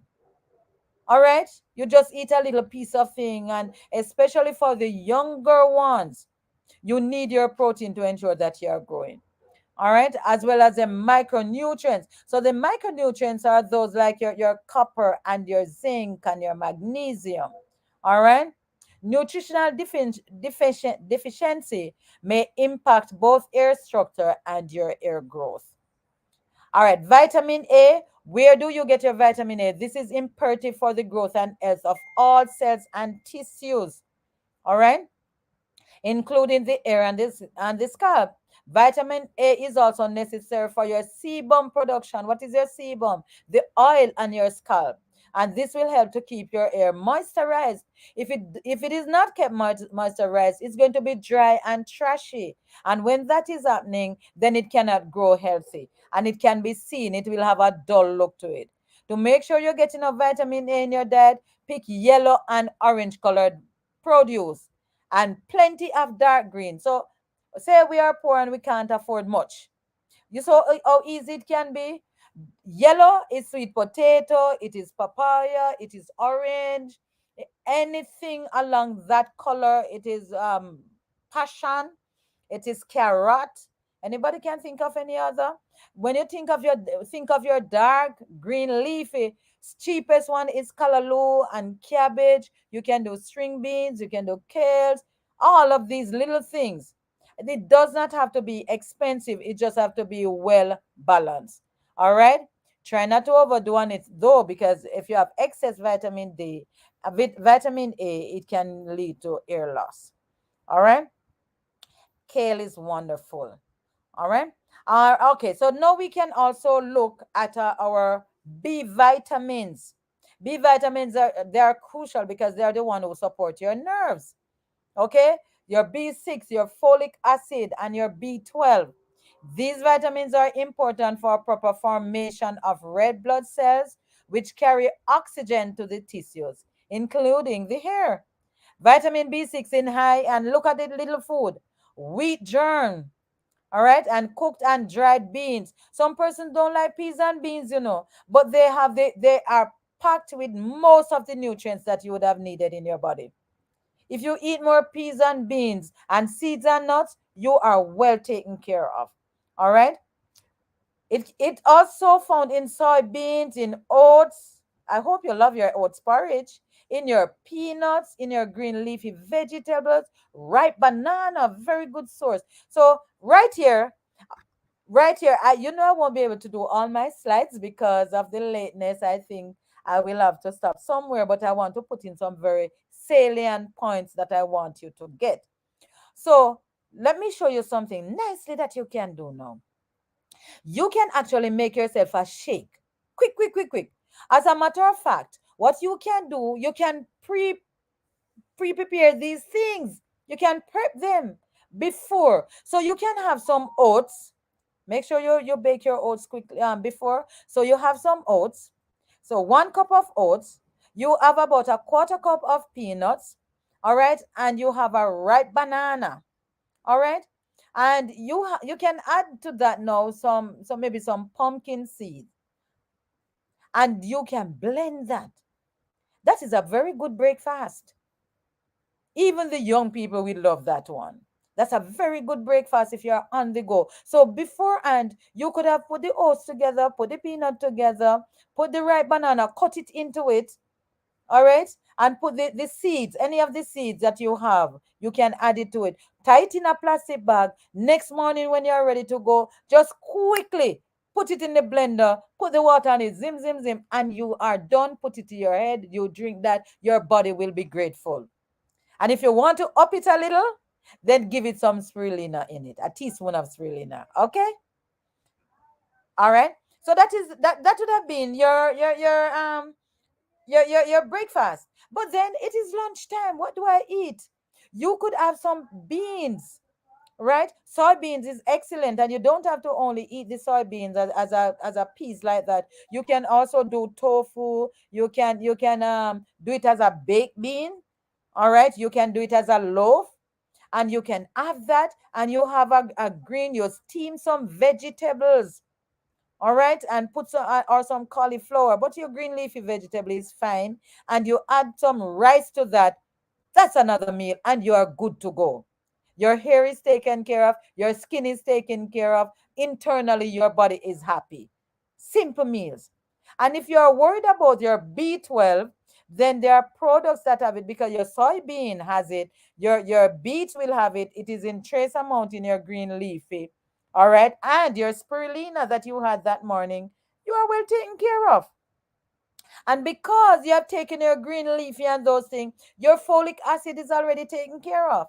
All right, you just eat a little piece of thing, and especially for the younger ones, you need your protein to ensure that you are growing. All right, as well as the micronutrients. So the micronutrients are those like your copper and your zinc and your magnesium. All right, nutritional deficiency may impact both hair structure and your hair growth. All right, vitamin A. Where do you get your vitamin A? This is imperative for the growth and health of all cells and tissues. All right, including the hair and the scalp. Vitamin A is also necessary for your sebum production. What is your sebum? The oil on your scalp. And this will help to keep your hair moisturized. If it is not kept moisturized, it's going to be dry and trashy. And when that is happening, then it cannot grow healthy. And it can be seen, it will have a dull look to it. To make sure you're getting enough vitamin A in your diet, pick yellow and orange colored produce and plenty of dark green. So say we are poor and we can't afford much. You saw how easy it can be. Yellow is sweet potato, it is papaya, it is orange, anything along that color. It is passion, it is carrot. Anybody can think of any other? When you think of your dark green leafy, cheapest one is callaloo and cabbage. You can do string beans, you can do kales, all of these little things. It does not have to be expensive, it just have to be well balanced. All right? Try not to overdo on it though, because if you have excess vitamin D, with vitamin A, it can lead to hair loss. All right? Kale is wonderful. All right. Okay. So now we can also look at our B vitamins. B vitamins are crucial because they are the one who support your nerves. Okay. Your B6, your folic acid, and your B12. These vitamins are important for proper formation of red blood cells, which carry oxygen to the tissues, including the hair. Vitamin B6 in high, and look at the little food: wheat germ, all right, and cooked and dried beans. Some persons don't like peas and beans, but they are packed with most of the nutrients that you would have needed in your body. If you eat more peas and beans and seeds and nuts, you are well taken care of. All right. It also found in soybeans, in oats. I hope you love your oats porridge. In your peanuts, in your green leafy vegetables, ripe banana, very good source. So right here, I won't be able to do all my slides because of the lateness. I think I will have to stop somewhere, but I want to put in some very salient points that I want you to get. So let me show you something nicely that you can do now. You can actually make yourself a shake. Quick, quick, quick, quick. As a matter of fact, what you can do, you can prepare these things. You can prep them before. So you can have some oats. Make sure you bake your oats quickly before. So you have some oats. So 1 cup of oats. You have about a quarter cup of peanuts. All right. And you have a ripe banana. All right. And you can add to that now some maybe some pumpkin seed, and you can blend that. That is a very good breakfast. Even the young people will love that one. That's a very good breakfast if you're on the go. So beforehand, you could have put the oats together, put the peanut together, put the ripe banana, cut it into it, all right, and put the seeds, any of the seeds that you have, you can add it to it. Tie it in a plastic bag. Next morning when you're ready to go, just quickly put it in the blender, put the water on it, zim zim zim, and you are done. Put it to your head, you drink that, your body will be grateful. And if you want to up it a little, then give it some spirulina in it, a teaspoon of spirulina. Okay. All right. So that would have been your breakfast. But then it is lunchtime. What do I eat? You could have some beans, right? Soybeans is excellent, and you don't have to only eat the soybeans as a piece like that. You can also do tofu. You can do it as a baked bean. All right. You can do it as a loaf, and you can have that, and you have a green, you steam some vegetables, all right, and put some or some cauliflower, but your green leafy vegetable is fine, and you add some rice to that. That's another meal, and you are good to go. Your hair is taken care of, your skin is taken care of, internally, your body is happy. Simple meals. And if you are worried about your B12, then there are products that have it because your soybean has it, your beets will have it. It is in trace amount in your green leafy. All right. And your spirulina that you had that morning, you are well taken care of. And because you have taken your green leafy and those things, your folic acid is already taken care of.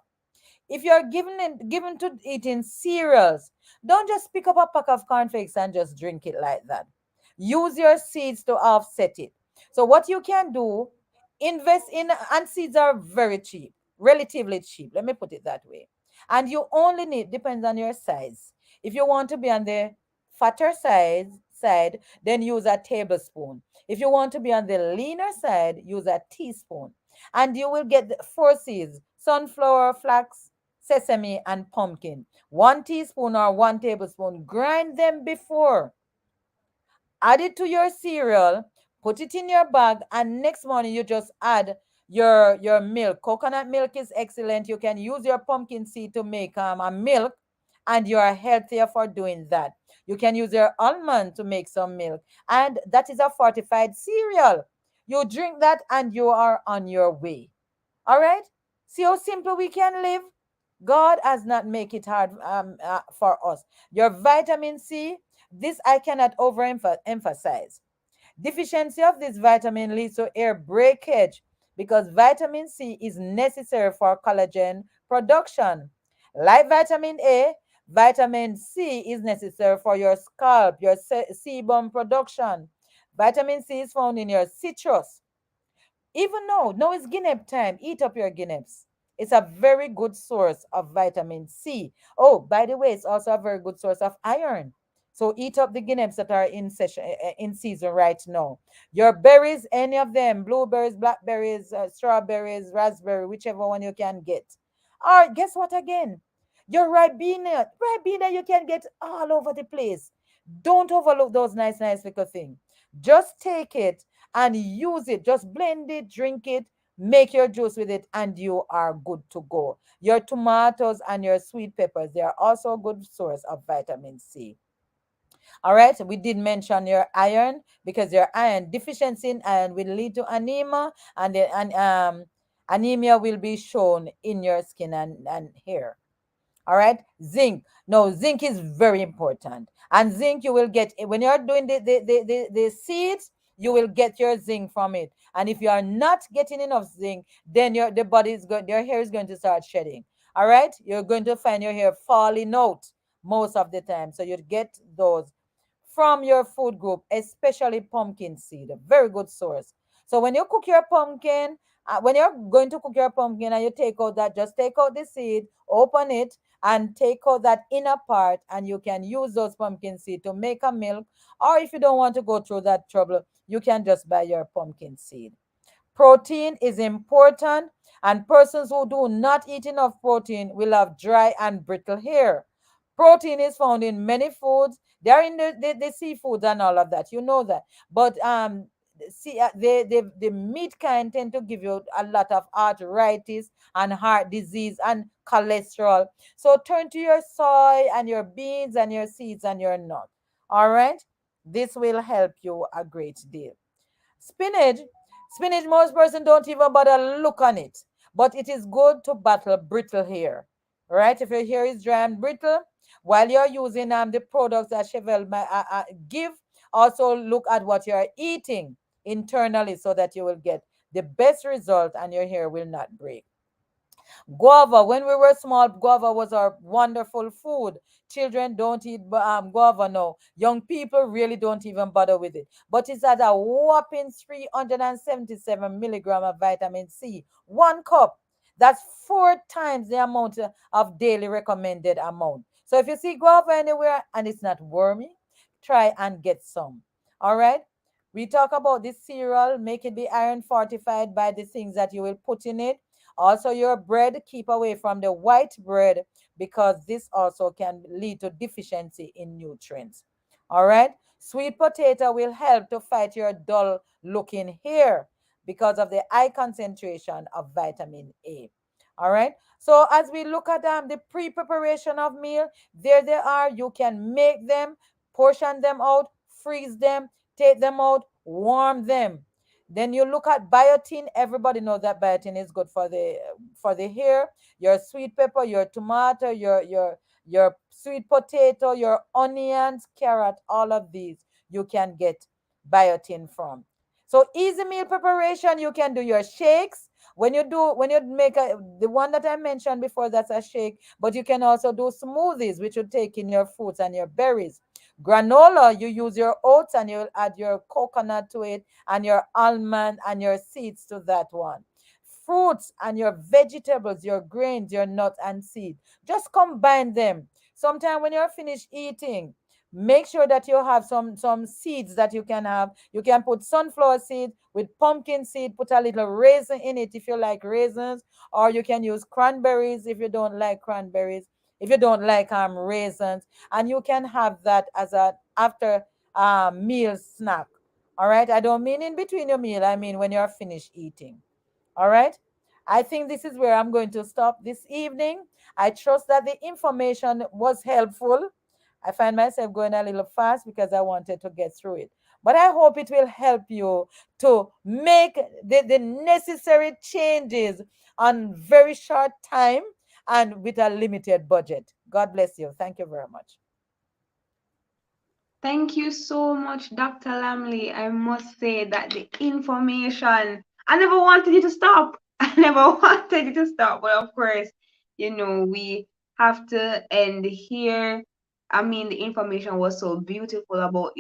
If you're given to eating cereals, don't just pick up a pack of cornflakes and just drink it like that. Use your seeds to offset it. So what you can do, invest in, and seeds are very cheap, relatively cheap. Let me put it that way. And you only need, depends on your size. If you want to be on the fatter side, then use a tablespoon. If you want to be on the leaner side, use a teaspoon. And you will get the four seeds: sunflower, flax, sesame, and pumpkin. 1 teaspoon or 1 tablespoon. Grind them before. Add it to your cereal, put it in your bag, and next morning you just add your milk. Coconut milk is excellent. You can use your pumpkin seed to make a milk, and you are healthier for doing that. You can use your almond to make some milk, and that is a fortified cereal. You drink that, and you are on your way. All right? See how simple we can live? God has not make it hard for us. Your vitamin C, this I cannot overemphasize. Deficiency of this vitamin leads to hair breakage because vitamin C is necessary for collagen production. Like vitamin A, vitamin C is necessary for your scalp, your sebum production. Vitamin C is found in your citrus. Even now it's guinea time. Eat up your guineas. It's a very good source of vitamin C. Oh, by the way, it's also a very good source of iron. So eat up the guineas that are in season right now. Your berries, any of them, blueberries, blackberries, strawberries, raspberry, whichever one you can get. Or guess what again? Your ribena you can get all over the place. Don't overlook those nice little things. Just take it and use it. Just blend it, drink it, make your juice with it, and you are good to go. Your tomatoes and your sweet peppers, they are also a good source of vitamin C. All right, we did mention your iron because your iron deficiency in iron will lead to anemia, and anemia will be shown in your skin and hair. All right, zinc. No, zinc is very important, and zinc you will get when you're doing the seeds. You will get your zinc from it, and if you are not getting enough zinc, then the body is going, your hair is going to start shedding. All right, you're going to find your hair falling out most of the time, so you get those from your food group, especially pumpkin seed, a very good source. So when you cook your pumpkin, when you're going to cook your pumpkin and you take out that, just take out the seed, open it, and take out that inner part, and you can use those pumpkin seed to make a milk. Or if you don't want to go through that trouble, you can just buy your pumpkin seed. Protein is important, and persons who do not eat enough protein will have dry and brittle hair. Protein is found in many foods. They're in the seafoods and all of that. You know that. But see, the meat kind tend to give you a lot of arthritis and heart disease and cholesterol. So turn to your soy and your beans and your seeds and your nuts. All right? This will help you a great deal. Spinach, spinach, most person don't even bother look on it, but it is good to battle brittle hair. Right? If your hair is dry and brittle, while you're using the products that Shevielle might give, also look at what you're eating internally so that you will get the best result and your hair will not break. Guava, when we were small, guava was our wonderful food. Children don't eat guava now. Young people really don't even bother with it. But it's at a whopping 377 milligram of vitamin C. 1 cup. That's 4 times the amount of daily recommended amount. So if you see guava anywhere and it's not wormy, try and get some. All right? We talk about this cereal, make it be iron fortified by the things that you will put in it. Also, your bread, keep away from the white bread because this also can lead to deficiency in nutrients. All right. Sweet potato will help to fight your dull looking hair because of the high concentration of vitamin A. All right. So as we look at the pre-preparation of meal, there they are. You can make them, portion them out, freeze them, take them out, warm them. Then you look at biotin. Everybody knows that biotin is good for the hair. Your sweet pepper, your tomato, your sweet potato, your onions, carrot, all of these you can get biotin from. So easy meal preparation, you can do your shakes. When you make the one that I mentioned before, that's a shake, but you can also do smoothies, which you take in your fruits and your berries. Granola, you use your oats and you'll add your coconut to it and your almond and your seeds to that one. Fruits and your vegetables, your grains, your nuts and seed. Just combine them. Sometime when you're finished eating, make sure that you have some seeds that you can have. You can put sunflower seed with pumpkin seed, put a little raisin in it if you like raisins, or you can use cranberries if you don't like cranberries, if you don't like raisins, and you can have that as a after meal snack. All right, I don't mean in between your meal, I mean when you're finished eating. All right. I think this is where I'm going to stop this evening. I trust that the information was helpful. I find myself going a little fast because I wanted to get through it. But I hope it will help you to make the necessary changes on very short time and with a limited budget. God bless you. Thank you very much. Thank you so much, Dr. Lamley. I must say that the information, I never wanted you to stop. I never wanted you to stop. But of course, we have to end here. I mean, the information was so beautiful about,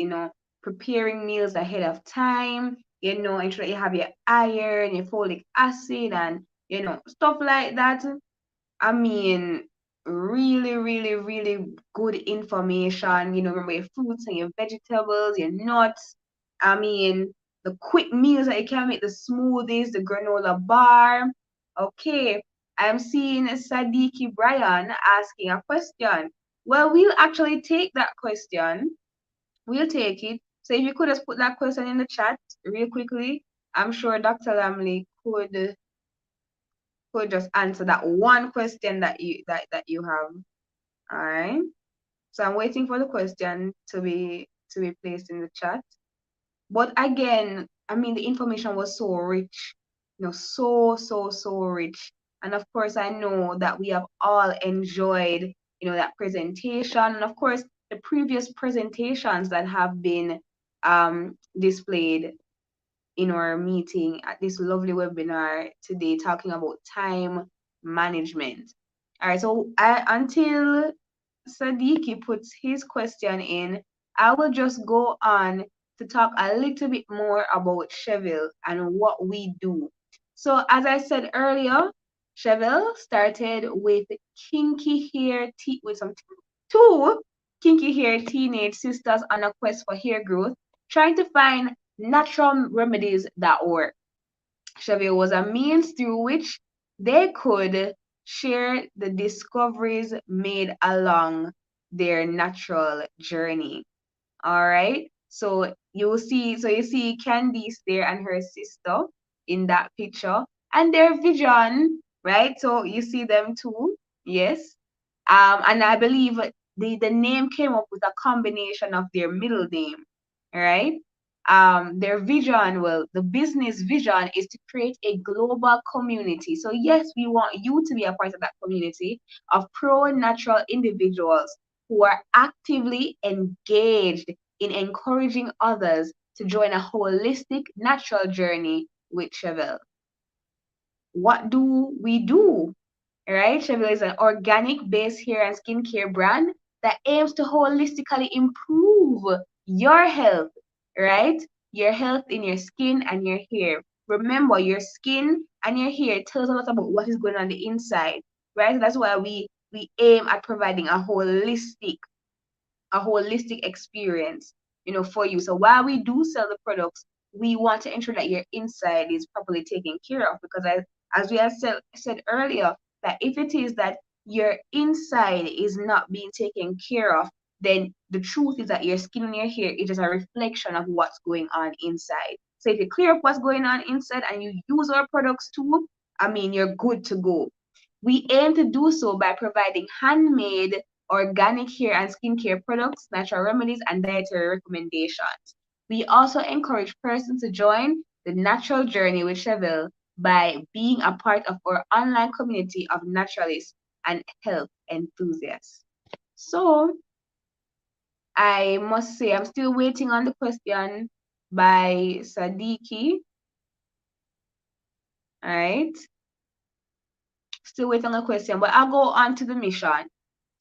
preparing meals ahead of time, ensure you have your iron, your folic acid, and, stuff like that. I mean, really, really, really good information. Remember your fruits and your vegetables, your nuts. I mean, the quick meals that you can make, the smoothies, the granola bar. Okay, I'm seeing Sadiki Brian asking a question. Well, we'll actually take that question. We'll take it. So if you could just put that question in the chat real quickly, I'm sure Dr. Lamley could just answer that one question that you have. All right. So I'm waiting for the question to be placed in the chat. But again, I mean the information was so rich, so rich. And of course, I know that we have all enjoyed, that presentation, and of course the previous presentations that have been displayed in our meeting at this lovely webinar today talking about time management. All right, so until Sadiki puts his question in, I will just go on to talk a little bit more about Shevielle and what we do. So, as I said earlier, Shevielle started with with some two kinky hair teenage sisters on a quest for hair growth, trying to find natural remedies that work. Shevielle was a means through which they could share the discoveries made along their natural journey. All right. So you see Candice there and her sister in that picture, and their vision, right? So you see them too. Yes. And I believe the name came up with a combination of their middle name, right? Their vision, well, the business vision is to create a global community. So yes, we want you to be a part of that community of pro-natural individuals who are actively engaged in encouraging others to join a holistic natural journey with Chevel. What do we do? Right? Shevielle is an organic based hair and skincare brand that aims to holistically improve your health, right? Your health in your skin and your hair. Remember, your skin and your hair tells a lot about what is going on the inside, right? That's why we aim at providing a holistic experience, for you. So while we do sell the products, we want to ensure that your inside is properly taken care of because as we have said earlier, that if it is that your inside is not being taken care of, then the truth is that your skin and your hair is just a reflection of what's going on inside. So if you clear up what's going on inside and you use our products too, I mean, you're good to go. We aim to do so by providing handmade organic hair and skincare products, natural remedies, and dietary recommendations. We also encourage persons to join the natural journey with Shevielle by being a part of our online community of naturalists and health enthusiasts. So, I must say, I'm still waiting on the question by Sadiki. All right. Still waiting on the question, but I'll go on to the mission.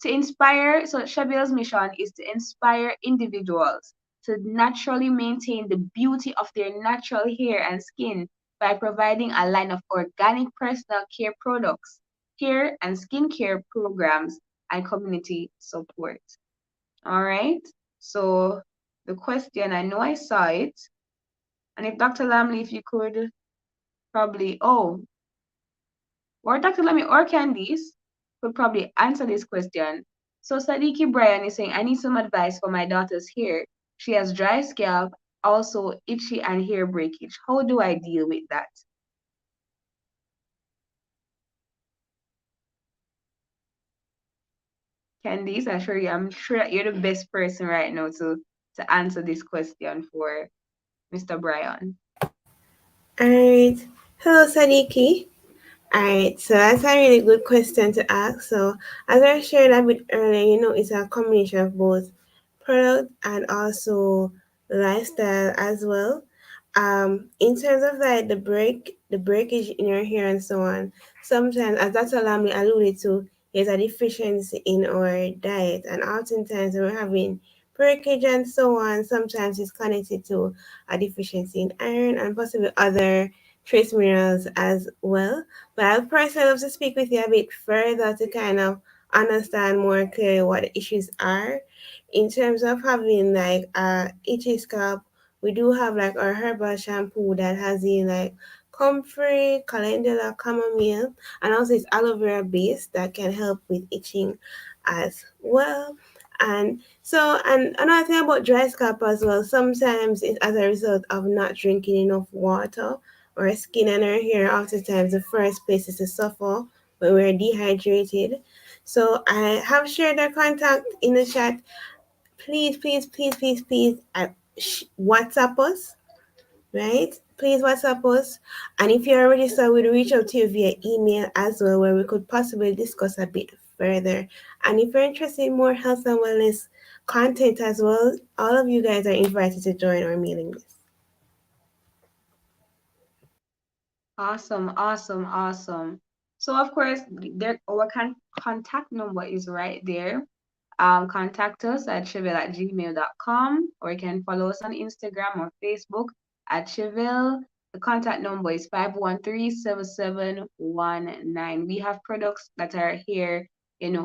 To inspire, so Shevielle's mission is to inspire individuals to naturally maintain the beauty of their natural hair and skin by providing a line of organic personal care products, hair and skincare programs, and community support. All right. So the question, I know I saw it. And if Dr. Lamley, if you could probably, oh, or Dr. Lamley or Candice could probably answer this question. So Sadiki Brian is saying, I need some advice for my daughter's hair. She has dry scalp, also itchy and hair breakage. How do I deal with that? Candice, I'm sure that you're the best person right now to answer this question for Mr. Brian. Alright. Hello, Sadiki. Alright, so that's a really good question to ask. So, as I shared a bit earlier, it's a combination of both product and also lifestyle as well. In terms of like the breakage in your hair and so on, sometimes, as Dr. Lamley alluded to, there's a deficiency in our diet, and oftentimes when we're having breakage and so on, sometimes it's connected to a deficiency in iron and possibly other trace minerals as well. But I would personally love to speak with you a bit further to kind of understand more clearly what the issues are. In terms of having like itchy scalp, we do have like our herbal shampoo that has in like comfrey, calendula, chamomile, and also it's aloe vera based that can help with itching as well. And another thing about dry scalp as well, sometimes it's as a result of not drinking enough water. Our skin and our hair oftentimes the first places to suffer when we're dehydrated. So I have shared their contact in the chat. Please, please, please, please, please, WhatsApp us, right? Please WhatsApp us. And if you're registered, we'll reach out to you via email as well, where we could possibly discuss a bit further. And if you're interested in more health and wellness content as well, all of you guys are invited to join our mailing list. Awesome, awesome, awesome. So of course, our contact number is right there. Contact us at shevielle@gmail.com, or you can follow us on Instagram or Facebook at Shevielle. The contact number is 513-7719. We have products that are here,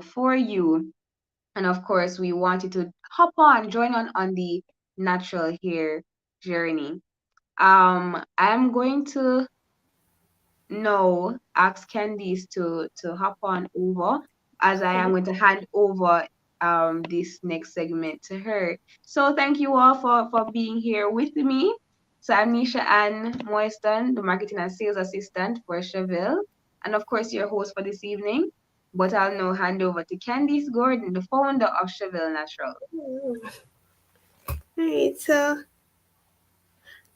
for you. And of course, we want you to hop on, join on the natural hair journey. I'm going to no, ask Candice to hop on over, as I am going to hand over this next segment to her. So thank you all for being here with me. So I'm Nisha Ann Moiston, the marketing and sales assistant for Shevielle, and of course your host for this evening. But I'll now hand over to Candice Gordon, the founder of Shevielle Natural. Alright, so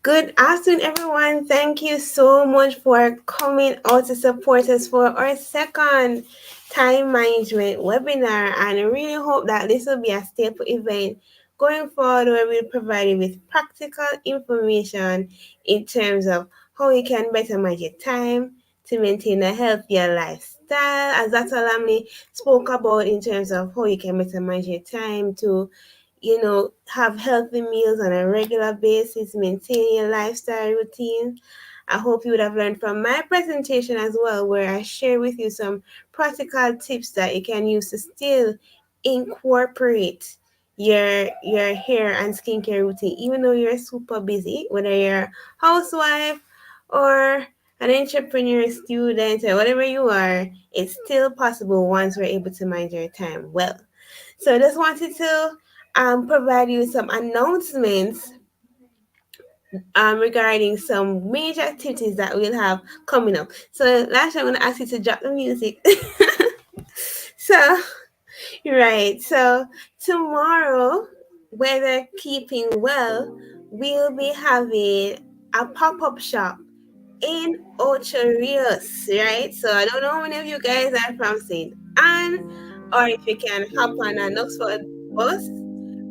good afternoon, everyone. Thank you so much for coming out to support us for our second time management webinar. And I really hope that this will be a staple event going forward, where we'll provide you with practical information in terms of how you can better manage your time to maintain a healthier lifestyle, as Dr. Lamley spoke about, in terms of how you can better manage your time to have healthy meals on a regular basis, maintain your lifestyle routine. I hope you would have learned from my presentation as well, where I share with you some practical tips that you can use to still incorporate your hair and skincare routine, even though you're super busy, whether you're a housewife or an entrepreneur, student, or whatever you are, it's still possible once we're able to manage your time well. So I just wanted to provide you some announcements regarding some major activities that we'll have coming up. So last I'm going to ask you to drop the music. So, right. So tomorrow, weather keeping well, we'll be having a pop-up shop in Ocho Rios, right? So I don't know how many of you guys are from St. Anne, or if you can hop on an Oxford bus.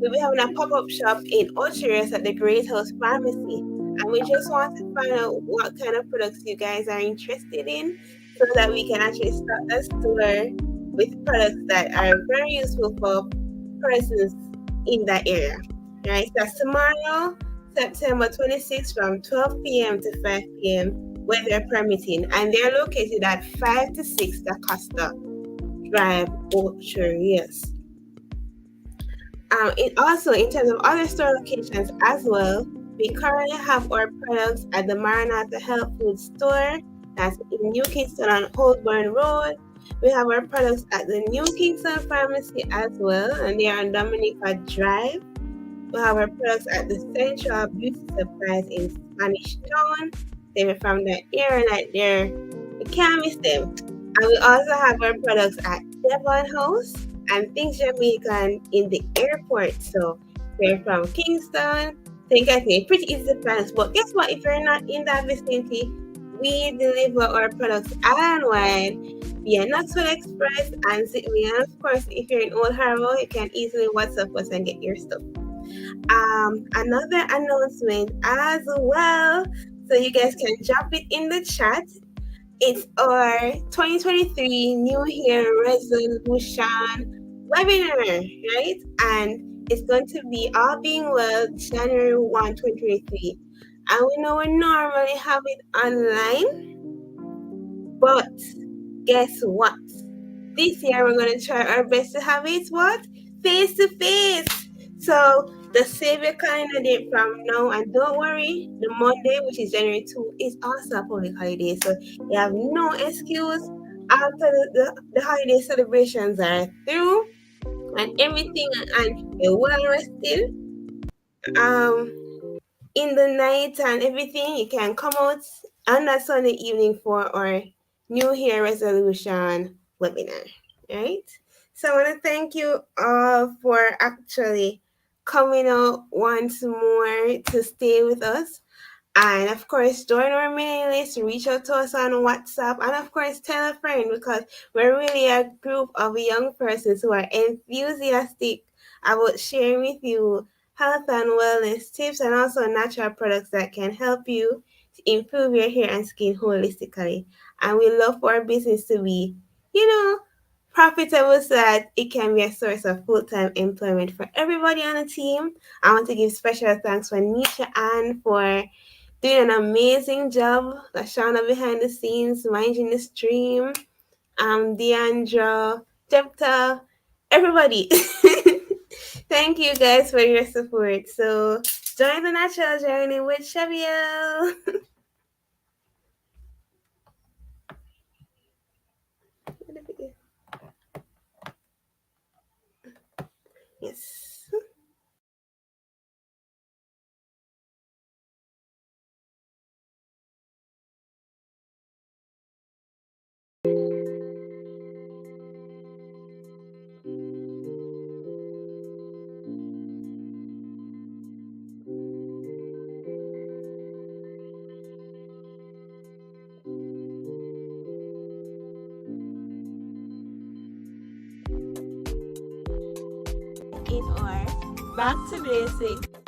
We'll be having a pop-up shop in Ocho Rios at the Great House Pharmacy. And we just want to find out what kind of products you guys are interested in so that we can actually start a store with products that are very useful for persons in that area. Right? So that's tomorrow, September 26th from 12 p.m. to 5 p.m. weather permitting. And they're located at 5 to 6 Da Costa Drive, Ocho Rios. Also, in terms of other store locations as well, we currently have our products at the Maranatha Health Food Store, that's in New Kingston on Holborn Road. We have our products at the New Kingston Pharmacy as well, and they are on Dominica Drive. We have our products at the Central Beauty Supplies in Spanish Town. They were from that area right there. You can't miss them. And we also have our products at Devon House and Things Jamaican in the airport. So we're from Kingston. So you guys can pretty easy to find us. But guess what? If you're not in that vicinity, we deliver our products island wide via Knoxville Express and Sydney. And of course, if you're in Old Harbour, you can easily WhatsApp us and get your stuff. Another announcement as well, so you guys can drop it in the chat. It's our 2023 New Year resolution webinar, right? And it's going to be all being well January 1, 2023. And we know we normally have it online, but guess what? This year we're going to try our best to have it what? Face to face. So the save your calendar date from now, and don't worry, the Monday, which is January 2, is also a public holiday. So you have no excuse after the holiday celebrations are through and everything, and you're well rested. In the night and everything, you can come out on that Sunday evening for our New Year resolution webinar, right? So I want to thank you all for actually coming out once more to stay with us. And of course, join our mailing list, reach out to us on WhatsApp, and of course, tell a friend, because we're really a group of young persons who are enthusiastic about sharing with you health and wellness tips and also natural products that can help you to improve your hair and skin holistically. And we love for our business to be, profitable so that it can be a source of full-time employment for everybody on the team. I want to give special thanks for Nisha Ann for doing an amazing job. Lashana behind the scenes, managing the stream. Deandra, Jepta, everybody. Thank you guys for your support. So join the natural journey with Shevielle. Yes. In our Back to basics.